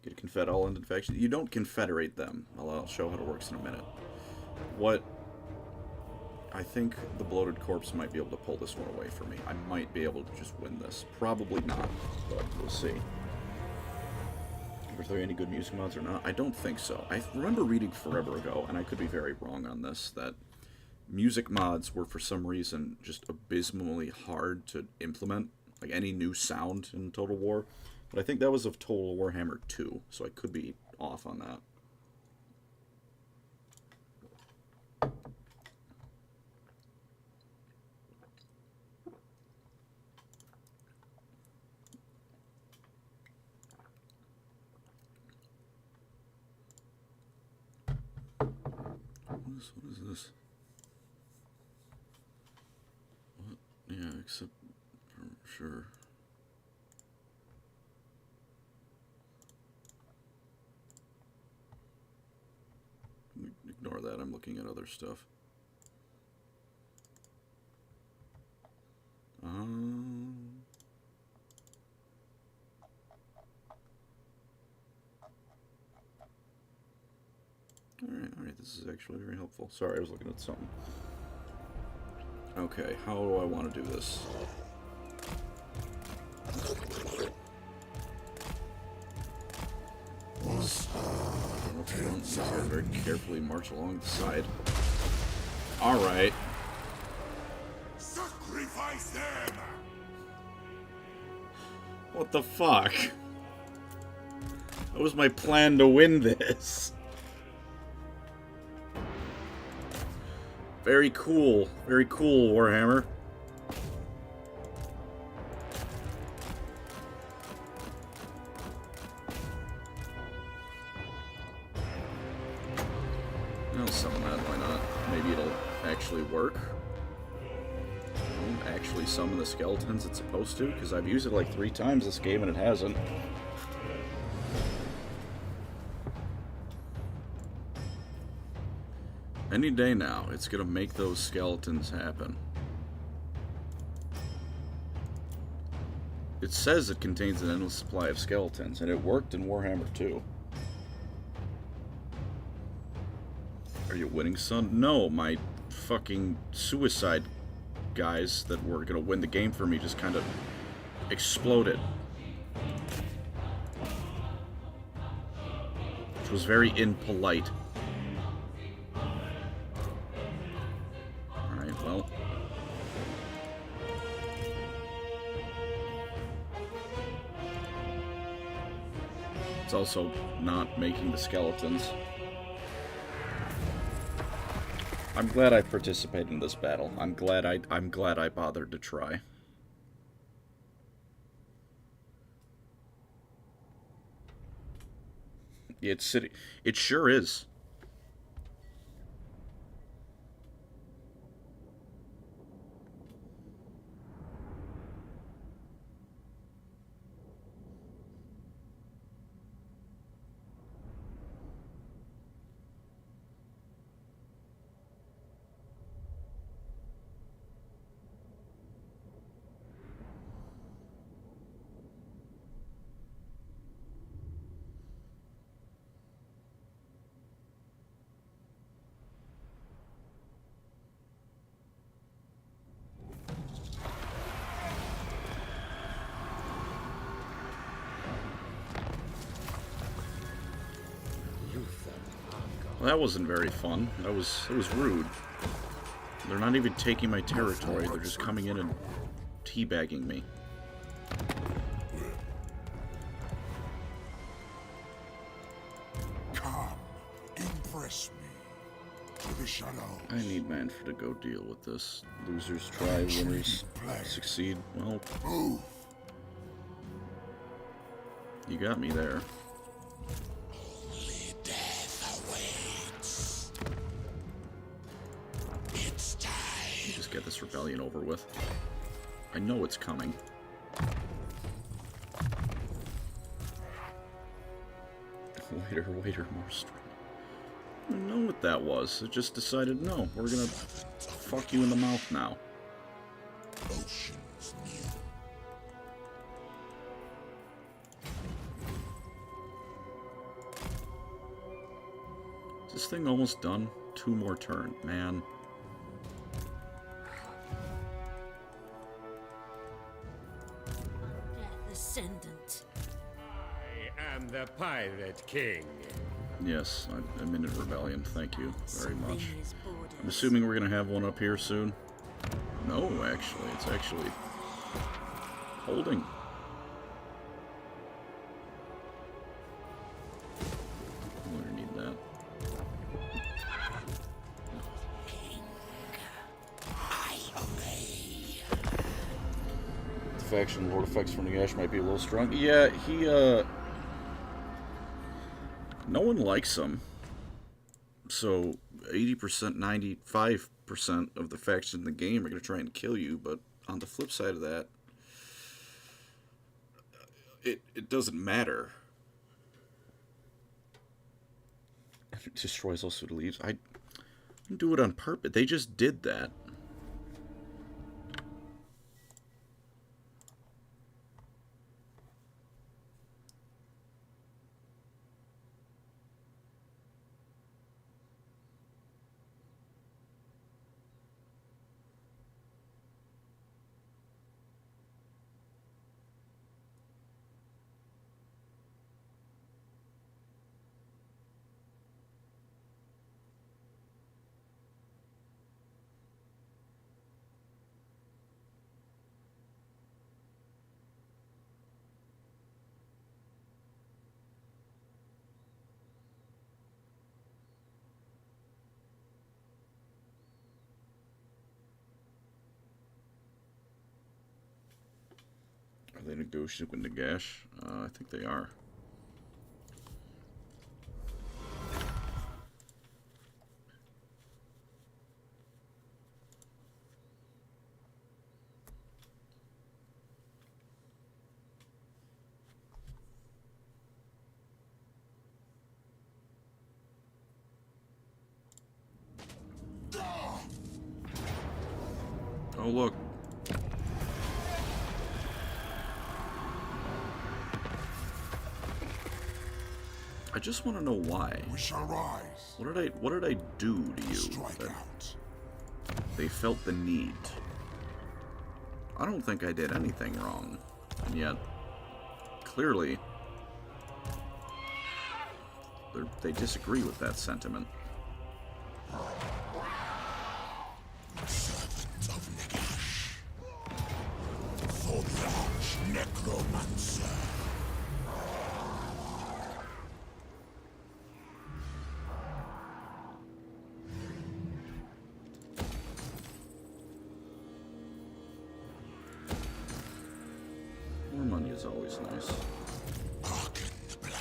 Get a confed all ended faction. You don't confederate them. I'll show how it works in a minute. What... I think the Bloated Corpse might be able to pull this one away for me. I might be able to just win this. Probably not, but we'll see. Are there any good music mods or not? I don't think so. I remember reading forever ago, and I could be very wrong on this, that music mods were for some reason just abysmally hard to implement. Like any new sound in Total War. But I think that was of Total Warhammer 2, so I could be off on that. What is this? What? Yeah, except for sure. Ignore that, I'm looking at other stuff. Alright, this is actually very helpful. Sorry, I was looking at something. Okay, how do I want to do this? Very carefully march along the side. Alright. Sacrifice them! What the fuck? That was my plan to win this. Very cool. Very cool, Warhammer. I'll summon that, why not? Maybe it'll actually work. I'll actually summon the skeletons it's supposed to, because I've used it like 3 times this game and it hasn't. Any day now, it's gonna make those skeletons happen. It says it contains an endless supply of skeletons, and it worked in Warhammer 2. Are you winning, son? No, my fucking suicide guys that were gonna win the game for me just kind of exploded. Which was very impolite. Alright, well. It's also not making the skeletons. I'm glad I participated in this battle. I'm glad I bothered to try. It's sitting. It sure is. Well, that wasn't very fun. It was rude. They're not even taking my territory. They're just coming in and teabagging me. Come, impress me to the shadows. I need Manfred to go deal with this. Losers try, winners succeed. Well, Move. You got me there. Only death awaits. It's time. Just get this rebellion over with. I know it's coming. Waiter, more strength. I don't know what that was. It just decided, no, we're gonna fuck you in the mouth now. Oceans new. this thing almost done? 2 more turns, man. Death ascendant. I am the Pirate King. Yes, I'm in rebellion. Thank you very much. Sylvania's borders. I'm assuming we're gonna have one up here soon. No, actually, it's actually holding. I'm gonna need that. The faction Lord effects from Nagash might be a little strong. Yeah, he no one likes him. So 80%, 95% of the factions in the game are going to try and kill you, but on the flip side of that, it doesn't matter. If it destroys also the leaves. I didn't do it on purpose. They just did that. Are they negotiating with Nagash? I think they are. Oh, look. I just want to know why. We shall rise. What did I do to you Strike that out. they felt the need? I don't think I did anything wrong. And yet, clearly, they disagree with that sentiment. Servant of Nagash. For the arch necromancer. More money is always nice. Hearken the black.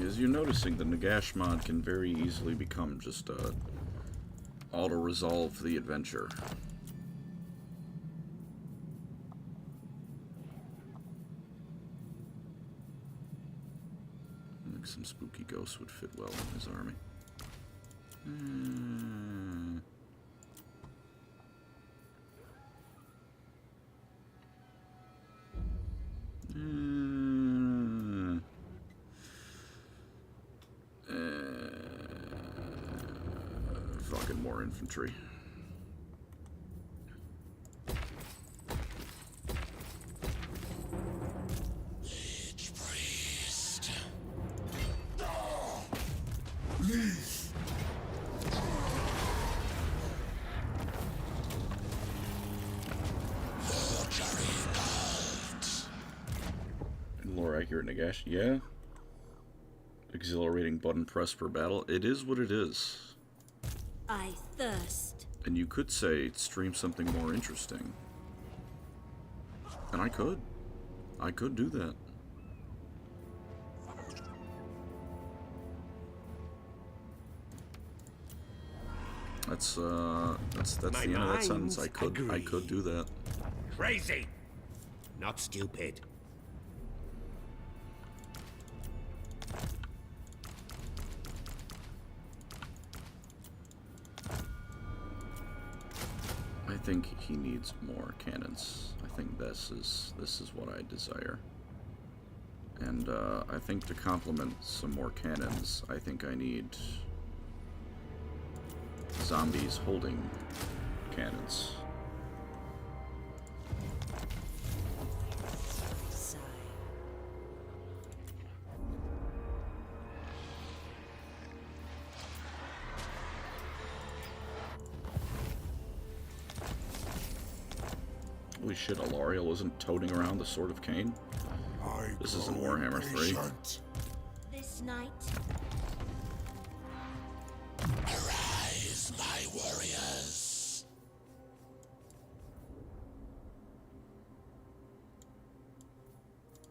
As you're noticing, the Nagash mod can very easily become just auto-resolve the adventure. I think some spooky ghosts would fit well in his army. Fucking more infantry. Lich priest. Leave. Lore accurate Nagash. Yeah. Exhilarating button press per battle. It is what it is. I thirst. And you could say, stream something more interesting. And I could. I could do that. That's the end of that sentence. I could do that. Crazy! Not stupid. I think he needs more cannons. I think this is what I desire. And I think to complement some more cannons, I think I need zombies holding cannons. Holy shit, Alariel isn't toting around the Sword of Cain? This isn't Warhammer 3. This night, Arise, my warriors.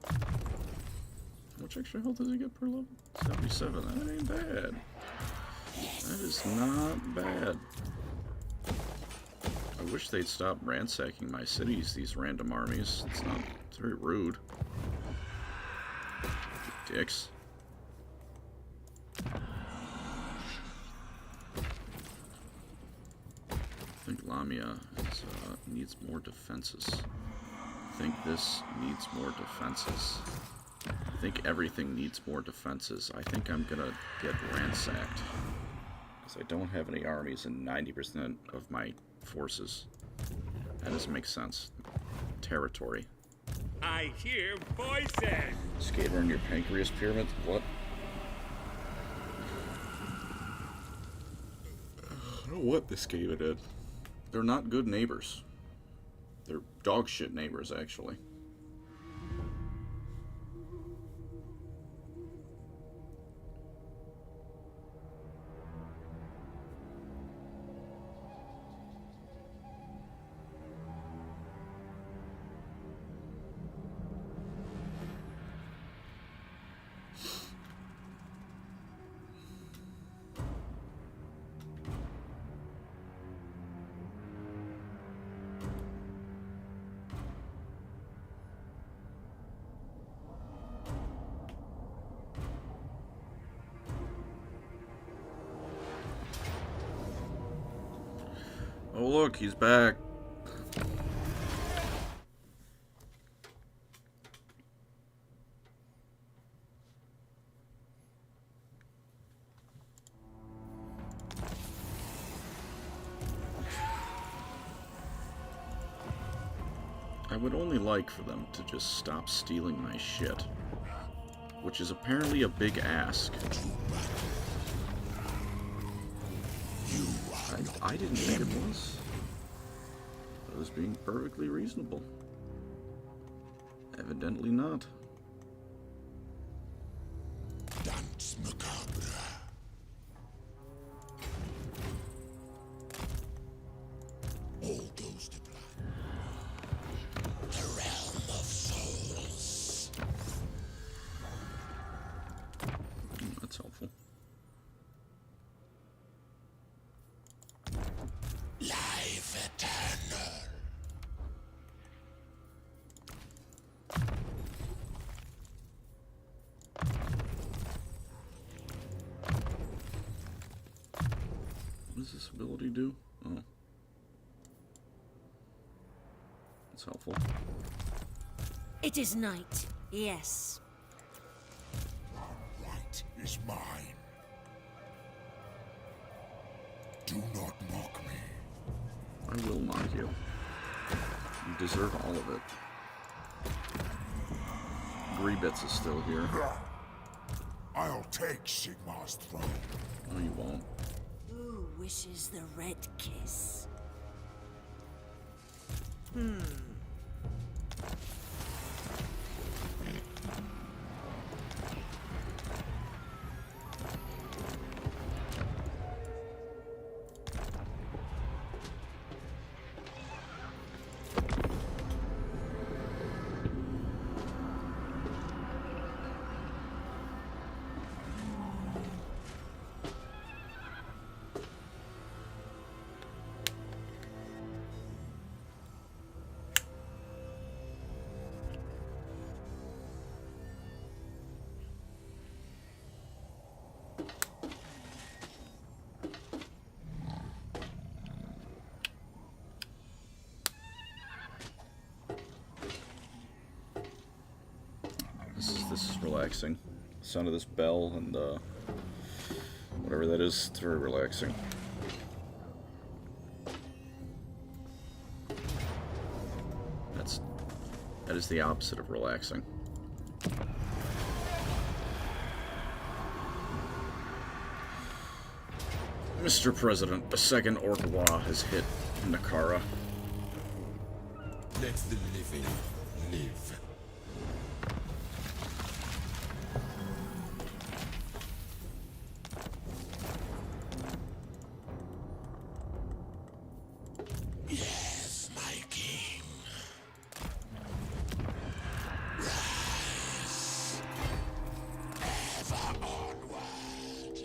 How much extra health does he get per level? 77. That ain't bad. That is not bad. I wish they'd stop ransacking my cities, these random armies. It's very rude. Dicks. I think Lamia needs more defenses. I think this needs more defenses. I think everything needs more defenses. I think I'm gonna get ransacked. Because I don't have any armies in 90% of my forces. That doesn't make sense. Territory. I hear voices! Skater on your Pancreas pyramid? What? I don't know what this Skater did. They're not good neighbors. They're dog shit neighbors, actually. Oh look, he's back. I would only like for them to just stop stealing my shit, which is apparently a big ask. I didn't think it was. I was being perfectly reasonable. Evidently not. Dance macabre. All goes to plan. The realm of souls. That's helpful. Life eternal. What does this ability do? Oh. That's helpful. it is night. Yes. Right is mine. Do not mock me. I will mock you. You deserve all of it. Greebits is still here. I'll take Sigmar's throne. No, you won't. Who wishes the red kiss? this is relaxing. The sound of this bell and whatever that is, it's very relaxing. That is the opposite of relaxing. Mr. President, a second Orkawa has hit Nakara. Let the living live. Yes, my king. Rise. Ever onward.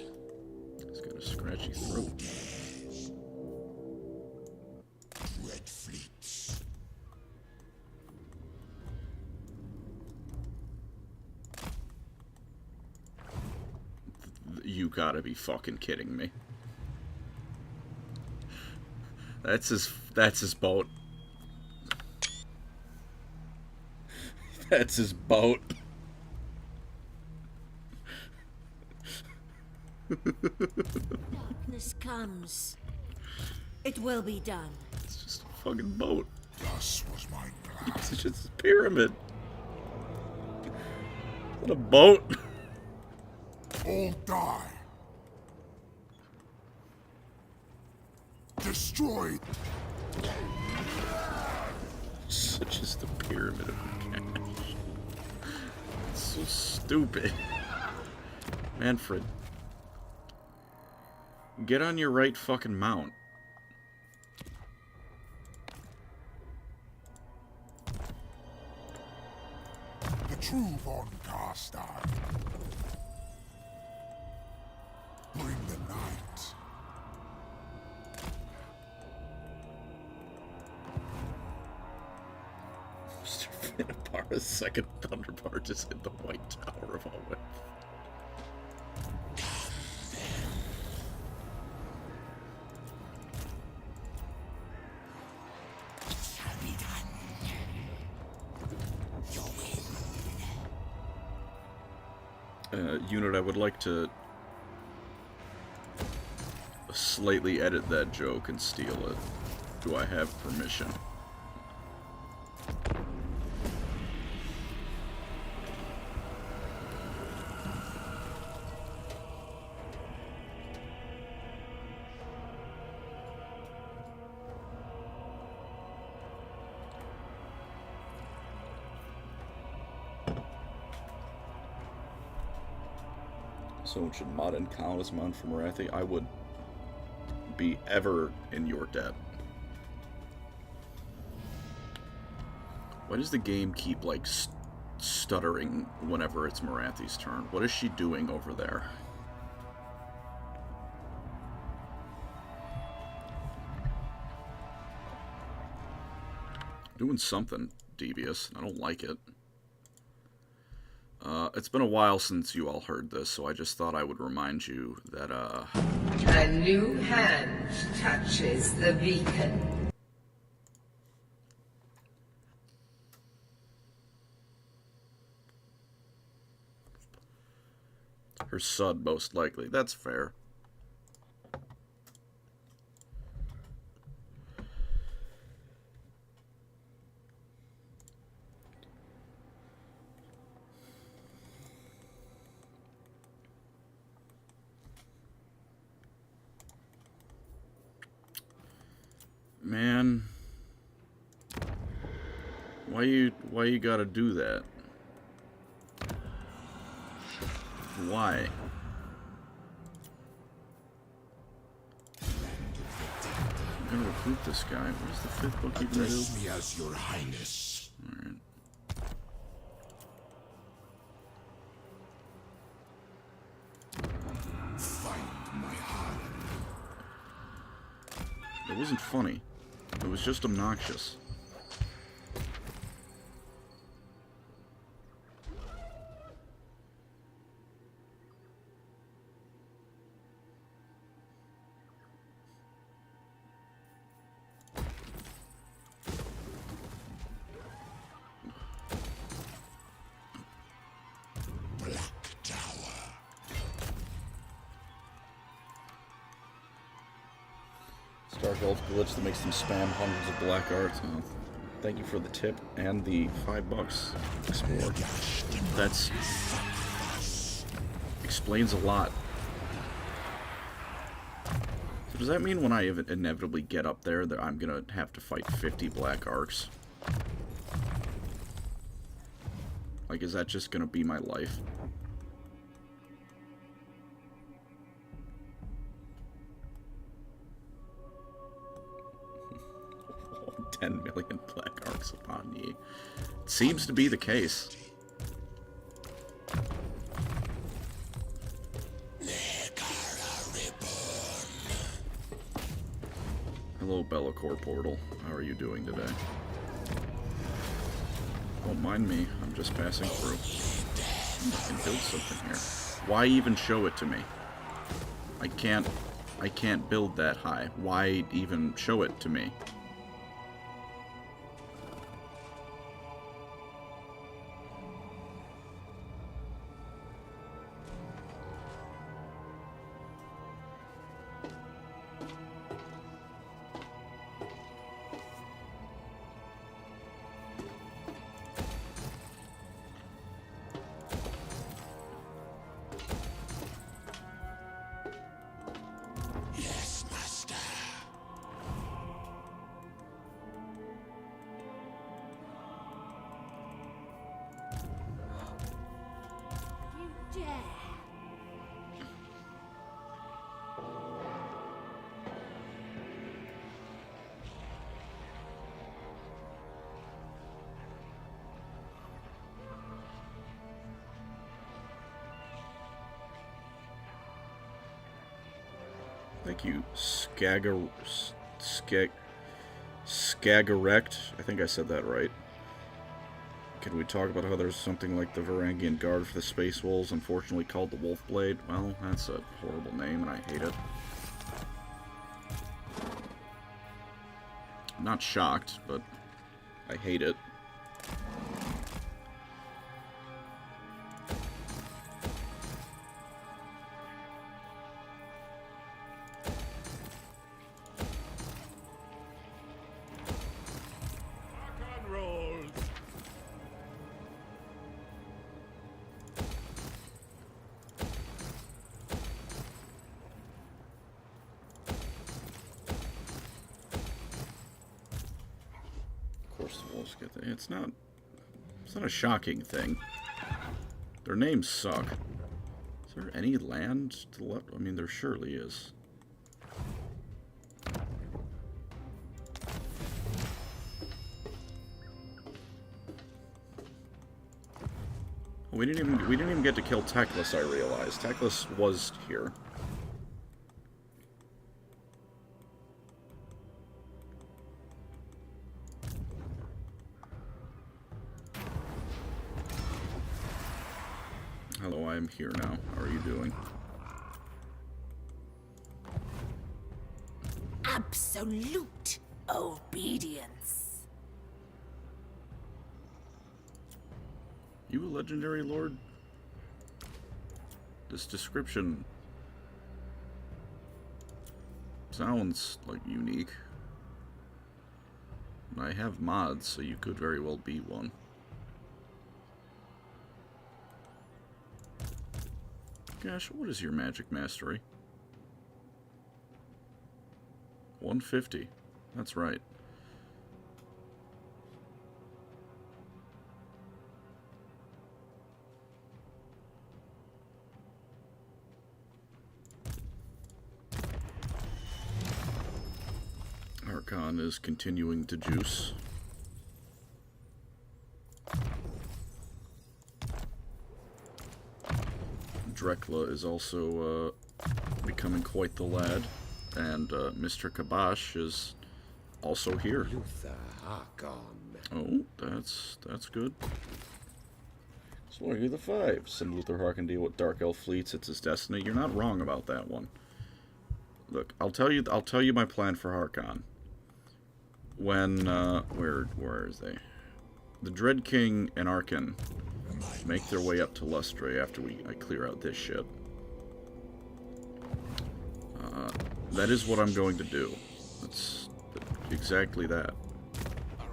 He's got a scratchy throat. Red fleets. You gotta be fucking kidding me. That's his boat. That's his boat. Darkness comes. It will be done. It's just a fucking boat. Thus was my plan. It's just a pyramid. Is that a boat? All die. Destroyed. Such is the pyramid of Nagash. It's so stupid. Manfred. Get on your right fucking mount. The true Von Carstar. Bring the night. Mr. Finnabar's second Thunderbar just hit the White Tower of Owen. Shall be done. You win. Unit, I would like to slightly edit that joke and steal it. Do I have permission? So should Modern count as Mount for Marathi? I would be ever in your debt. Why does the game keep, like, stuttering whenever it's Marathi's turn? What is she doing over there? Doing something devious. I don't like it. It's been a while since you all heard this, so I just thought I would remind you that, A new hand touches the beacon. her son, most likely. That's fair. Man, why you gotta do that? Why? I'm gonna recruit this guy. What does the fifth book even do? Address me as your highness. Alright. Find my heart. It wasn't funny. It was just obnoxious. Dark Elf glitch that makes them spam hundreds of black arts. Oh, thank you for the tip and the $5. Explore. That's explains a lot. So does that mean when I inevitably get up there that I'm gonna have to fight 50 black arcs? Like, is that just gonna be my life? 10 million black arcs upon ye. It seems to be the case. Hello, Bellacore Portal. How are you doing today? Don't mind me. I'm just passing through. I can build something here. Why even show it to me? I can't build that high. Why even show it to me? Thank you, Skagarect. I think I said that right. Can we talk about how there's something like the Varangian Guard for the Space Wolves, unfortunately called the Wolfblade? Well, that's a horrible name, and I hate it. I'm not shocked, but I hate it. It's not a shocking thing. Their names suck. Is there any land to the left? I mean, there surely is. We didn't even get to kill Teclis, I realized. Teclis was here. Hello, I am here now. How are you doing? Absolute obedience. You a legendary lord? This description sounds like unique. I have mods, so you could very well be one. Gosh, what is your magic mastery? 150. That's right. Archon is continuing to juice. Drekla is also becoming quite the lad, and Mr. Kabash is also here. Oh, that's good. So are you the five? Send Luther Harkin deal with Dark Elf fleets. It's his destiny. You're not wrong about that one. Look, I'll tell you my plan for Harkon. When where is they? The Dread King and Arkan make their way up to Lustre after I clear out this shit. That is what I'm going to do. It's exactly that.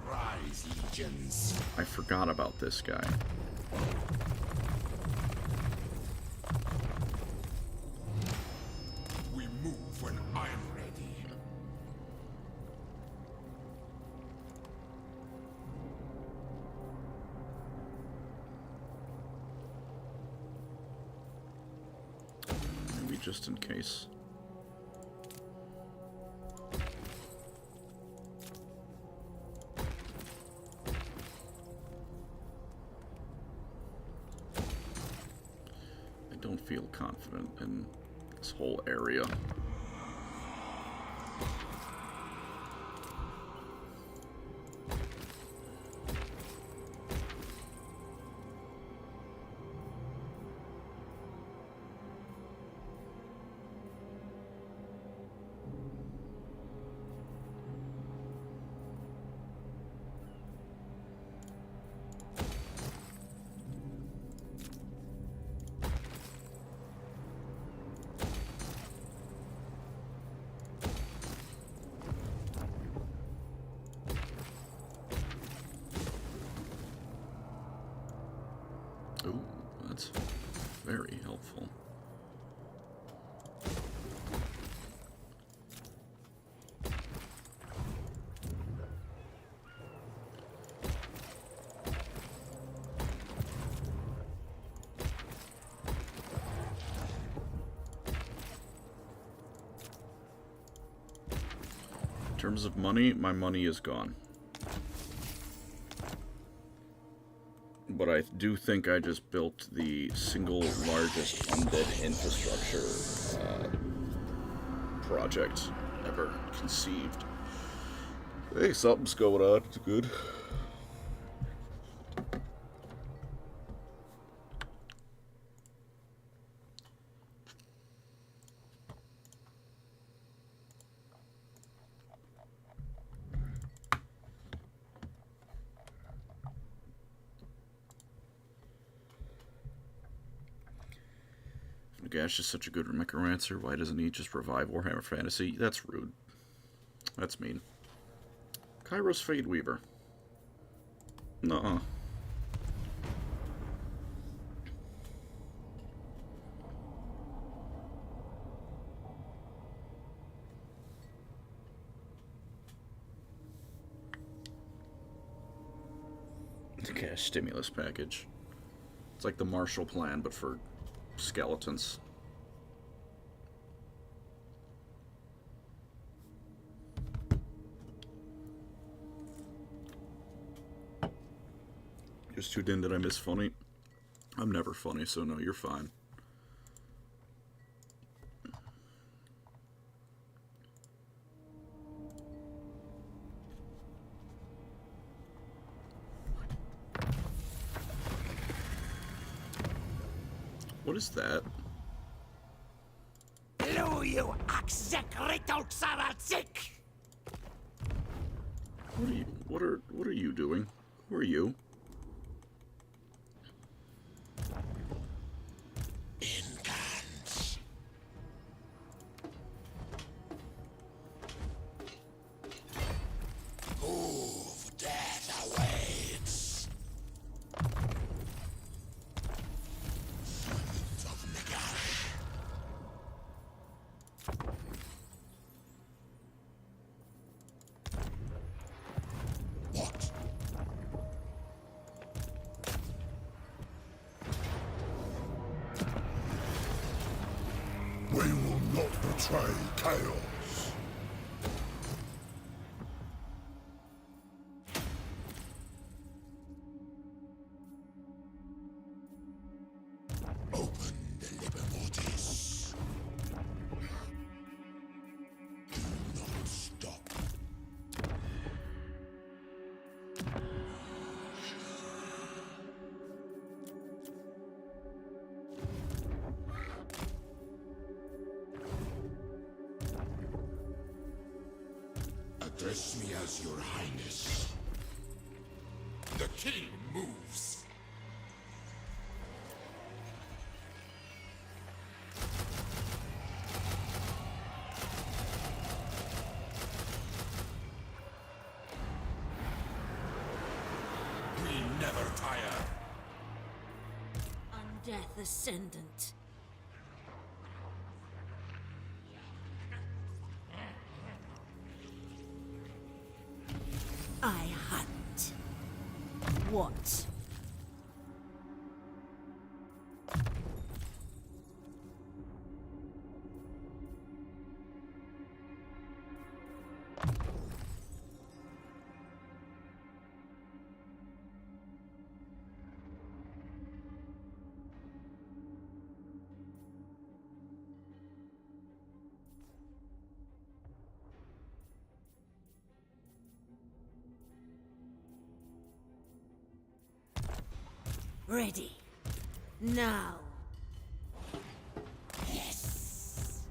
Arise, legions. I forgot about this guy. We move when I'm ready. Maybe just in case. I don't feel confident in this whole area. Ooh, that's very helpful. In terms of money, my money is gone. But I do think I just built the single largest undead infrastructure project ever conceived. Hey, something's going on. It's good. Nagash is such a good necromancer. Why doesn't he just revive Warhammer Fantasy? That's rude. That's mean. Kairos Fadeweaver. Nuh-uh. Nagash stimulus package. It's like the Marshall Plan, but for skeletons. Just tuned in. Did I miss funny? I'm never funny, so no, you're fine. What is that? Hello, you execrator Sarazik! What are you doing? Who are you? Incans. Move, death awaits. Sons of Nagash. What? We will not betray chaos. Open the liber mortis. Do not stop. Address me as your highness. The king moves. never tire. Undeath Ascendant. I hunt. What? Ready. Now. Yes.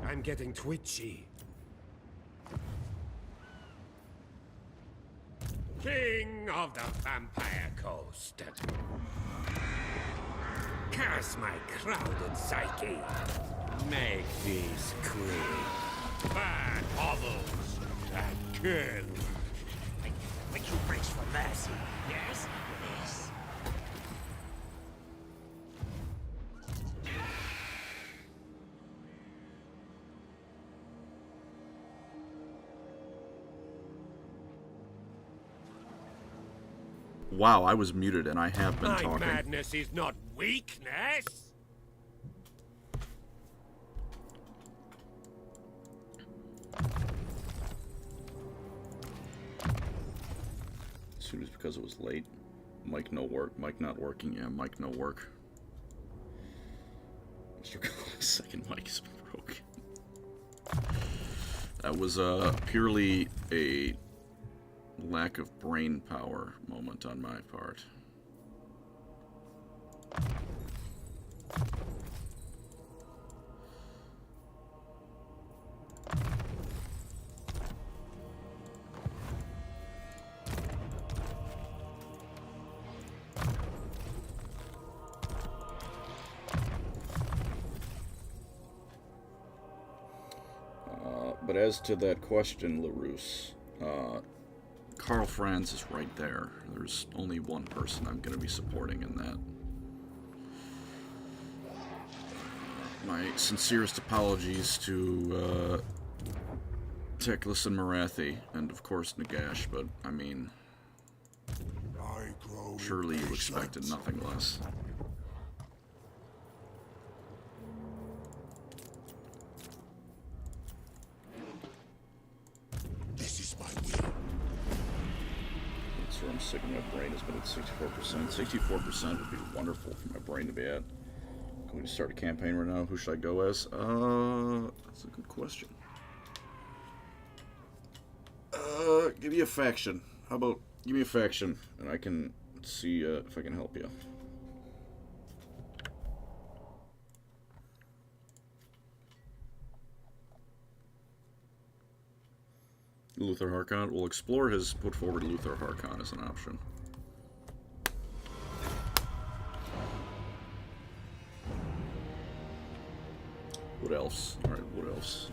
I'm getting twitchy. King of the Vampire Coast. Curse my crowded psyche. Make this quick. Bad hovels that kill. Like you brace for mercy, yes? Yes. Wow, I was muted and I have been My talking. madness is not weakness. Assume it's because it was late. Mic no work. Mic not working. Yeah, mic no work. Mr. Collins' second mic is broken. That was purely a lack of brain power moment on my part. But as to that question, LaRousse, Karl Franz is right there. There's only one person I'm going to be supporting in that. My sincerest apologies to Teclis and Marathi, and of course Nagash, but I mean, surely you expected nothing less. I'm sick of my brain has been at 64%. 64% would be wonderful for my brain to be at. Can we just start a campaign right now? Who should I go as? That's a good question. Give me a faction. How about give me a faction and I can see if I can help you. Luther Harkon. Well, Explorer has put forward Luther Harkon as an option. What else? Alright, what else?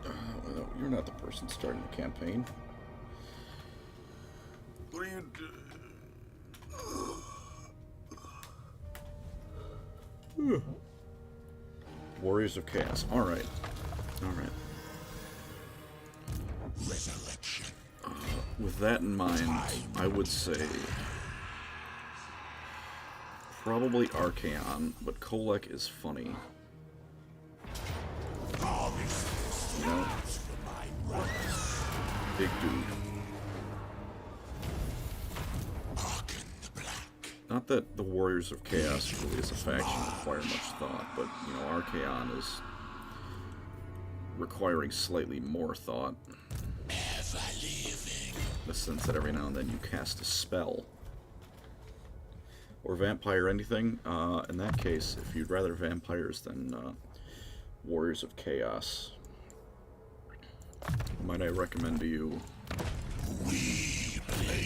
Well, you're not the person starting the campaign. What are you doing? Warriors of Chaos. Alright. Alright. Resurrection. With that in mind, I would say probably Archaon, but Kolek is funny. You know? Big dude. Not that the Warriors of Chaos really as a faction require much thought, but, you know, Archaon is requiring slightly more thought. In the sense that every now and then you cast a spell. Or vampire anything. In that case, if you'd rather vampires than Warriors of Chaos, might I recommend to you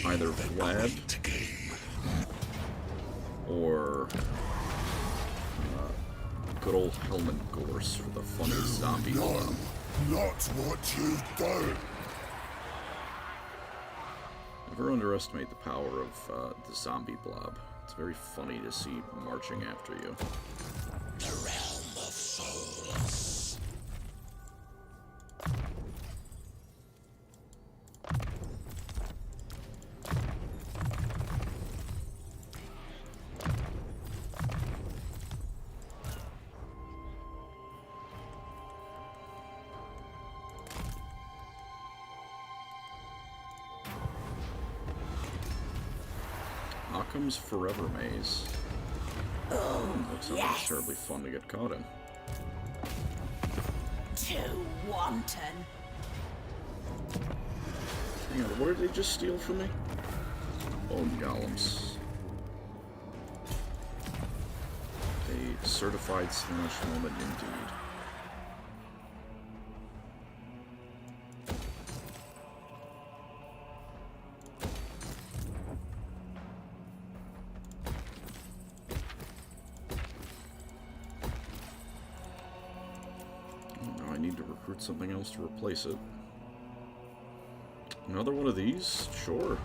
either Vlad or good old Helmet Gorse for the funniest zombie blob. Not what you've done. Never underestimate the power of the zombie blob. It's very funny to see marching after you. The realm of souls. Occam's Forever Maze. Looks like it's terribly fun to get caught in. Too wanton. Hang on, what did they just steal from me? Bone golems. A certified slash moment indeed. Now I need to recruit something else to replace it. Another one of these? Sure.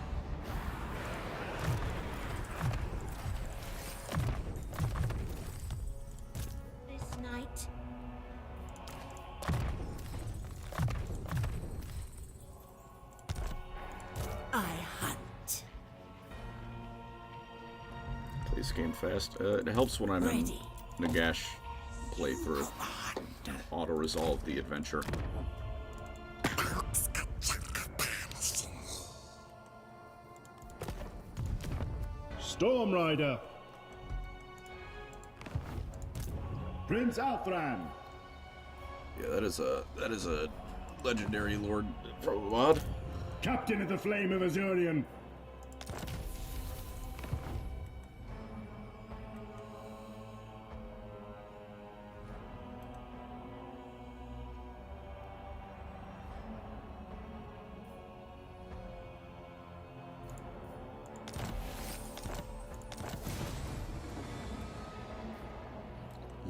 This night. I hunt. Play this game fast. It helps when I'm in Nagash playthrough. Auto-resolve the adventure. Storm Rider. Prince Althran. Yeah, that is a legendary lord from mod. Captain of the Flame of Azurian.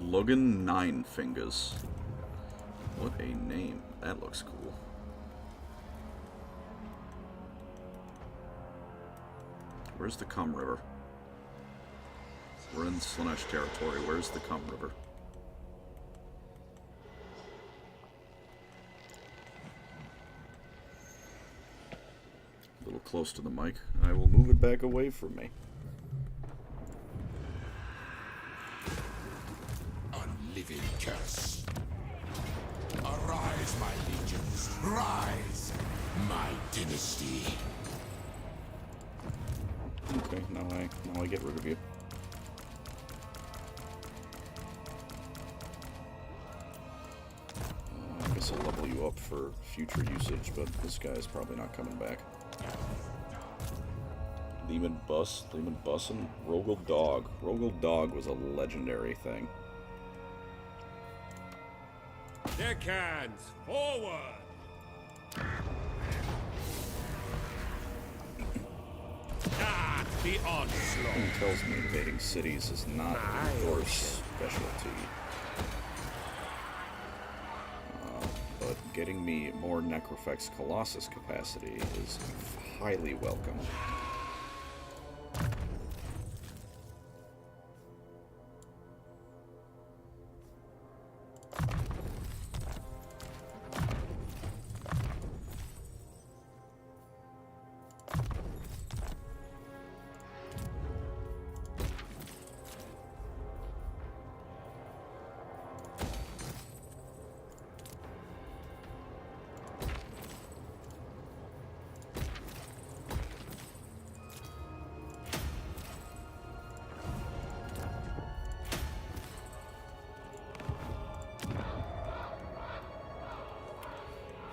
Logan Nine Fingers. What a name. That looks cool. Where's the Cum River? We're in Slaanesh territory. Where's the Cum River? A little close to the mic. I will move it back away from me. Unliving curse. Arise, my legions. Rise, my dynasty. Okay, now I get rid of you. I guess I'll level you up for future usage, but this guy's probably not coming back. Lehman Bussin, Rogel Dog. Rogel Dog was a legendary thing. Deckhands, forward! Ah, the onslaught! Something tells me invading cities is not your specialty. But getting me more Necrofex Colossus capacity is highly welcome.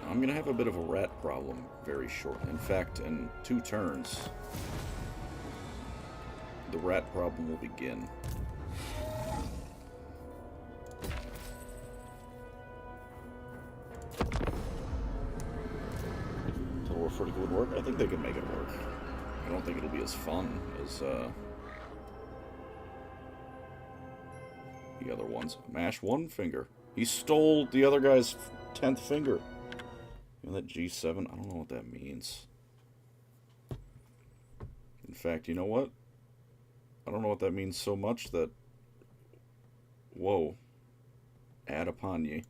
I'm gonna have a bit of a rat problem very shortly. In fact, in 2 turns, the rat problem will begin. So we're think it would work? I think they could make it work. I don't think it'll be as fun as the other ones. Mash one finger. He stole the other guy's 10th finger. You know that G7? I don't know what that means. In fact, you know what? I don't know what that means so much that... Whoa. Add upon ye.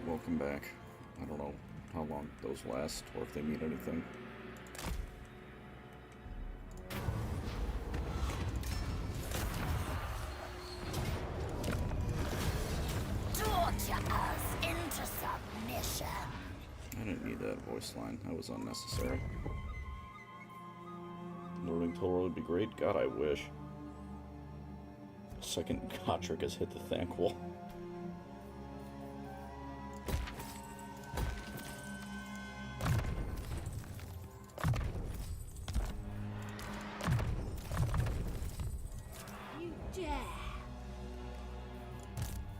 Welcome back. I don't know how long those last, or if they mean anything. Torture us into submission. I didn't need that voice line. That was unnecessary. Loading total would be great. God, I wish. Second Gotrick has hit the thankful.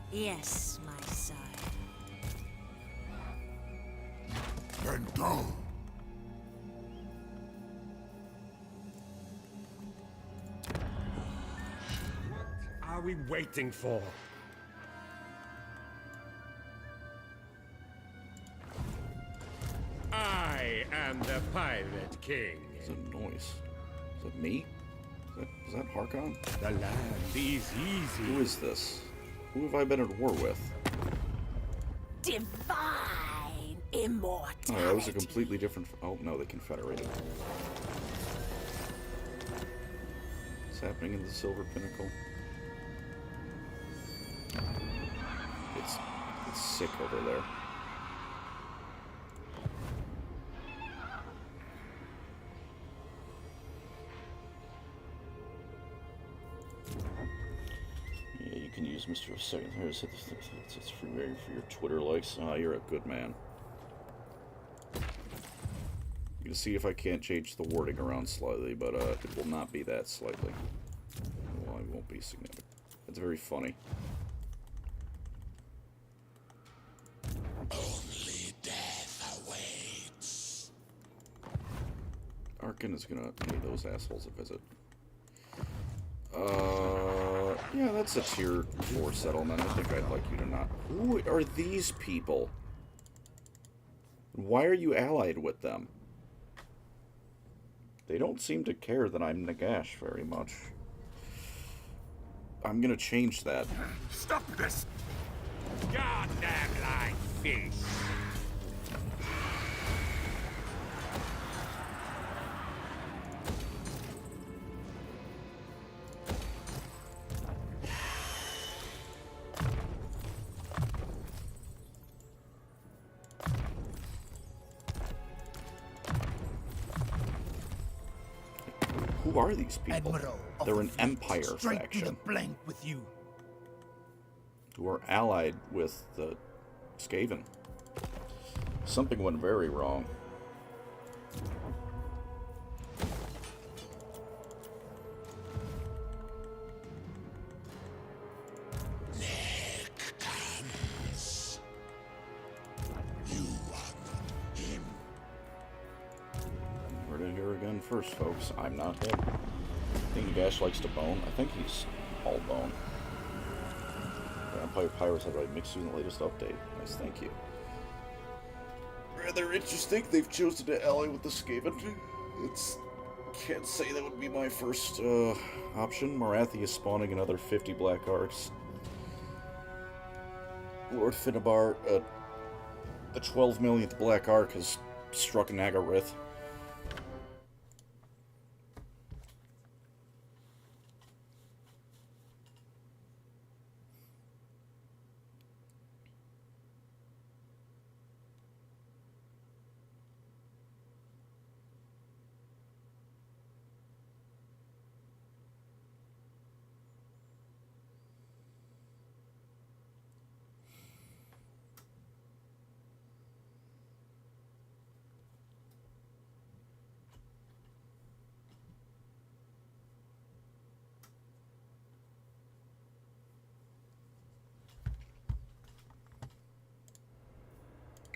Yes, my son. Then go. What are we waiting for? I am the Pirate King. It's a noise. Is it me? Is that Harkon? The land is easy. Who is this? Who have I been at war with? Divine immortality. Oh, that was a completely different... Oh, no, the Confederated. What's happening in the Silver Pinnacle? It's sick over there. Yeah, you can use Mr. Second. It's for your Twitter likes. Ah, you're a good man. I'm gonna see if I can't change the wording around slightly, but it will not be that slightly. Well, it won't be significant. It's very funny. Only death awaits. Arkin is gonna pay those assholes a visit. Yeah, that's a tier 4 settlement. I think I'd like you to not... Who are these people? Why are you allied with them? They don't seem to care that I'm Nagash very much. I'm gonna change that. Stop this! Goddamn like fish. Who are these people? Admiral They're an Empire straight faction. to the blank with you. Who are allied with the Skaven. Something went very wrong. Nick comes. You want him. Heard it here again first, folks. I'm not him. I think Nagash likes to bone. I think he's all bone. Vampire Pirates had right mixed in the latest update. Nice, thank you. Rather interesting. They've chosen to ally with the Skaven. Can't say that would be my first option. Marathi is spawning another 50 Black Arcs. Lord Finnabar, the 12 millionth Black Arc has struck Nagash.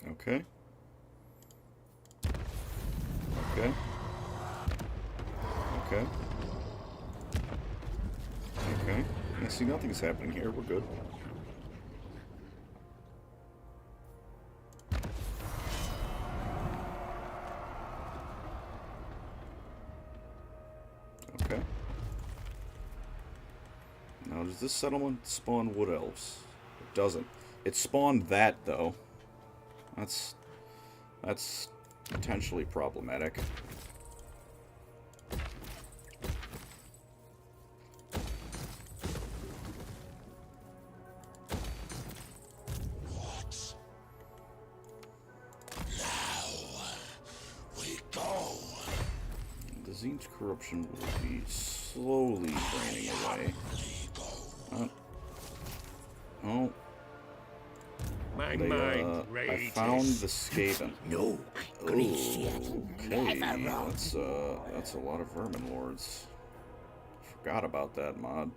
Okay. Okay. Okay. Okay. I see nothing's happening here. We're good. Okay. Now, does this settlement spawn wood elves? It doesn't. It spawned that, though. That's potentially problematic. What? Now we go. The Zine's corruption will be slowly draining away. Oh. My They, mind I rages. found the Skaven. No, Okay, that's a lot of vermin lords. Forgot about that mod.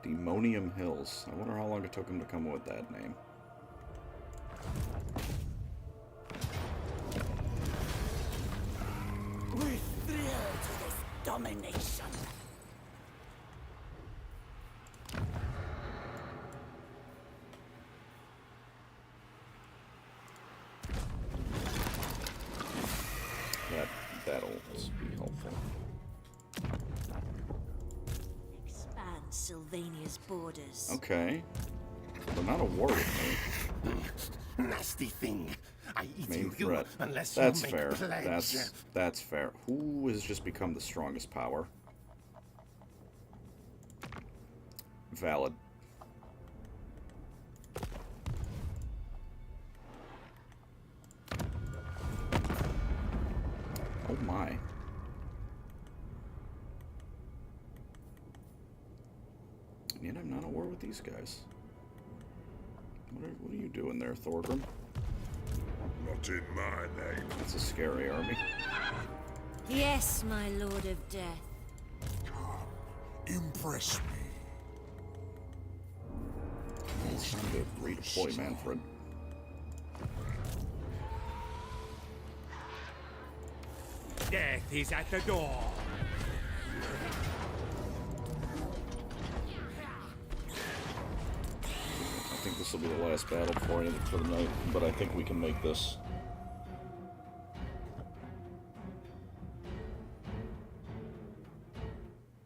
Demonium Hills. I wonder how long it took him to come up with that name. We're thrilled to this domination. That'll be helpful. Expand Sylvania's borders. Okay. They're not at war with me. Nasty thing. I eat Main you threat. unless That's you make fair. pledge. That's fair. Who has just become the strongest power? Valid. Oh my. And yet I'm not at war with these guys. What are you doing there, Thorgrim? Not in my name. That's a scary army. Yes, my Lord of Death. Impress me. It's time to redeploy Manfred. Death is at the door. I think this will be the last battle for the night, but I think we can make this.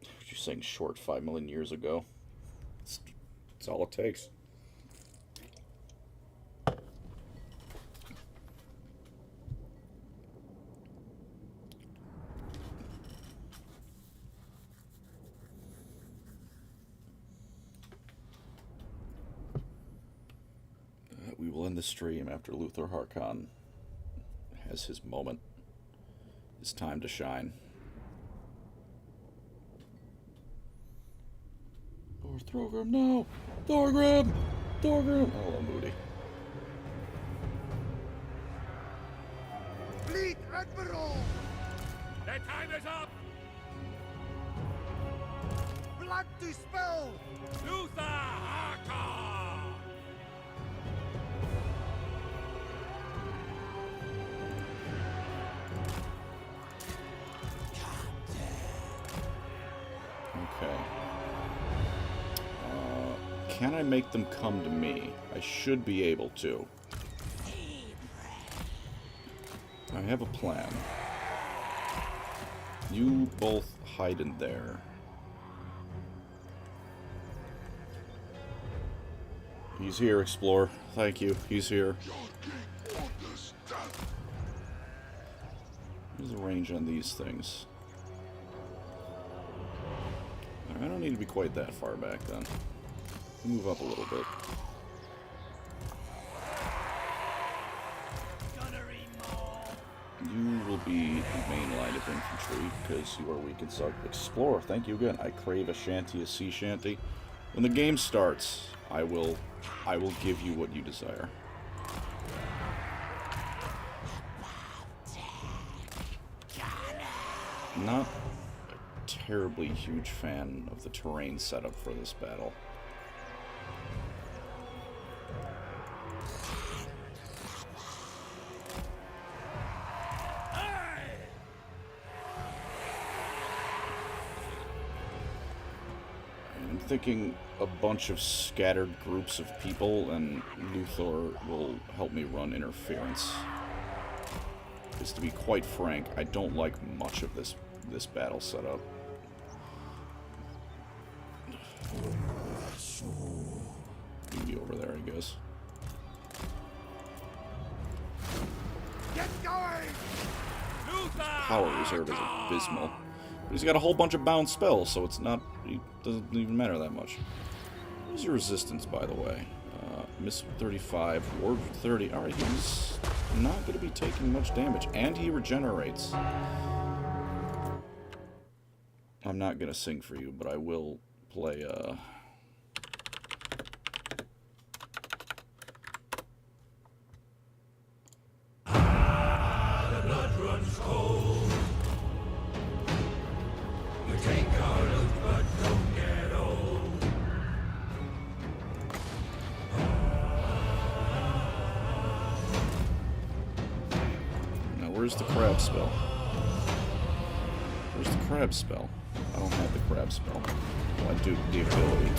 You're saying short 5 million years ago. It's all it takes. We will end the stream after Luthor Harkon has his moment. His time to shine. Or Thorgrim, no! Thorgrim! Thorgrim! Oh, Moody. Fleet Admiral! The time is up! blood to spill! Luther Harker! Okay. Can I make them come to me? I should be able to. I have a plan. You both hide in there. He's here, Explorer. Thank you. He's here. What's the range on these things? I don't need to be quite that far back then. Move up a little bit. You will be the main line of infantry because you are weak and suck. Explorer, thank you again. I crave a shanty, a sea shanty. When the game starts, I will give you what you desire. Not a terribly huge fan of the terrain setup for this battle. I'm thinking a bunch of scattered groups of people, and Luthor will help me run interference. Because to be quite frank, I don't like much of this battle setup. Maybe over there, I guess. Get going! Power reserve is abysmal. But he's got a whole bunch of bound spells, so it's not... It doesn't even matter that much. What's your resistance, by the way? Miss 35, Ward 30. Alright, he's not going to be taking much damage. And he regenerates. I'm not going to sing for you, but I will play, The blood runs cold. You take our loot, but don't get old. Now, where's the crab spell? Where's the crab spell? I don't have the crab spell. Well, I do the ability.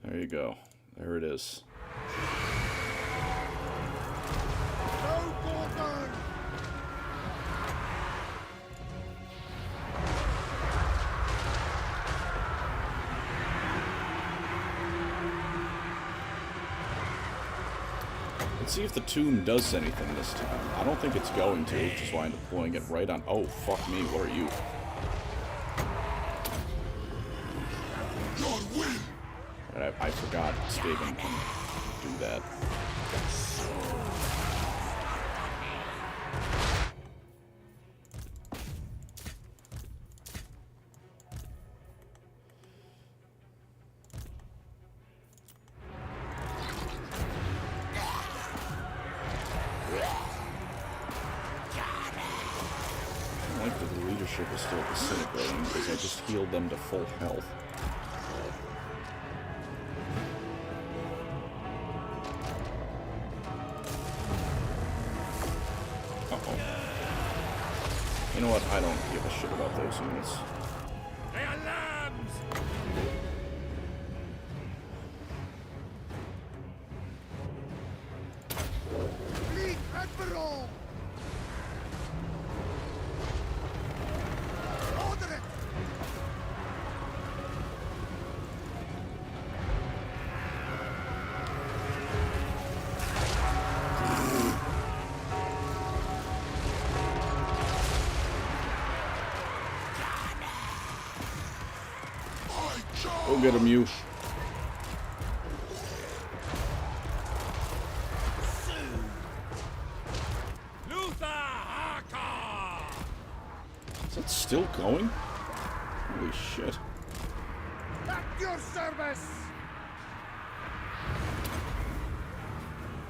There you go. There it is. Go, Gordon! Let's see if the tomb does anything this time. I don't think it's going to, which is why I'm deploying it right on... Oh, fuck me, what are you? I forgot Skaven can do that. I like that the leadership is still disintegrating because I just healed them to full health. You know what? I don't give a shit about those units. They are lambs! Fleet Admiral! Order it! get him, you. Is that still going? Holy shit. At your service!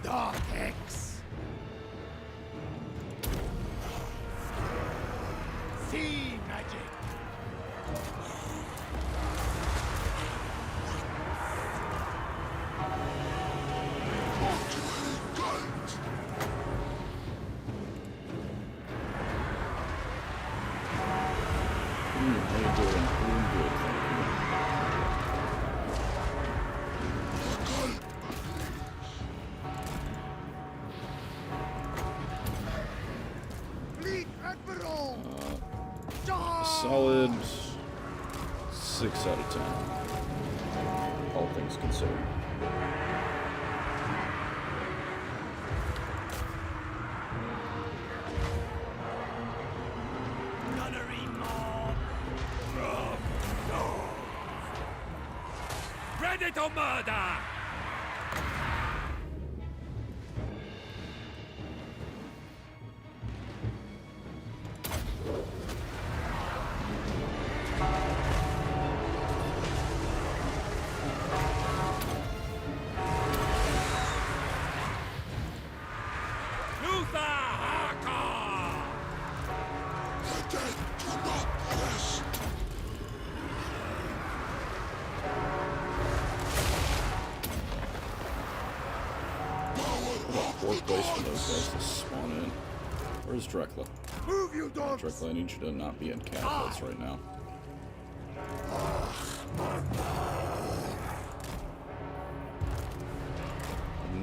Dark Hex! Sea magic! How you doing? Doing good, thank Fleet Admiral! you. Solid 6 out of 10. All things considered. Nunnery mob! Ready to murder! Fourth place for those guys to spawn in. Where's Drekla? Move, you dogs! Drekla, I need you to not be in catapults right now.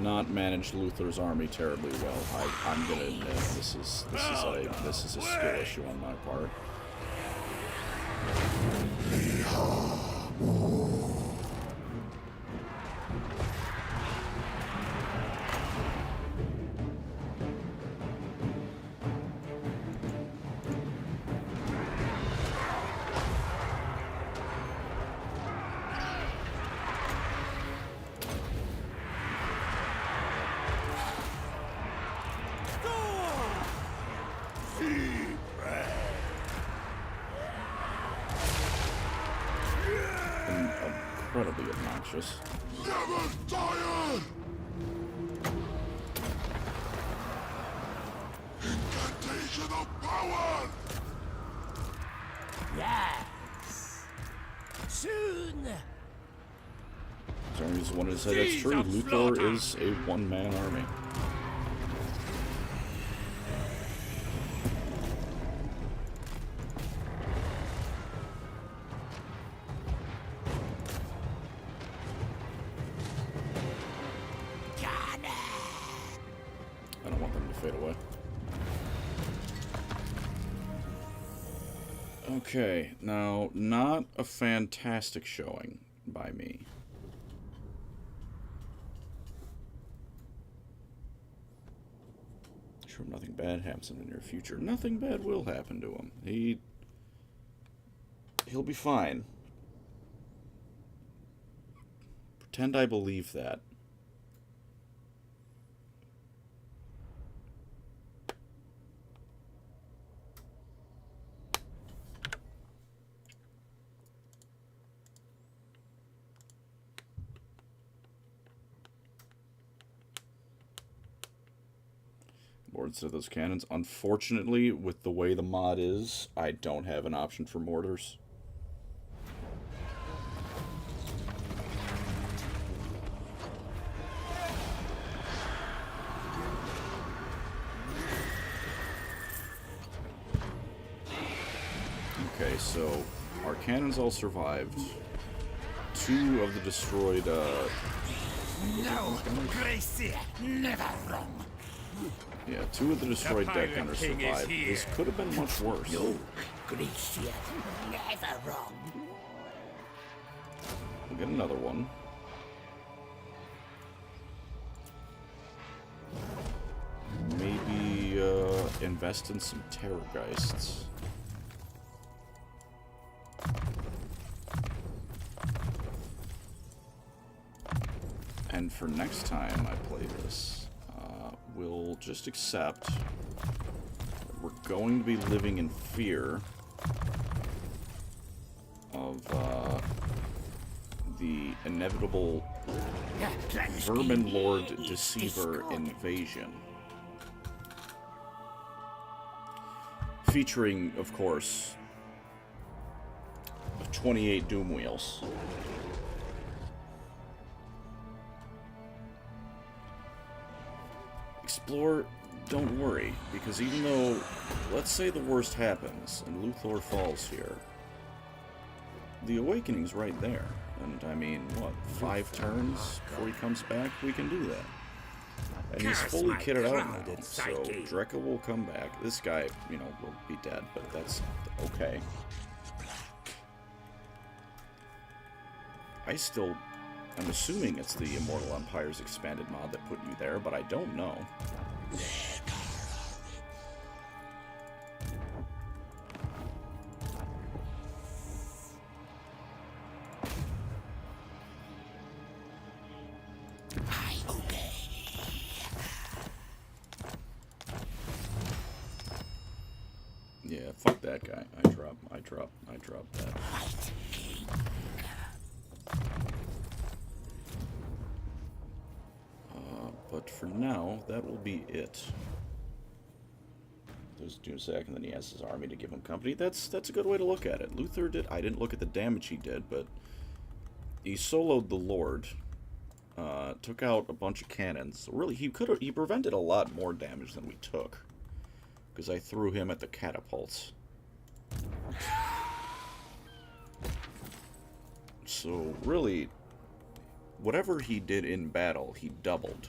Not managed Luther's army terribly well. I'm gonna admit this is a skill issue on my part. Incredibly obnoxious. Never tired! Incantation of power! Yes. Soon. Armies wanted to say that's true. Luthor is a one-man army. I don't want them to fade away. Okay, now, not a fantastic showing by me. Sure, nothing bad happens in the near future. Nothing bad will happen to him. He'll be fine. Pretend I believe that. Mortars to those cannons. Unfortunately, with the way the mod is, I don't have an option for mortars. Okay, so our cannons all survived. 2 of the destroyed, No, Gracie, never wrong. yeah, 2 of the destroyed deck gunners survived. This could have been much worse. No, Gracie, never wrong. We'll get another one. Maybe, invest in some Terrorgeists. And for next time I play this, we'll just accept that we're going to be living in fear of the inevitable Vermin Lord Deceiver invasion. Featuring, of course, 28 Doom Wheels. Explore, don't worry, because even though, let's say the worst happens and Luthor falls here, the Awakening's right there. And I mean, what, 5 turns before he comes back? We can do that. And he's fully kitted out now, so Drekka will come back. This guy, you know, will be dead, but that's okay. I'm assuming it's the Immortal Empire's expanded mod that put you there, but I don't know. Yeah, fuck that guy. I drop that. But for now, that will be it. There's Doomsack, and then he has his army to give him company. That's a good way to look at it. Luthor did. I didn't look at the damage he did, but he soloed the Lord, took out a bunch of cannons. So really, he prevented a lot more damage than we took, because I threw him at the catapults. So really, whatever he did in battle, he doubled.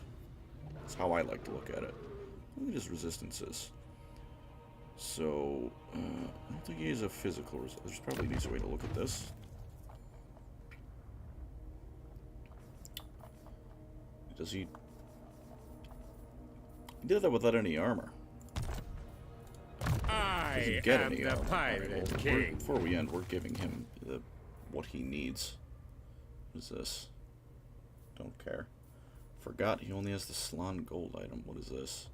That's how I like to look at it. Look at his resistances. So, I don't think he has a physical resistance. There's probably an easier way to look at this. Does he... He did that without any armor. I get am any the armor. Pirate King. Before we end, we're giving him what he needs. What is this? Don't care. Forgot he only has the Slan gold item. What is this?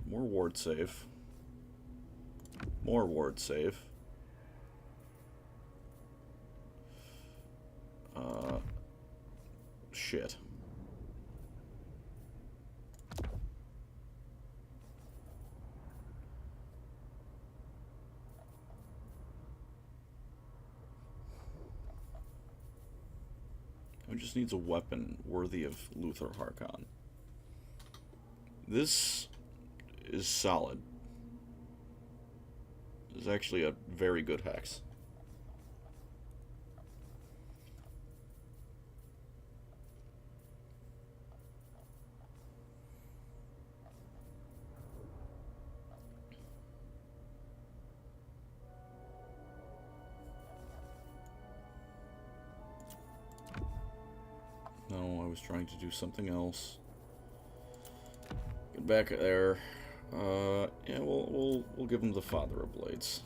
More ward save. More ward save. Shit. It just needs a weapon worthy of Luthor Harkon. This is solid. This is actually a very good hex. No, I was trying to do something else. Get back there. Yeah, we'll give him the Father of Blades.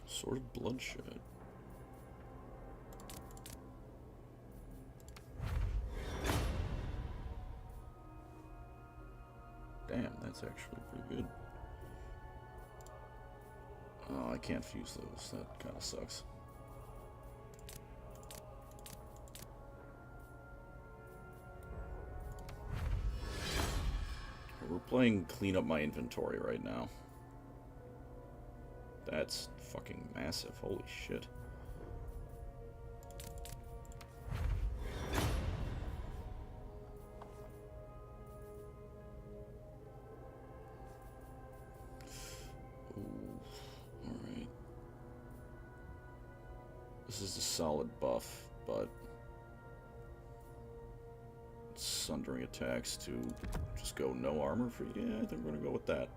Sword of Bloodshed. Damn, that's actually pretty good. Oh, I can't fuse those. That kind of sucks. We're playing clean up my inventory right now. That's fucking massive. Holy shit. Alright. This is a solid buff, but sundering attacks to just go no armor for you. Yeah, I think we're gonna go with that.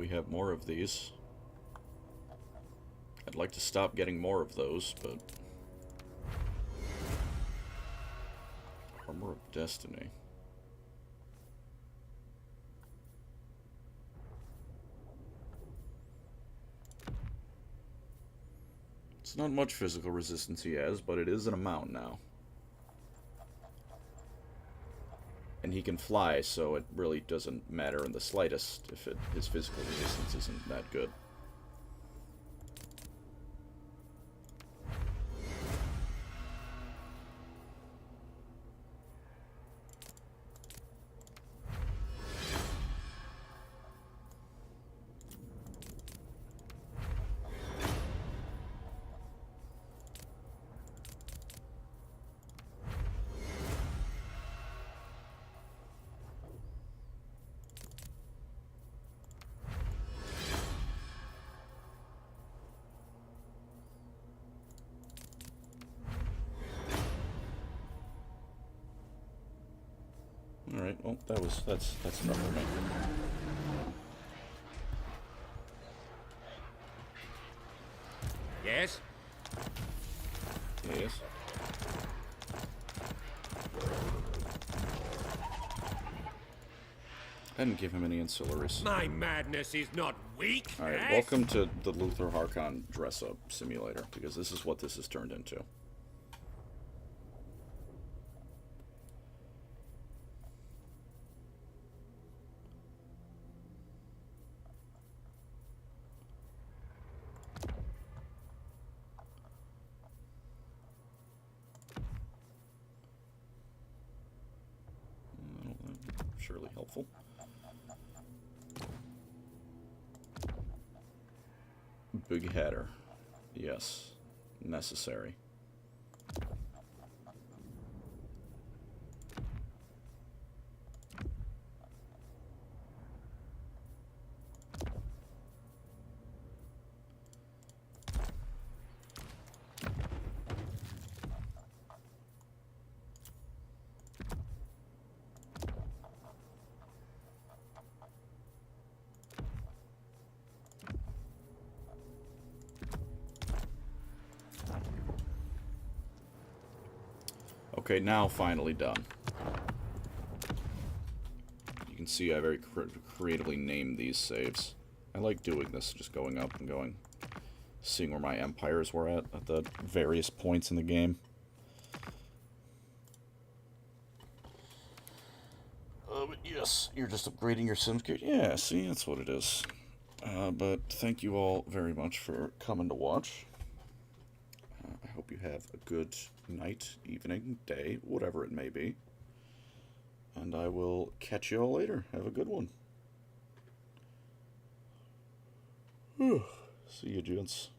we have more of these. I'd like to stop getting more of those, but... Armor of Destiny. It's not much physical resistance he has, but it is an amount now. And he can fly, so it really doesn't matter in the slightest if his physical resistance isn't that good. Alright, well, that's enough for me. Yes? Yes. I didn't give him any ancillaries. My madness is not weak. Alright, yes? welcome to the Luther Harkon dress-up simulator, because this is what this has turned into. Surely helpful. Big header. Yes. Necessary. Okay, now finally done. You can see I very creatively named these saves. I like doing this, just going up and going, seeing where my empires were at the various points in the game. But yes, you're just upgrading your Sims gear. Yeah, see, that's what it is. But thank you all very much for coming to watch. I hope you have a good night, evening, day, whatever it may be. And I will catch you all later. Have a good one. See you, gents.